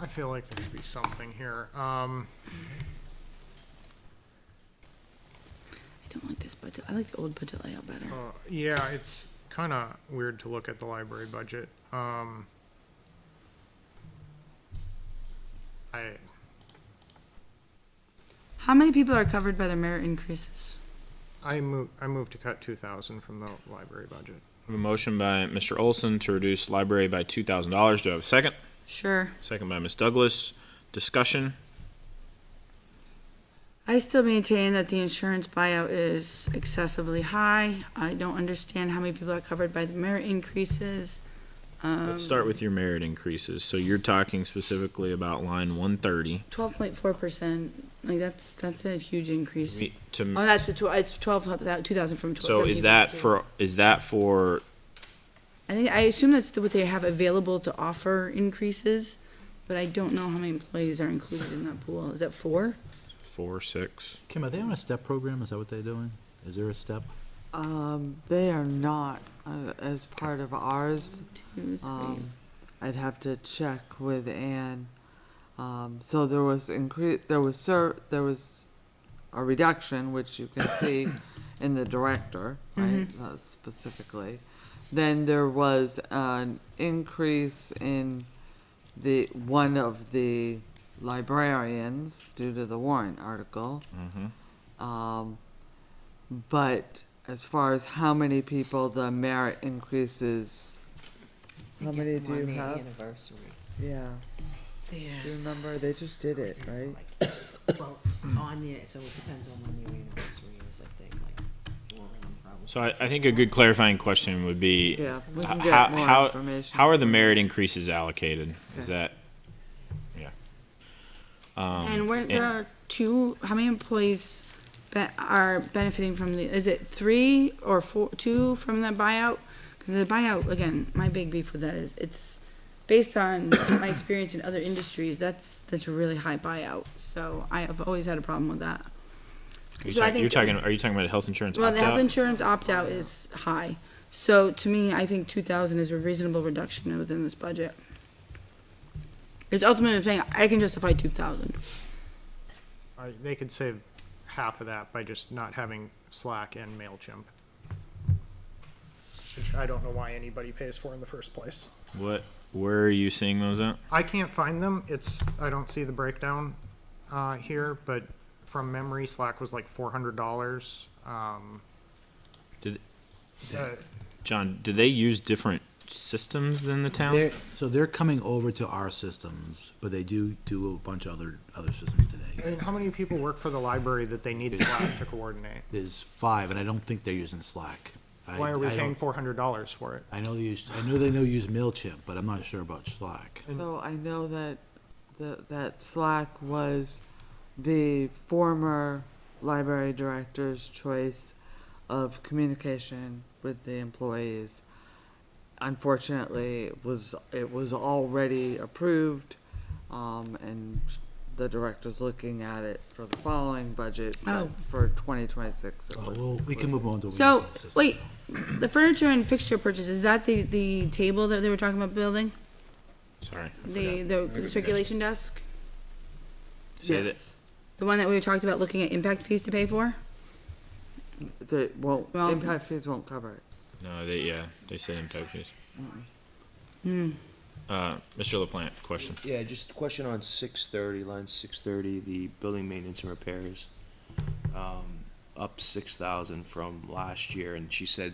I feel like there should be something here. I don't like this budget. I like the old budget layout better. Yeah, it's kinda weird to look at the library budget. How many people are covered by the merit increases? I moved to cut 2,000 from the library budget. We have a motion by Mr. Olson to reduce library by $2,000. Do I have a second? Sure. Second by Ms. Douglas. Discussion? I still maintain that the insurance buyout is excessively high. I don't understand how many people are covered by the merit increases. Let's start with your merit increases. So you're talking specifically about line 130. 12.4%. Like that's a huge increase. Oh, To, that's it's 2,000 from 12. so is that for, I assume that's what they have available to offer increases, but I don't know how many employees are included in that pool. Is that 4? 4, 6? Kim, are they on a step program? Is that what they're doing? Is there a step? They are not, as part of ours. 2, 3. I'd have to check with Ann. So there was there was a reduction, which you can see in the director, right, specifically. Then there was an increase in one of the librarians due to the warrant article. But as far as how many people the merit increases, how many do you have? Anniversary. Yeah, do you remember? They just did it, right? Well, on the, so it depends on when your anniversary is, I think, like, or probably. So I think a good clarifying question would be, Yeah, we can how, get more how, information. how are the merit increases allocated? Is that, yeah. And weren't there how many employees are benefiting from is it 3 or 4, 2 from the buyout? Because the buyout, again, my big beef with that is it's based on my experience in other industries, that's a really high buyout. So I have always had a problem with that. Are you, So I are you think- talking about health insurance Well, the health opt-out? insurance opt-out is high. So to me, I think 2,000 is a reasonable reduction within this budget. It's ultimately saying I can justify 2,000. They could save half of that by just not having Slack and MailChimp. Which I don't know why anybody pays for in the first place. Where are you seeing those at? I can't find them. I don't see the breakdown here, but from memory, Slack was like $400. John, do they use different systems than the town? So they're coming over to our systems, but they do a bunch of other systems today. And how many people work for the library that they need Slack to coordinate? There's 5, and I don't think they're using Slack. Why are we I paying don't- $400 for it? I know they use MailChimp, but I'm not sure about Slack. So I know that that Slack was the former library director's choice of communication with the employees. Unfortunately, it was already approved, and the director's looking at it for the following budget, but Oh. for 2026. it Oh, was- well, we can move on to. So, wait, the furniture and fixture purchase, is that the table that they were talking about building? Sorry. I The circulation desk? Say that- Yes. The one that we talked about looking at impact fees to pay for? Well, Well- impact fees won't cover it. No, they said impact fees. Hmm. Mr. LaPlante, question. Yeah, just a question on 630, line 630, the building maintenance and repairs. Up 6,000 from last year, and she said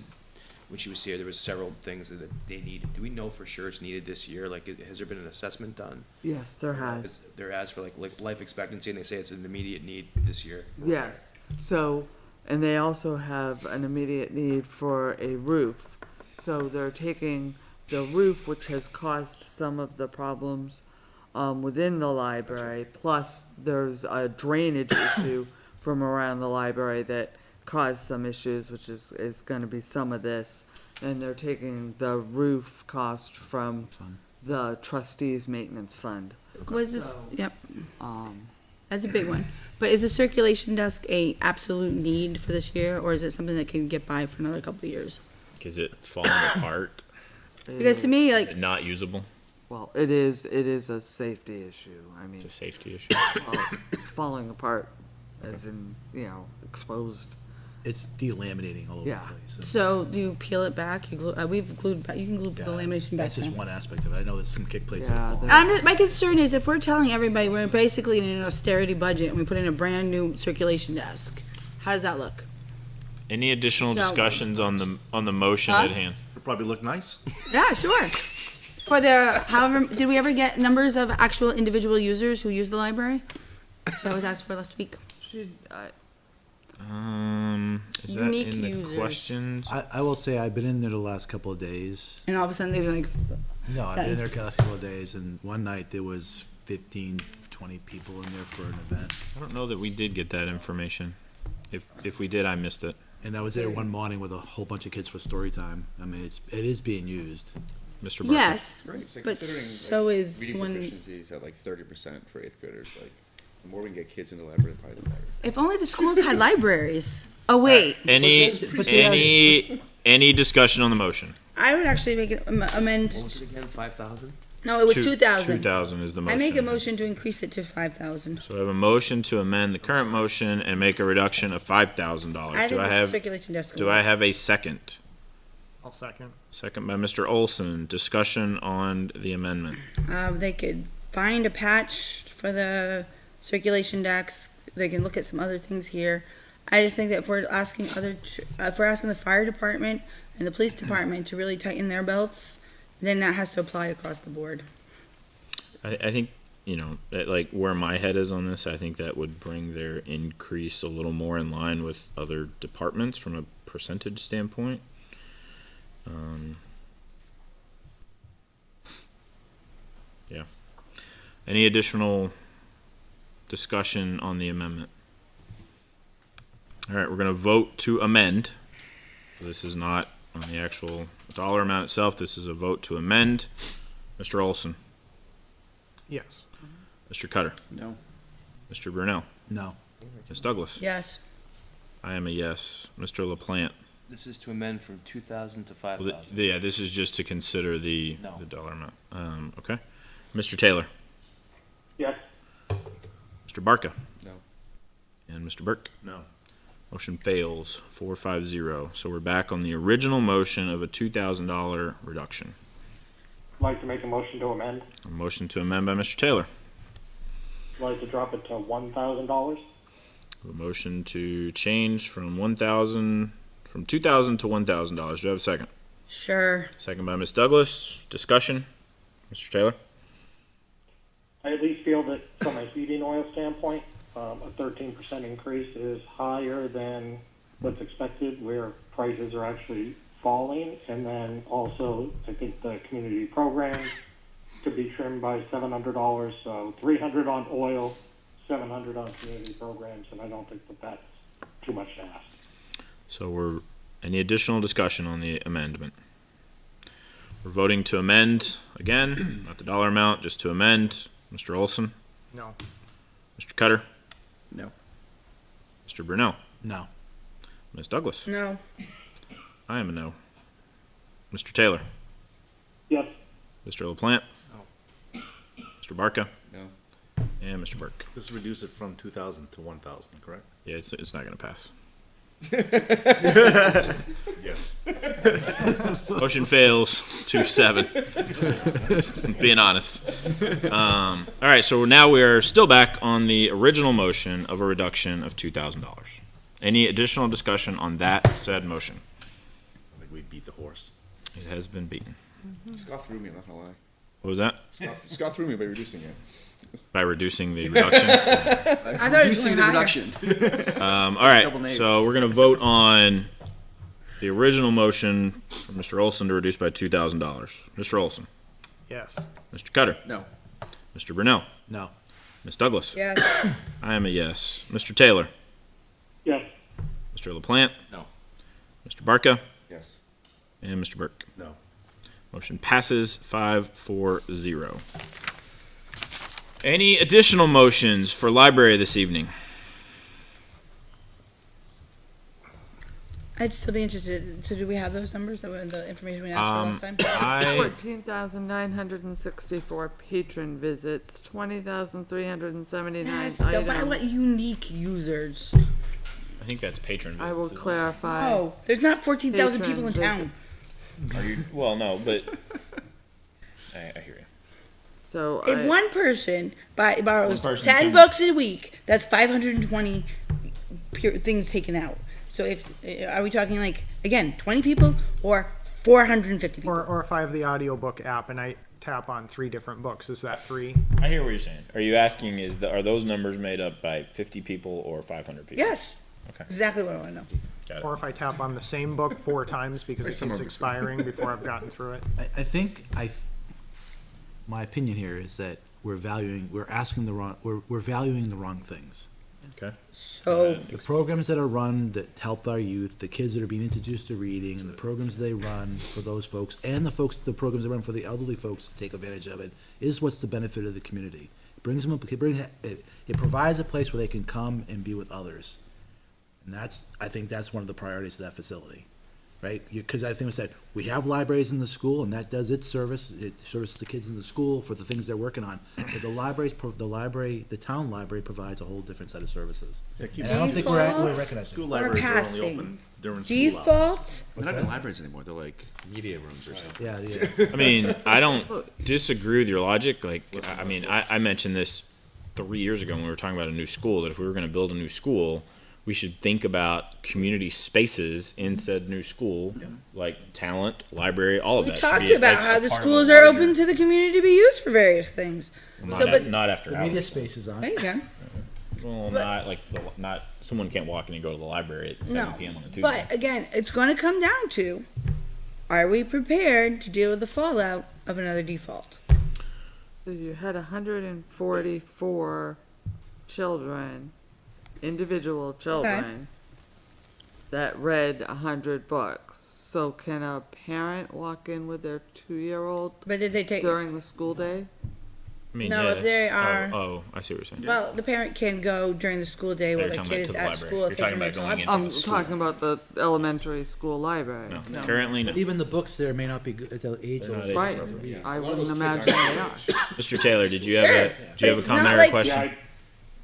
when she was here, there was several things that they needed. Do we know for sure it's needed this year? Like, has there been an assessment done? Yes, there has. There has for like life expectancy, and they say it's an immediate need this year. Yes, so, and they also have an immediate need for a roof. So they're taking the roof, which has caused some of the problems within the library, plus there's a drainage issue from around the library that caused some issues, which is gonna be some of this. And they're taking the roof cost from the trustees' maintenance fund. Was this, So- yep, Um, that's a big one. But is the circulation desk a absolute need for this year, or is it something that can get by for another couple of years? Is it falling apart? Because to me, like, Not usable? Well, it is a safety issue. I mean, It's a safety issue. well, it's falling apart as in, exposed. It's delaminating all over the Yeah. place. so do you peel it back? You glue, we've glued back, you can glue the Yeah, lamination back That's just then. one aspect of it. I know there's some kick plates that Yeah, are falling. there- My concern is if we're telling everybody we're basically in an austerity budget and we put in a brand new circulation desk, how does that look? Any additional So- discussions on the motion Huh? at hand? It'll probably look nice. Yeah, sure. For the, however, did we ever get numbers of actual individual users who use the library? That was asked for last week. Is that Unique in the users. questions? I will say I've been in there the last couple of days. And all of a sudden they'd be like, No, I've been in there the last couple of days, and one night there was 15, 20 people in there for an event. I don't know that we did get that information. If we did, I missed it. And I was there one morning with a whole bunch of kids for story time. I mean, it is being used. Mr. Barker? yes, Right, it's like but considering, so like, is reading when, proficiency is at like 30% for eighth graders, like, the more we can get kids in the library, probably the better. if only the schools had libraries. Oh, wait, Any discussion on the motion? I would actually make it amend, What was it again, 5,000? no, it was 2,000. 2,000 is the I motion. make a motion to increase it to 5,000. So I have a motion to amend the current motion and make a reduction of $5,000. I think Do I the have, circulation desk. do I have a second? I'll second. Second by Mr. Olson. Discussion on the amendment. They could find a patch for the circulation decks. They can look at some other things here. I just think that if we're asking if we're asking the fire department and the police department to really tighten their belts, then that has to apply across the board. I think, that, like, where my head is on this, I think that would bring their increase a little more in line with other departments from a percentage standpoint. Yeah. Any additional discussion on the amendment? All right, we're gonna vote to amend. This is not on the actual dollar amount itself. This is a vote to amend. Mr. Olson, Yes. Mr. Cutter, No. Mr. Brunel, No. Ms. Douglas. Yes. I am a yes. Mr. LaPlante. This is to amend from 2,000 to Well, 5,000. yeah, this is just to consider the No. dollar amount. Okay. Mr. Taylor, Yes. Mr. Barca, No. and Mr. Burke. No. Motion fails, 4-5-0. So we're back on the original motion of a $2,000 reduction. I'd like to make a motion to amend. A motion to amend by Mr. Taylor. I'd like to drop it to $1,000. A motion to change from $2,000 to $1,000. Do I have a second? Sure. Second by Ms. Douglas. Discussion. Mr. Taylor? I at least feel that from a heating oil standpoint, a 13% increase is higher than what's expected, where prices are actually falling. And then also, I think the community programs could be trimmed by $700, so $300 on oil, $700 on community programs, and I don't think that that's too much to ask. So any additional discussion on the amendment? We're voting to amend again, not the dollar amount, just to amend. Mr. Olson, No. Mr. Cutter, No. Mr. Brunel, No. Ms. Douglas. No. I am a no. Mr. Taylor, Yes. Mr. LaPlante, Mr. Barca, No. and Mr. Burke. This reduce it from 2,000 to 1,000, correct? Yeah, it's not gonna pass. Yes. Motion fails 2-7. Being honest. All right, so now we are still back on the original motion of a reduction of $2,000. Any additional discussion on that said motion? I think we beat the horse. It has been beaten. Scott threw me, I'm not gonna lie. What was that? Scott threw me by reducing it. By reducing the reduction? I thought it was Reducing going the higher. reduction. All right, Double negative. so we're gonna vote on the original motion for Mr. Olson to reduce by $2,000. Mr. Olson, Yes. Mr. Cutter, No. Mr. Brunel, No. Ms. Douglas. Yes. I am a yes. Mr. Taylor, Yes. Mr. LaPlante. No. Mr. Barca, Yes. and Mr. Burke. No. Motion passes 5-4-0. Any additional motions for library this evening? I'd still be interested. So do we have those numbers, the information we asked for last time? I 14,964 patron visits, 20,379 Yes, but I want items. unique users. think that's patron visits. I will isn't it? clarify. Oh, there's not 14,000 people in Patron town. Are you, well, no, but I hear you. So If one person borrows One person 10 can- books a week, that's 520 things taken out. So are we talking like, again, 20 people or 450 people? Or if I have the audiobook app and I tap on 3 different books, is that 3? I hear what you're saying. Are you asking are those numbers made up by 50 people or 500 people? Yes. Okay. Exactly what I want to know. Got it. Or if I tap on the same book 4 times because it somewhere keeps between. expiring before I've gotten through it? I think my opinion here is that we're valuing the wrong things. Okay. So, The programs that are run that help our youth, the kids that are being introduced to reading, and the programs they run for those folks, and the programs they run for the elderly folks to take advantage of it, is what's the benefit of the community. It brings them, it provides a place where they can come and be with others. And I think that's one of the priorities of that facility, right? Because I think we said, we have libraries in the school, and that does its service. It services the kids in the school for the things they're working on. But the town library provides a whole different set of services. Yeah, keep And I don't think we're Default recognizing School or libraries are only passing? open during school hours. Default, They're not even libraries anymore, they're like media rooms or something. Yeah. I mean, I don't disagree with your logic. Like, I mean, I mentioned this 3 years ago when we were talking about a new school, that if we were going to build a new school, we should think about community spaces in said new school, like talent, library, all of we that. should talked be, about like, how a the part of a schools are larger- open to the community to be used for various things. Not, So, but, not after The media hours. space is on. there you go. Well, not like not someone can't walk in and go to the library at 7 No, p.m. on a Tuesday. but again, it's going to come down to, are we prepared to deal with the fallout of another default? So you had 144 children, individual children, that read 100 books. So can a parent walk in with their 2-year-old But did they take? during the school day? I mean, No, if yes. they are- Oh, I see what you're saying. Well, the parent can go during the school day while You're the talking kid about is to the at library. school. You're talking taking about their going time. into I'm the school. talking about the elementary school library. No, currently no. Even the books there may not be good at the age They're not of. age Right, appropriate. I A lot of wouldn't those kids imagine aren't they are. Mr. Taylor, did you have Sure. do you have a It's not comment or a like- question? Yeah,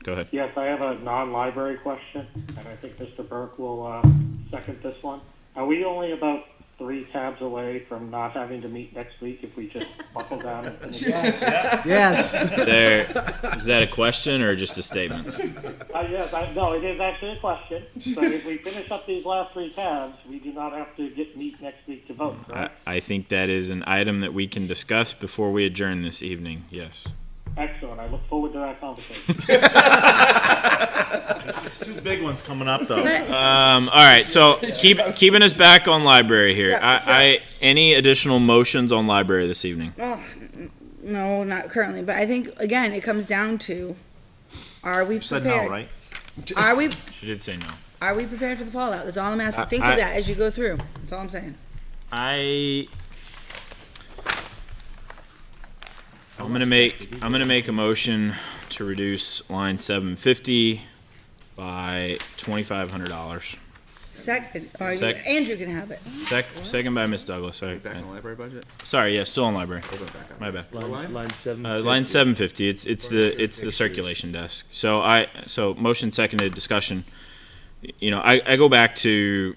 Go ahead. Yes, I have a non-library question, and I think Mr. Burke will second this one. Are we only about 3 tabs away from not having to meet next week if we just buckle down and finish? Yes. Is that a question or just a statement? Yes, no, it is actually a question. So if we finish up these last 3 tabs, we do not have to meet next week to vote, I, correct? I think that is an item that we can discuss before we adjourn this evening. Yes. Excellent, I look forward to that conversation. There's 2 big ones coming up, though. All right. So keeping us back on library here. Yeah, so- Any additional motions on library this evening? No, not currently, but I think, again, it comes down to, are we You said prepared? no, right? Are we, She did say no. are we prepared for the fallout? That's all I'm asking. Think I- of that as you go through. That's all I'm saying. I'm gonna make a motion to reduce line 750 by $2,500. Second, or Andrew can have it. Second by Ms. Douglas, sorry. Back on the library budget? Sorry, yeah, still on library. We're going back up. My bad. Line seven. Line 750, it's the circulation desk. So motion seconded, discussion. You know, I go back to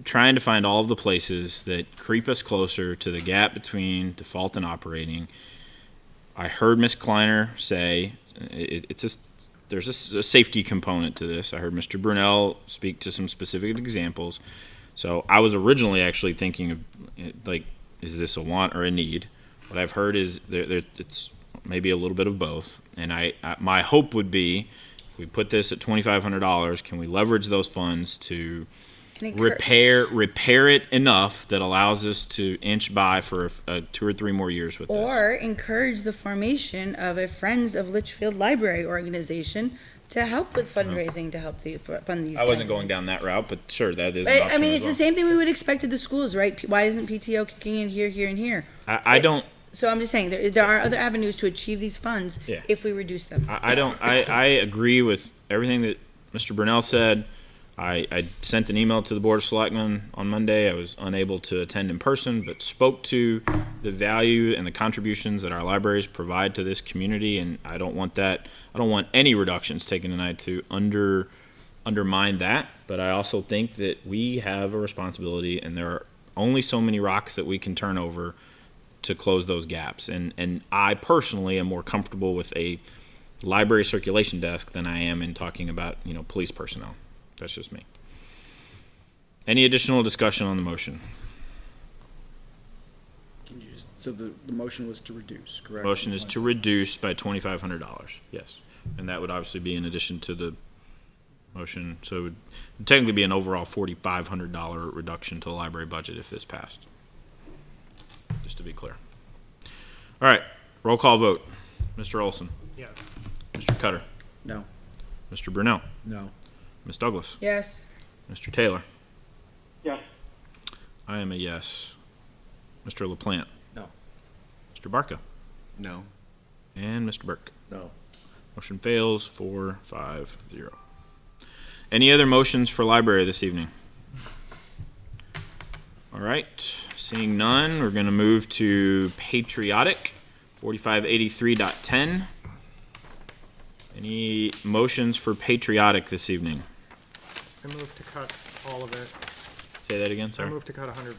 trying to find all of the places that creep us closer to the gap between default and operating. I heard Ms. Kleiner say there's a safety component to this. I heard Mr. Brunel speak to some specific examples. So I was originally actually thinking of, like, is this a want or a need? What I've heard is it's maybe a little bit of both. And my hope would be, if we put this at $2,500, can we leverage those funds to repair it enough that allows us to inch by for 2 or 3 more years with this? Or encourage the formation of a Friends of Litchfield Library organization to help with fundraising, to help fund these. I wasn't going campaigns. down that route, but sure, that is an But, option I mean, as it's well. the same thing we would expect at the schools, right? Why isn't PTO kicking in here, here, and here? I don't. So I'm just saying, there are other avenues to achieve these funds Yeah. if we reduce them. I agree with everything that Mr. Brunel said. I sent an email to the Board of Selectmen on Monday. I was unable to attend in person, but spoke to the value and the contributions that our libraries provide to this community, and I don't want any reductions taken tonight to undermine that. But I also think that we have a responsibility, and there are only so many rocks that we can turn over to close those gaps. And I personally am more comfortable with a library circulation desk than I am in talking about, police personnel. That's just me. Any additional discussion on the motion? So the motion was to reduce, correct? Motion is to reduce by $2,500, yes. And that would obviously be in addition to the motion, so it would technically be an overall $4,500 reduction to the library budget if this passed. Just to be clear. All right, roll call vote. Mr. Olson, Yes. Mr. Cutter, No. Mr. Brunel, No. Ms. Douglas, Yes. Mr. Taylor. Yes. I am a yes. Mr. LaPlante. No. Mr. Barca. No. And Mr. Burke. No. Motion fails 4-5-0. Any other motions for library this evening? All right, seeing none, we're gonna move to patriotic, 4583.10. Any motions for patriotic this evening? I move to cut all of it. Say that again, I sorry. move to cut 100%.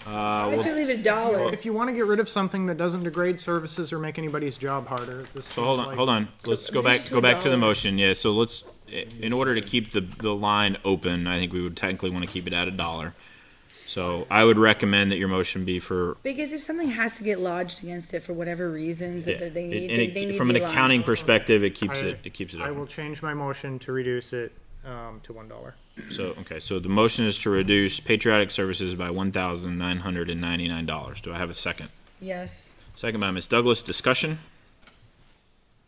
Why would you leave $1? If you want to get rid of something that doesn't degrade services or make anybody's job harder, this So hold seems on, like- Let's go reduce back, to go back to the $1. motion, yeah, so let's, in order to keep the line open, I think we would technically want to keep it at $1. So I would recommend that your motion be for, Because if something has to get lodged against it for whatever reasons yeah, that they need, and they need from an the line. accounting perspective, it keeps I- it I will open. change my motion to reduce it to $1. So, okay, so the motion is to reduce patriotic services by $1,999. Do I have a second? Yes. Second by Ms. Douglas, discussion?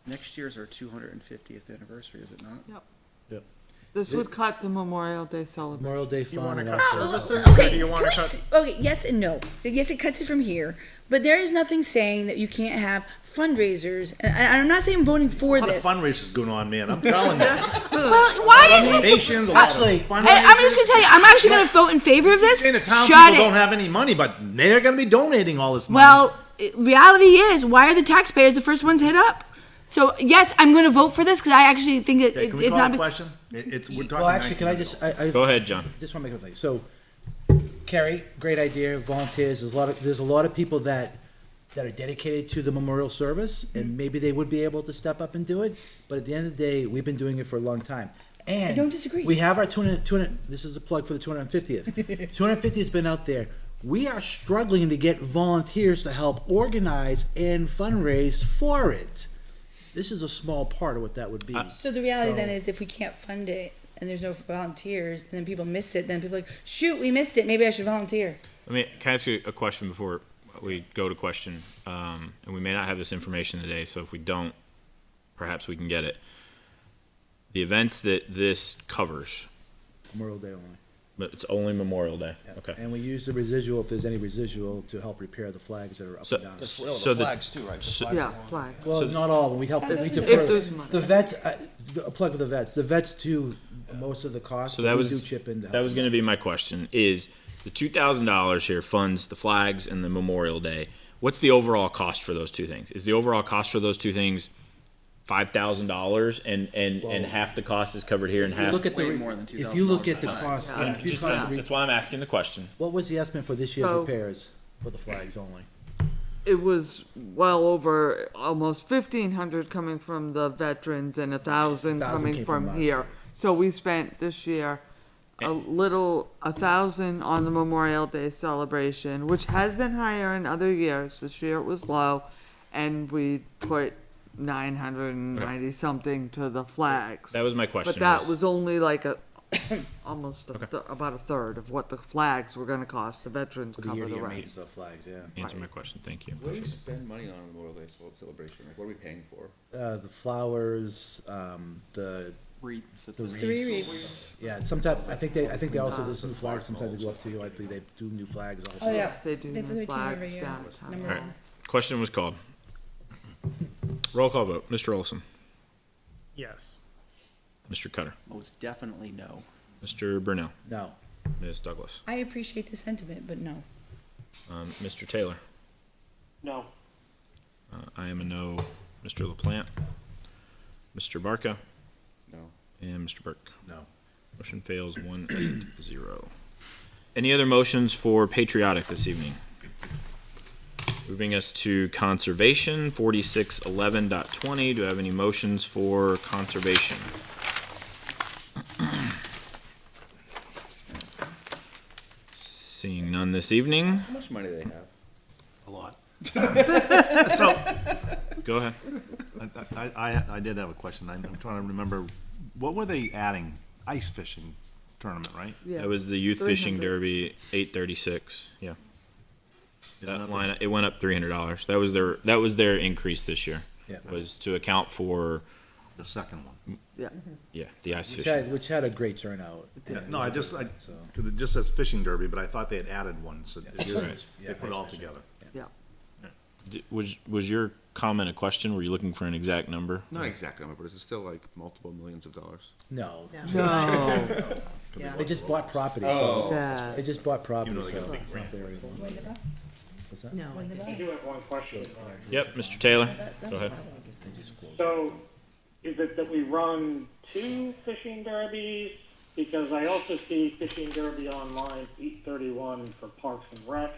Next year's our 250th anniversary, is it not? This would cut the Memorial Day celebration. Memorial Day You want fund to and cut also. services, or do Okay, you want to can we cut? okay, yes and no. Yes, it cuts it from here, but there is nothing saying that you can't have fundraisers. And I'm not saying I'm voting for A lot of this. fundraisers going on, man, I'm telling you. Well, why does it? Donations, a lot of Actually, And I'm just gonna tell you, I'm actually gonna vote in favor of this. Saying the town Shut people don't it. have any money, but they're gonna be donating all this money. Well, reality is, why are the taxpayers the first ones hit up? So yes, I'm gonna vote for this because I actually think that Okay, can we it's call not. the question? It's, we're talking. Well, actually, can I just, I Go ahead, John. just want to make a thing. So, Carrie, great idea, volunteers, there's a lot of people that are dedicated to the memorial service, and maybe they would be able to step up and do it, but at the end of the day, we've been doing it for a long time. And I don't disagree. We have our 200, this is a plug for the 250th. 250 has been out there. We are struggling to get volunteers to help organize and fundraise for it. This is a small part of what that would be. So the reality So- then is, if we can't fund it and there's no volunteers, and then people miss it, then people are like, shoot, we missed it. Maybe I should volunteer. Can I ask you a question before we go to question? And we may not have this information today, so if we don't, perhaps we can get it. The events that this covers, Memorial Day only. But it's only Memorial Day. Okay. And we use the residual, if there's any residual, to help repair the flags that are up So- and down. So the- flags too, right? The so- flags Yeah, are on. flag. Well, not all of them, we help, we If defer, there's money. the vets, a plug for the vets, the vets do most of the cost, So but that we was do chip in to help. that was going to be my question. Is the $2,000 here funds the flags and the Memorial Day? What's the overall cost for those two things? Is the overall cost for those two things $5,000 and half the cost is covered here and If you half? look at Way the, more than if you look $2,000 at the for cost, flags. yeah, if you Just- cost, that's why I'm asking the question. what was the estimate for this year's So- repairs for the flags only? It was well over almost 1,500 coming from the veterans and 1,000 1,000 coming came from from us. here. So we spent this year a little, 1,000 on the Memorial Day celebration, which has been higher in other years. This year it was low, and we put 990 something to the flags. That was my question. But that was only like almost Okay. about a third of what the flags were gonna cost. The veterans For the cover the year-to-year rest. maintenance of the flags, yeah. Answer my question. Thank you. What do we spend money on Memorial Day celebration? Like, what are we paying for? The flowers, the, Wreaths at the the Three wreaths. wreaths. Yeah, sometimes, I think they also, do some flags, sometimes they go up to, I believe they do new flags also. Oh, yeah. Yes, they do They put new their team flags every year. down at town Number Alright. one. Question was called. Roll call vote. Mr. Olson, Yes. Mr. Cutter, Most definitely no. Mr. Brunel, No, Ms. Douglas, I appreciate the sentiment, but no. Mr. Taylor. No. I am a no. Mr. LaPlante, Mr. Barca, No. and Mr. Burke. no. Motion fails 1-0. Any other motions for patriotic this evening? Moving us to conservation, 4611.20. Do I have any motions for conservation? Seeing none this evening, How much money do they have? A lot. go ahead. I did have a question. I'm trying to remember, what were they adding? Ice fishing tournament, right? Yeah. That was the youth fishing 300. derby, 836. Yeah, Isn't that that the- line it went up $300. That was their increase this year. Yeah. Was to account for The second one. yeah the ice Which fishing. which had a great turnout. Yeah, no, I just, So, cause it just says fishing derby, but I thought they had added one, so it Right. is, Yeah, they put it all ice fishing. together. Was your comment a question? Were you looking for an exact number? Not exact number, but is it still like multiple millions of dollars? No, No, Yeah. they just bought property, so, yeah. they just bought property, Even though they got so a big it's not there anymore. What's that? No. I do have one question. Yep, Mr. Taylor. Go ahead. They just closed. So, is it that we run 2 fishing derbies? Because I also see fishing derby online, 831 for Parks and Rec,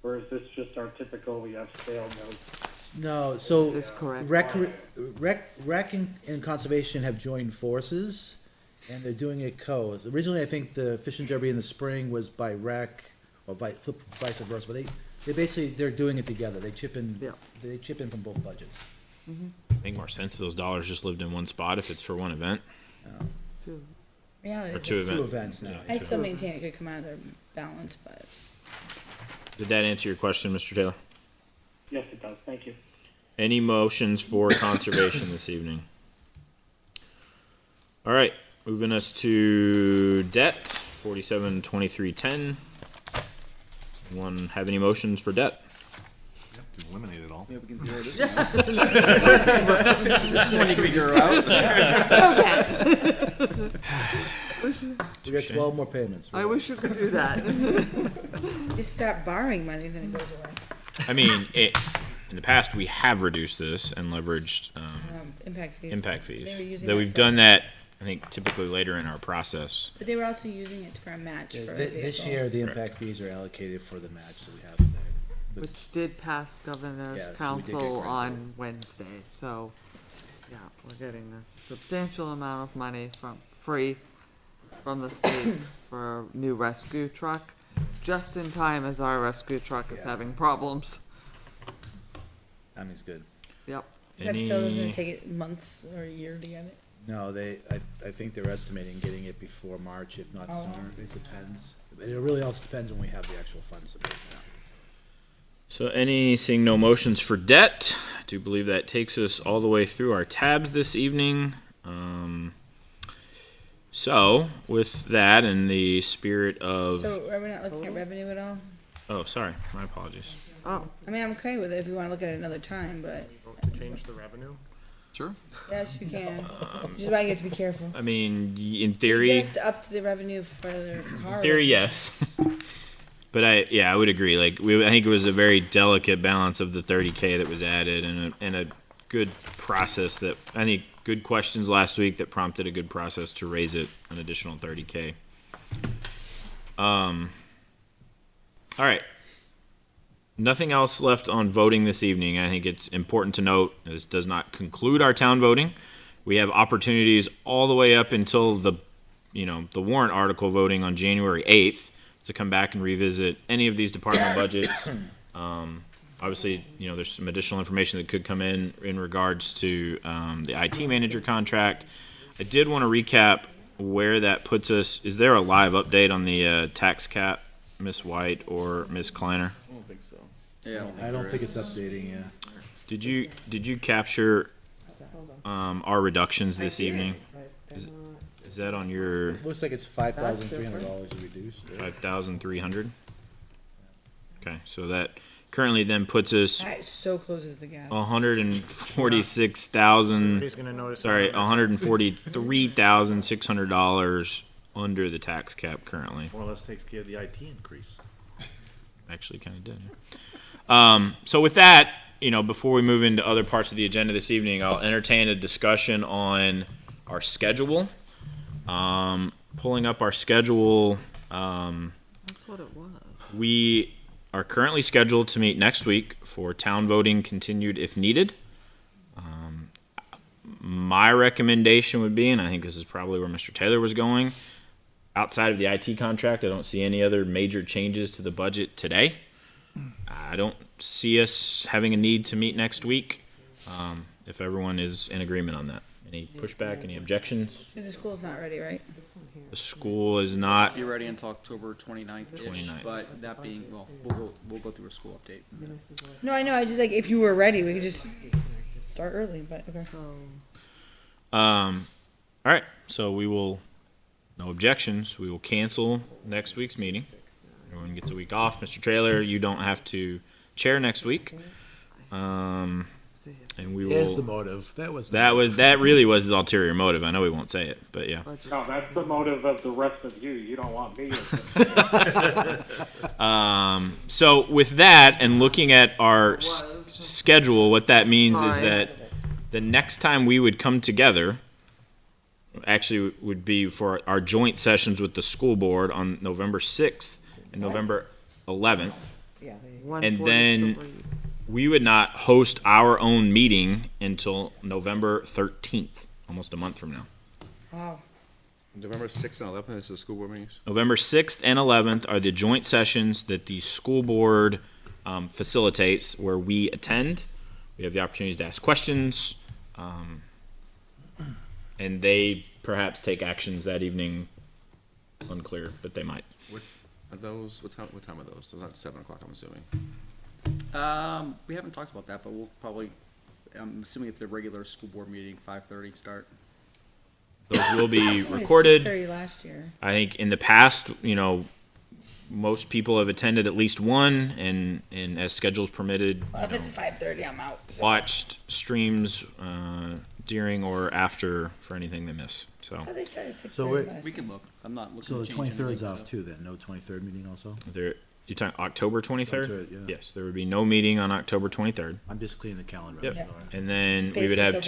or is this just our typical, we have sale notes? No, so Is correct. Rec and conservation have joined forces, and they're doing it Originally, I think the fishing derby in the spring was by rec, or vice versa, but they're doing it together. They chip in, Yeah. they chip in from both budgets. Make more sense if those dollars just lived in one spot if it's for one event Reality or is, two It's two events. events now. I still maintain it could come out of their balance, but Did that answer your question, Mr. Taylor? Yes, it does, thank you. Any motions for conservation this evening? All right, moving us to debt, 472310. Anyone have any motions for debt? Yep, to eliminate it all. Maybe we can zero this one out. This is when you can zero out. We got 12 more payments. I wish you could do that. just start borrowing money, then it goes away. I mean, in the past, we have reduced this and leveraged Impact fees. impact fees. They were using Though that we've for- done that, I think, typically later in our process. But they were also using it for a match for a This vehicle. year, the impact fees are allocated for the match that we have in there. But Which did pass Yes, governor's we did get council granted. on Wednesday, so, yeah, we're getting a substantial amount of money free from the state for a new rescue truck, just in time as our rescue truck is Yeah. having problems. I mean, it's good. Yep. Is that still Any- doesn't take it months or a year to get it? No, I think they're estimating getting it before March, if not Oh. sooner. It depends. It really also depends when we have the actual funds to pay for it. So seeing no motions for debt, I do believe that takes us all the way through our tabs this evening. So, with that, in the spirit of, So are we not looking at revenue at all? oh, sorry, my apologies. Oh, I mean, I'm okay with it if you wanna look at it another time, but Vote to change the revenue. Sure. yes, you can. Which is why you have to be careful. I mean, in theory, Just up to the revenue for the car. theory, yes. But I would agree. Like, I think it was a very delicate balance of the 30K that was added, and a good process that, I think, good questions last week that prompted a good process to raise it an additional 30K. All right. Nothing else left on voting this evening. I think it's important to note this does not conclude our town voting. We have opportunities all the way up until the warrant article voting on January 8th to come back and revisit any of these department budgets. Obviously, there's some additional information that could come in regards to the IT manager contract. I did want to recap where that puts us. Is there a live update on the tax cap, Ms. White or Ms. Kleiner? I don't think so. Yeah. I don't think it's updating, yeah. Did you capture our reductions this evening? Is that on your Looks like it's $5,300 reduced. 5,300? Okay, so that currently then puts us That so closes the gap. 146,000. Nobody's gonna notice. Sorry, that. $143,600 under the tax cap currently. More or less takes care of the IT increase. Actually, kind of did. Yeah. So with that, before we move into other parts of the agenda this evening, I'll entertain a discussion on our schedule. Pulling up our schedule, that's what it was. we are currently scheduled to meet next week for town voting continued if needed. My recommendation would be, and I think this is probably where Mr. Taylor was going, outside of the IT contract, I don't see any other major changes to the budget today. I don't see us having a need to meet next week, if everyone is in agreement on that. Any pushback, any objections? Because the school's not ready, right? The school is not, Be ready until October 29th-ish, 29th. but that being, well, we'll go through a school update. No, I know, I just like, if you were ready, we could just start early, but, okay. all right, so no objections, we will cancel next week's meeting. Everyone gets a week off. Mr. Taylor, you don't have to chair next week. And we There's the will, motive. that really was his ulterior motive. I know he won't say it, but yeah. No, that's the motive of the rest of you. You don't want me. So with that and looking at our schedule, what that means is Fine. that the next time we would come together actually would be for our joint sessions with the school board on November 6th and November 11th. Yeah. And then we would not host our own meeting until November 13th, almost a month from now. Wow. November 6th and 11th is the school board meetings? November 6th and 11th are the joint sessions that the school board facilitates where we attend. We have the opportunities to ask questions, and they perhaps take actions that evening. Unclear, but they might. Are those, what time are those? Those not 7 o'clock, I'm assuming. We haven't talked about that, but we'll probably, I'm assuming it's a regular school board meeting, 5:30 start. Those will be Only recorded. 6:30 last year. I think in the past, most people have attended at least one, and as schedules permitted, Well, if it's 5:30, I'm out. So. watched streams during or after for anything they miss. So Oh, they started at 6:30 So we're- last We year. can look. I'm not looking So to the change 23rd's anything, off so- too then, no 23rd meeting also? you talking October 23rd? 23rd, yeah. Yes, there would be no meeting on October 23rd. I'm just cleaning the calendar. Yep. Sorry. And then we Space would just have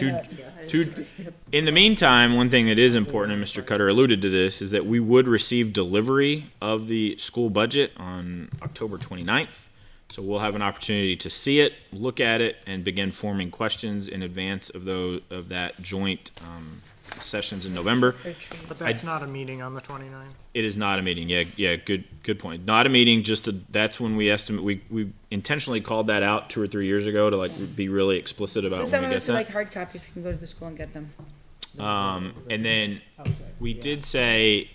two. opened up. In the meantime, one thing that is important, and Mr. Cutter alluded to this, is that we would receive delivery of the school budget on October 29th. So we'll have an opportunity to see it, look at it, and begin forming questions in advance of that joint sessions in November. But that's not a meeting on the 29th. It is not a meeting. Yeah, good point. Not a meeting. That's when we estimate. We intentionally called that out 2 or 3 years ago to be really explicit about So when some we of get us who that. like hard copies can go to the school and get them. And then we did say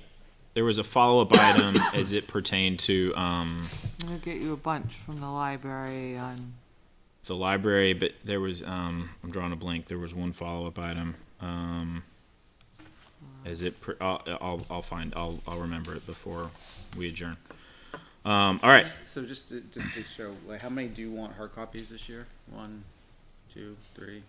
there was a follow-up item as it pertained to I'm gonna get you a bunch from the library on, the library, but there was I'm drawing a blank. There was one follow-up item. Is it, I'll remember it before we adjourn. All right, So just to show, like, how many do you want hard copies this year? 1, 2, 3. Would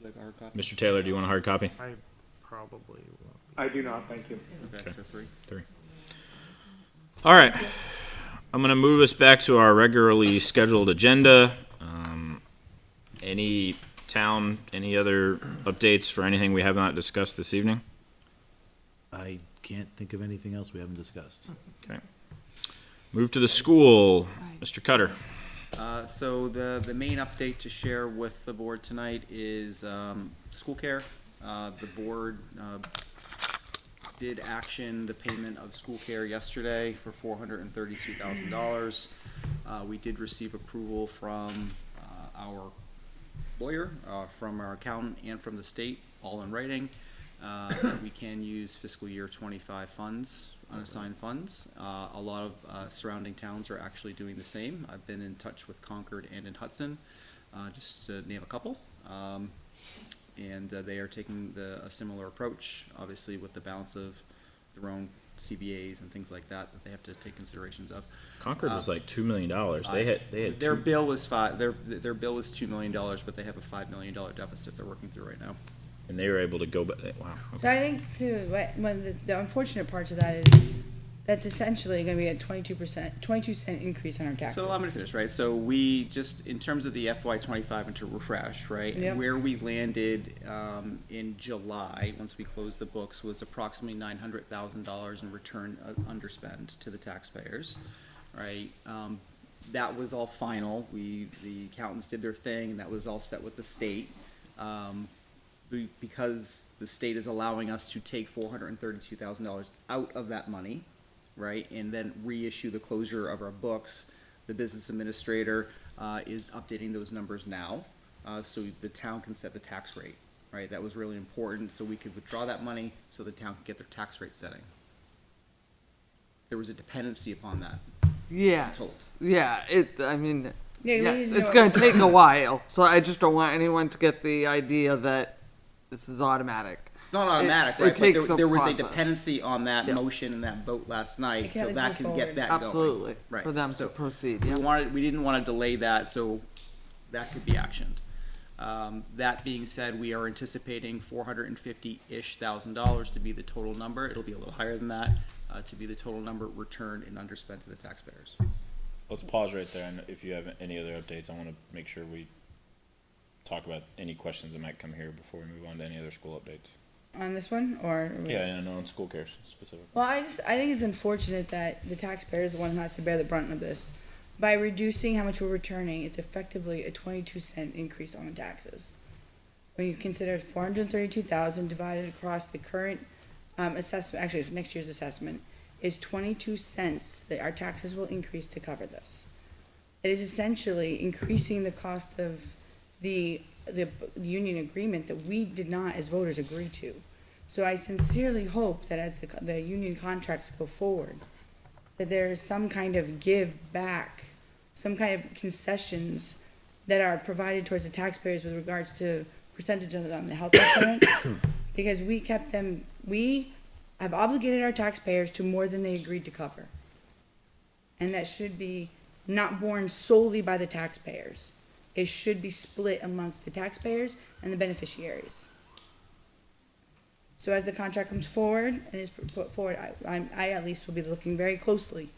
you like a hard copy? Mr. Taylor, do you want a hard copy? I probably won't. I do not, thank you. Okay, so 3. All right, I'm gonna move us back to our regularly scheduled agenda. Any other updates for anything we have not discussed this evening? I can't think of anything else we haven't discussed. Okay. Move to the school, Mr. Cutter. So the main update to share with the board tonight is school care. The board did action the payment of school care yesterday for $432,000. We did receive approval from our lawyer, from our accountant, and from the state, all in writing. We can use fiscal year 25 funds, unassigned funds. A lot of surrounding towns are actually doing the same. I've been in touch with Concord and in Hudson, just to name a couple. And they are taking a similar approach, obviously with the balance of their own CBAs and things like that they have to take considerations of. Concord was like $2 million. They had Their bill was their bill was $2 million, but they have a $5 million deficit they're working through right now. and they were able to go, but, wow. So I think too, one of the unfortunate parts of that is, that's essentially gonna be a 22% increase on our taxes. So I'm gonna finish, right? So we just, in terms of the FY '25 and to refresh, right? Yep. Where we landed, in July, once we closed the books, was approximately $900,000 in return underspend to the taxpayers, right? That was all final. The accountants did their thing, and that was all set with the state. Because the state is allowing us to take $432,000 out of that money, right, and then reissue the closure of our books, the business administrator is updating those numbers now, so the town can set the tax rate, right? That was really important, so we could withdraw that money, so the town could get their tax rate setting. There was a dependency upon that. Yes, yeah, I mean, Yeah, we yes, need to it's know- gonna take a while, so I just don't want anyone to get the idea that this is automatic. Not automatic, It right, but takes a there was a process. dependency on that Yeah. motion and that vote last night, can at so least that move can forward. get that going. Absolutely, Right, for them to so proceed, We yeah. we didn't wanna delay that, so that could be actioned. That being said, we are anticipating $450-ish thousand to be the total number. It'll be a little higher than that, to be the total number returned and underspent to the taxpayers. Let's pause right there, and if you have any other updates, I want to make sure we talk about any questions that might come here before we move on to any other school updates. On this one, or? Yeah, and on school care specifically. Well, I think it's unfortunate that the taxpayer is the one who has to bear the brunt of this. By reducing how much we're returning, it's effectively a 22-cent increase on the taxes. When you consider 432,000 divided across the current, assessment, actually, next year's assessment, is 22 cents that our taxes will increase to cover this. It is essentially increasing the cost of the union agreement that we did not, as voters, agree to. So I sincerely hope that as the union contracts go forward, that there is some kind of give back, some kind of concessions that are provided towards the taxpayers with regards to percentage on the health insurance. Because we have obligated our taxpayers to more than they agreed to cover. And that should be not borne solely by the taxpayers. It should be split amongst the taxpayers and the beneficiaries. So as the contract comes forward and is put forward, I at least will be looking very closely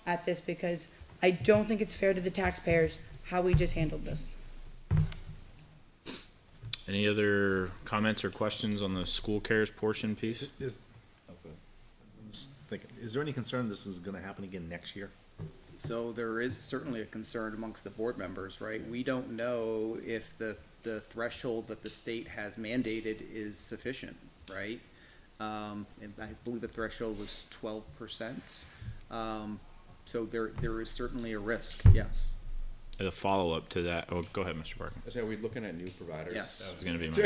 at this, because I don't think it's fair to the taxpayers how we just handled this. Any other comments or questions on the school cares portion piece? I'm just thinking, is there any concern this is gonna happen again next year? So there is certainly a concern amongst the board members, right? We don't know if the threshold that the state has mandated is sufficient, right? And I believe the threshold was 12%. So there is certainly a risk, yes. As a follow-up to that, oh, go ahead, Mr. Barker. I say, are we looking at new providers? Yes. That was gonna be my,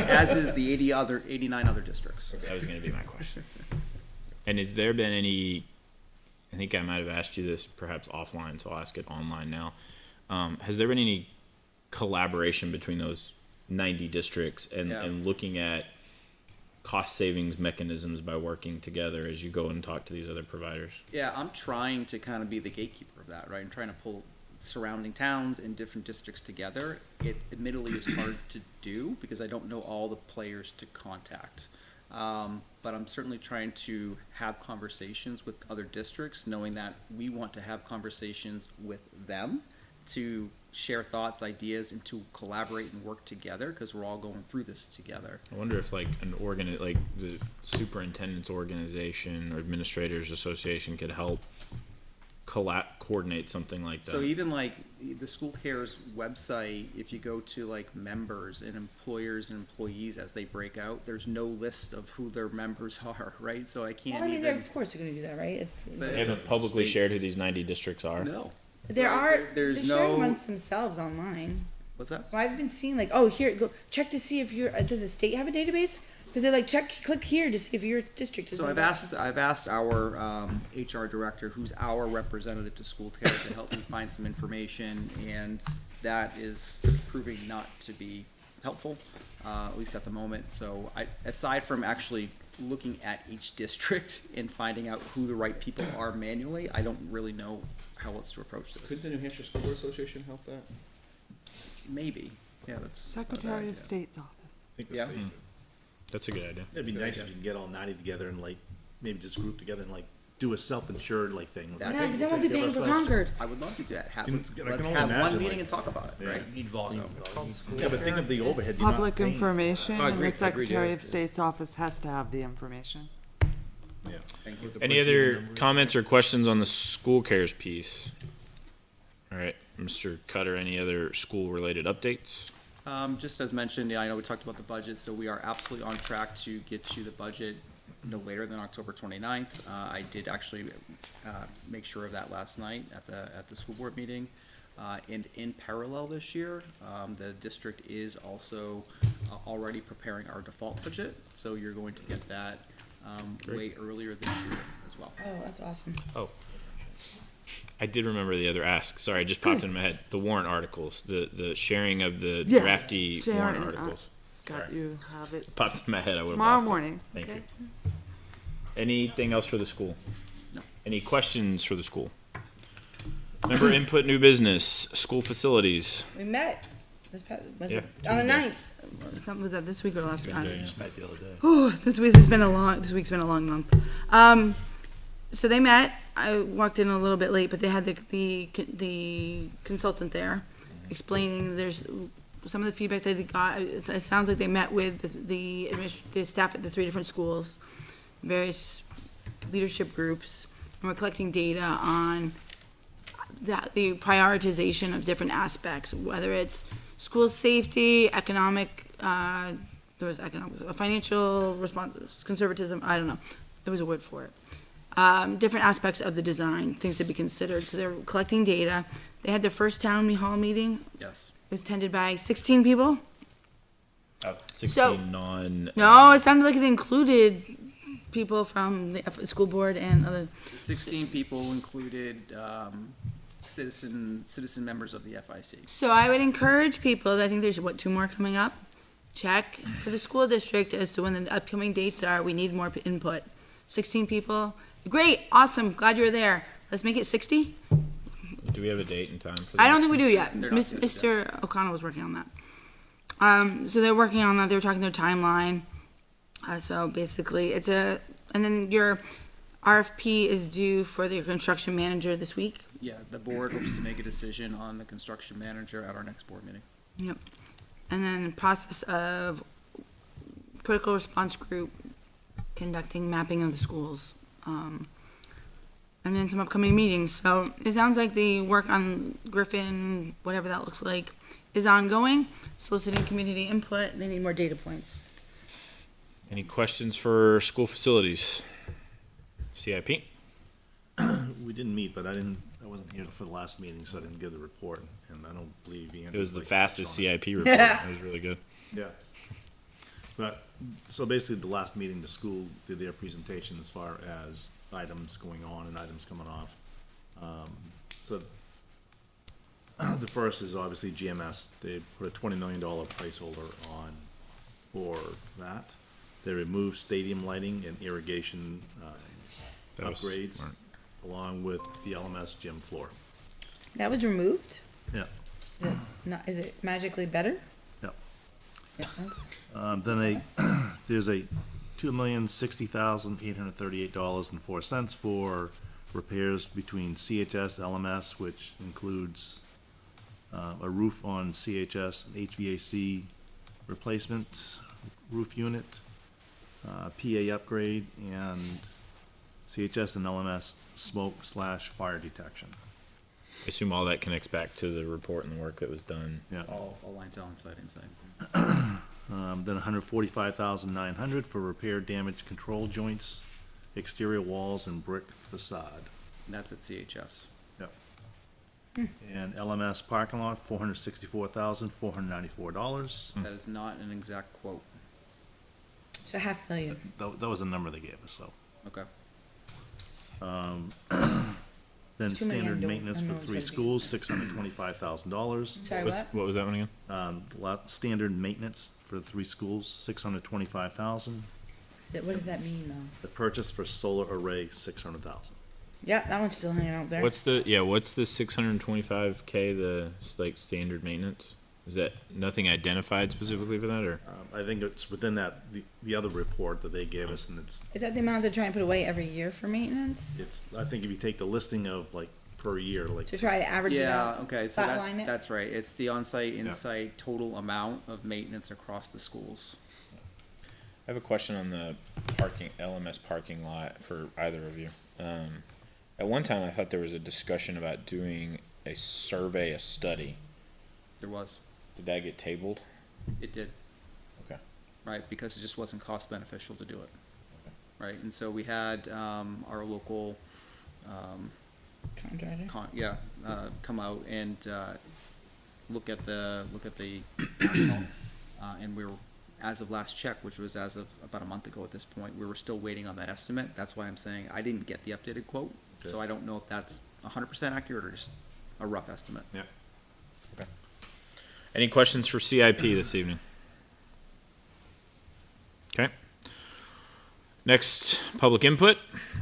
As is the 89 other districts. that was gonna be my question. And has there been any, I think I might have asked you this perhaps offline, so I'll ask it online now. Has there been any collaboration between those 90 districts and, Yeah. and looking at cost savings mechanisms by working together as you go and talk to these other providers. Yeah, I'm trying to kind of be the gatekeeper of that, right? I'm trying to pull surrounding towns and different districts together. It admittedly is hard to do because I don't know all the players to contact. But I'm certainly trying to have conversations with other districts, knowing that we want to have conversations with them to share thoughts, ideas, and to collaborate and work together because we're all going through this together. I wonder if like like the superintendent's organization or administrators association could help coordinate something like that. So even like the School Care's website, if you go to like members and employers and employees as they break out, there's no list of who their members are, right? So I can't Well, I mean, they're, even. of course they're gonna do that, right? It's, But- They haven't publicly shared who these 90 districts are. No. there are, There's they're sharing no. amongst themselves online. What's that? Well, I've been seeing like, oh, here, go check to see if you're, does the state have a database? Because they're like, click here to see if your district is. So involved. I've asked our HR director, who's our representative to School Care, to help me find some information, and that is proving not to be helpful, at least at the moment. So aside from actually looking at each district and finding out who the right people are manually, I don't really know how else to approach Could this. the New Hampshire School Board Association help that? Maybe, yeah, that's. not a bad Secretary of idea. State's office. I think the Yeah. state- That's a good idea. It'd be nice if you can get all 90 together and like, maybe just group together and like, do a self-insured like thing. That- No, because then we'll be Give paying for ourselves- Concord. I would love to do that. I can Let's only have one imagine, meeting like- and talk about it, Yeah. right? Need volume. Yeah, but think of the overhead. you're not Public paying. information, I and agree, the I agree, Secretary yeah. of State's office has to have the information. Yeah. Thank you. Any other comments or questions on the school cares piece? All right, Mr. Cutter, any other school-related updates? Just as mentioned, yeah, I know we talked about the budget, so we are absolutely on track to get you the budget no later than October 29th. I did actually, make sure of that last night at the school board meeting. And in parallel this year, the district is also already preparing our default budget, so you're going to get that, way earlier this year as well. Oh, that's awesome. Oh. I did remember the other ask. Sorry, it just popped in my head. The warrant articles, the sharing of the Yes, drafty sharing, warrant articles. Got Sorry. you, have it Popped in my head. I would have tomorrow lost it. morning. Thank okay? you. Anything else for the school? No. Any questions for the school? Member input, new business, school facilities. We met, was Yeah, it, on the Tuesday. 9th. Something, was that this week or last week? Just met the other day. Whew, this week's been a long month. So they met. I walked in a little bit late, but they had the consultant there explaining. There's some of the feedback that they got. It sounds like they met with the staff at the 3 different schools, various leadership groups, and we're collecting data on the prioritization of different aspects, whether it's school safety, economic, there was economic, financial response, conservatism, I don't know, there was a word for it. Different aspects of the design, things to be considered, so they're collecting data. They had their first town hall meeting, Yes. it was attended by 16 people. Oh, 16 So- non. No, it sounded like it included people from the school board and other, 16 people included, citizen members of the FIC. so I would encourage people, I think there's, 2 more coming up? Check for the school district as to when the upcoming dates are, we need more input. 16 people, great, awesome, glad you're there, let's make it 60? Do we have a date and time for that? I don't think we do yet. They're not yet, Mr. O'Connell was working on that. So they're working on that, they were talking their timeline. So basically, and then your RFP is due for the construction manager this week. Yeah, the board hopes to make a decision on the construction manager at our next board meeting. Yep. And then process of critical response group conducting mapping of the schools. And then some upcoming meetings. So it sounds like the work on Griffin, whatever that looks like, is ongoing, soliciting community input. They need more data points. Any questions for school facilities? CIP? We didn't meet, but I wasn't here for the last meeting, so I didn't give the report, and I don't believe Andrew. It was the like, fastest on it. CIP report. It was really good. Yeah. But, so basically, the last meeting, the school did their presentation as far as items going on and items coming off. So The first is obviously GMS. They put a $20 million placeholder on for that. They removed stadium lighting and irrigation That was upgrades, smart. along with the LMS gym floor. That was removed? Yeah. Is it magically better? Yep. Yeah. Then there's a $2,060,838.04 for repairs between CHS, LMS, which includes a roof on CHS, an HVAC replacement roof unit, PA upgrade, and CHS and LMS smoke/fire detection. I assume all that connects back to the report and the work that was done. Yeah. All lines out inside. Then $145,900 for repair damaged control joints, exterior walls, and brick facade. And that's at CHS. And LMS parking lot, $464,494. That is not an exact quote. So $500,000. That was the number they gave us, so. Okay. Then Too many standard unknown- maintenance for unknowns three for the schools, $625,000. Sorry, what? What was that one again? Standard maintenance for the three schools, $625,000. What does that mean, though? The purchase for solar array, $600,000. Yeah, that one's still hanging out there. What's the 625K, the like standard maintenance? Is that nothing identified specifically for that, or? I think it's within that, the other report that they gave us, and Is that the amount they're trying to put away every year for maintenance? I think if you take the listing of like per year, like. To try to average it Yeah, out? okay, so Flatline it? that's right. It's the on-site, in-site total amount of maintenance across the schools. I have a question on the LMS parking lot for either of you. At one time, I thought there was a discussion about doing a survey, a study. There was. Did that get tabled? It did. Okay. Right, because it just wasn't cost beneficial to do it. Right, and so we had, our local, Contractor? come out and, look at the asphalt. And we were, as of last check, which was as of about a month ago at this point, we were still waiting on that estimate. That's why I'm saying I didn't get the updated quote, so I don't know if that's 100% accurate or just a rough estimate. Yeah. Okay. Any questions for CIP this evening? Okay. Next, public input.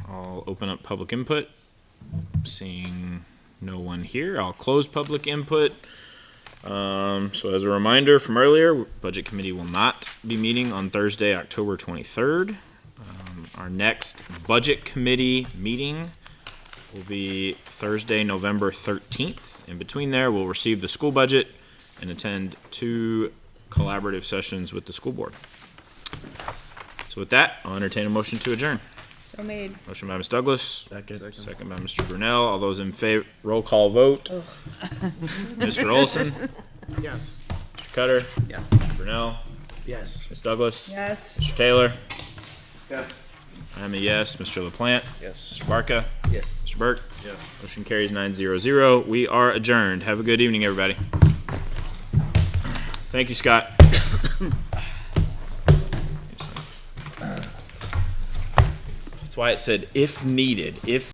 I'll open up public input. Seeing no one here, I'll close public input. So as a reminder from earlier, Budget Committee will not be meeting on Thursday, October 23rd. Our next Budget Committee meeting will be Thursday, November 13th. In between there, we'll receive the school budget and attend 2 collaborative sessions with the school board. So with that, I'll entertain a motion to adjourn. So made. Motion by Ms. Douglas. Second by Mr. Brunel. All those in favor, roll call vote. Mr. Olson, Yes. Mr. Cutter, Yes. Mr. Brunel, Yes. Ms. Douglas, Yes. Mr. Taylor. Yes. I'm a yes. Mr. LaPlante. Yes. Mr. Barca. Yes. Mr. Burke. Yes. Motion carries 900. We are adjourned. Have a good evening, everybody. Thank you, Scott. That's why it said if needed. If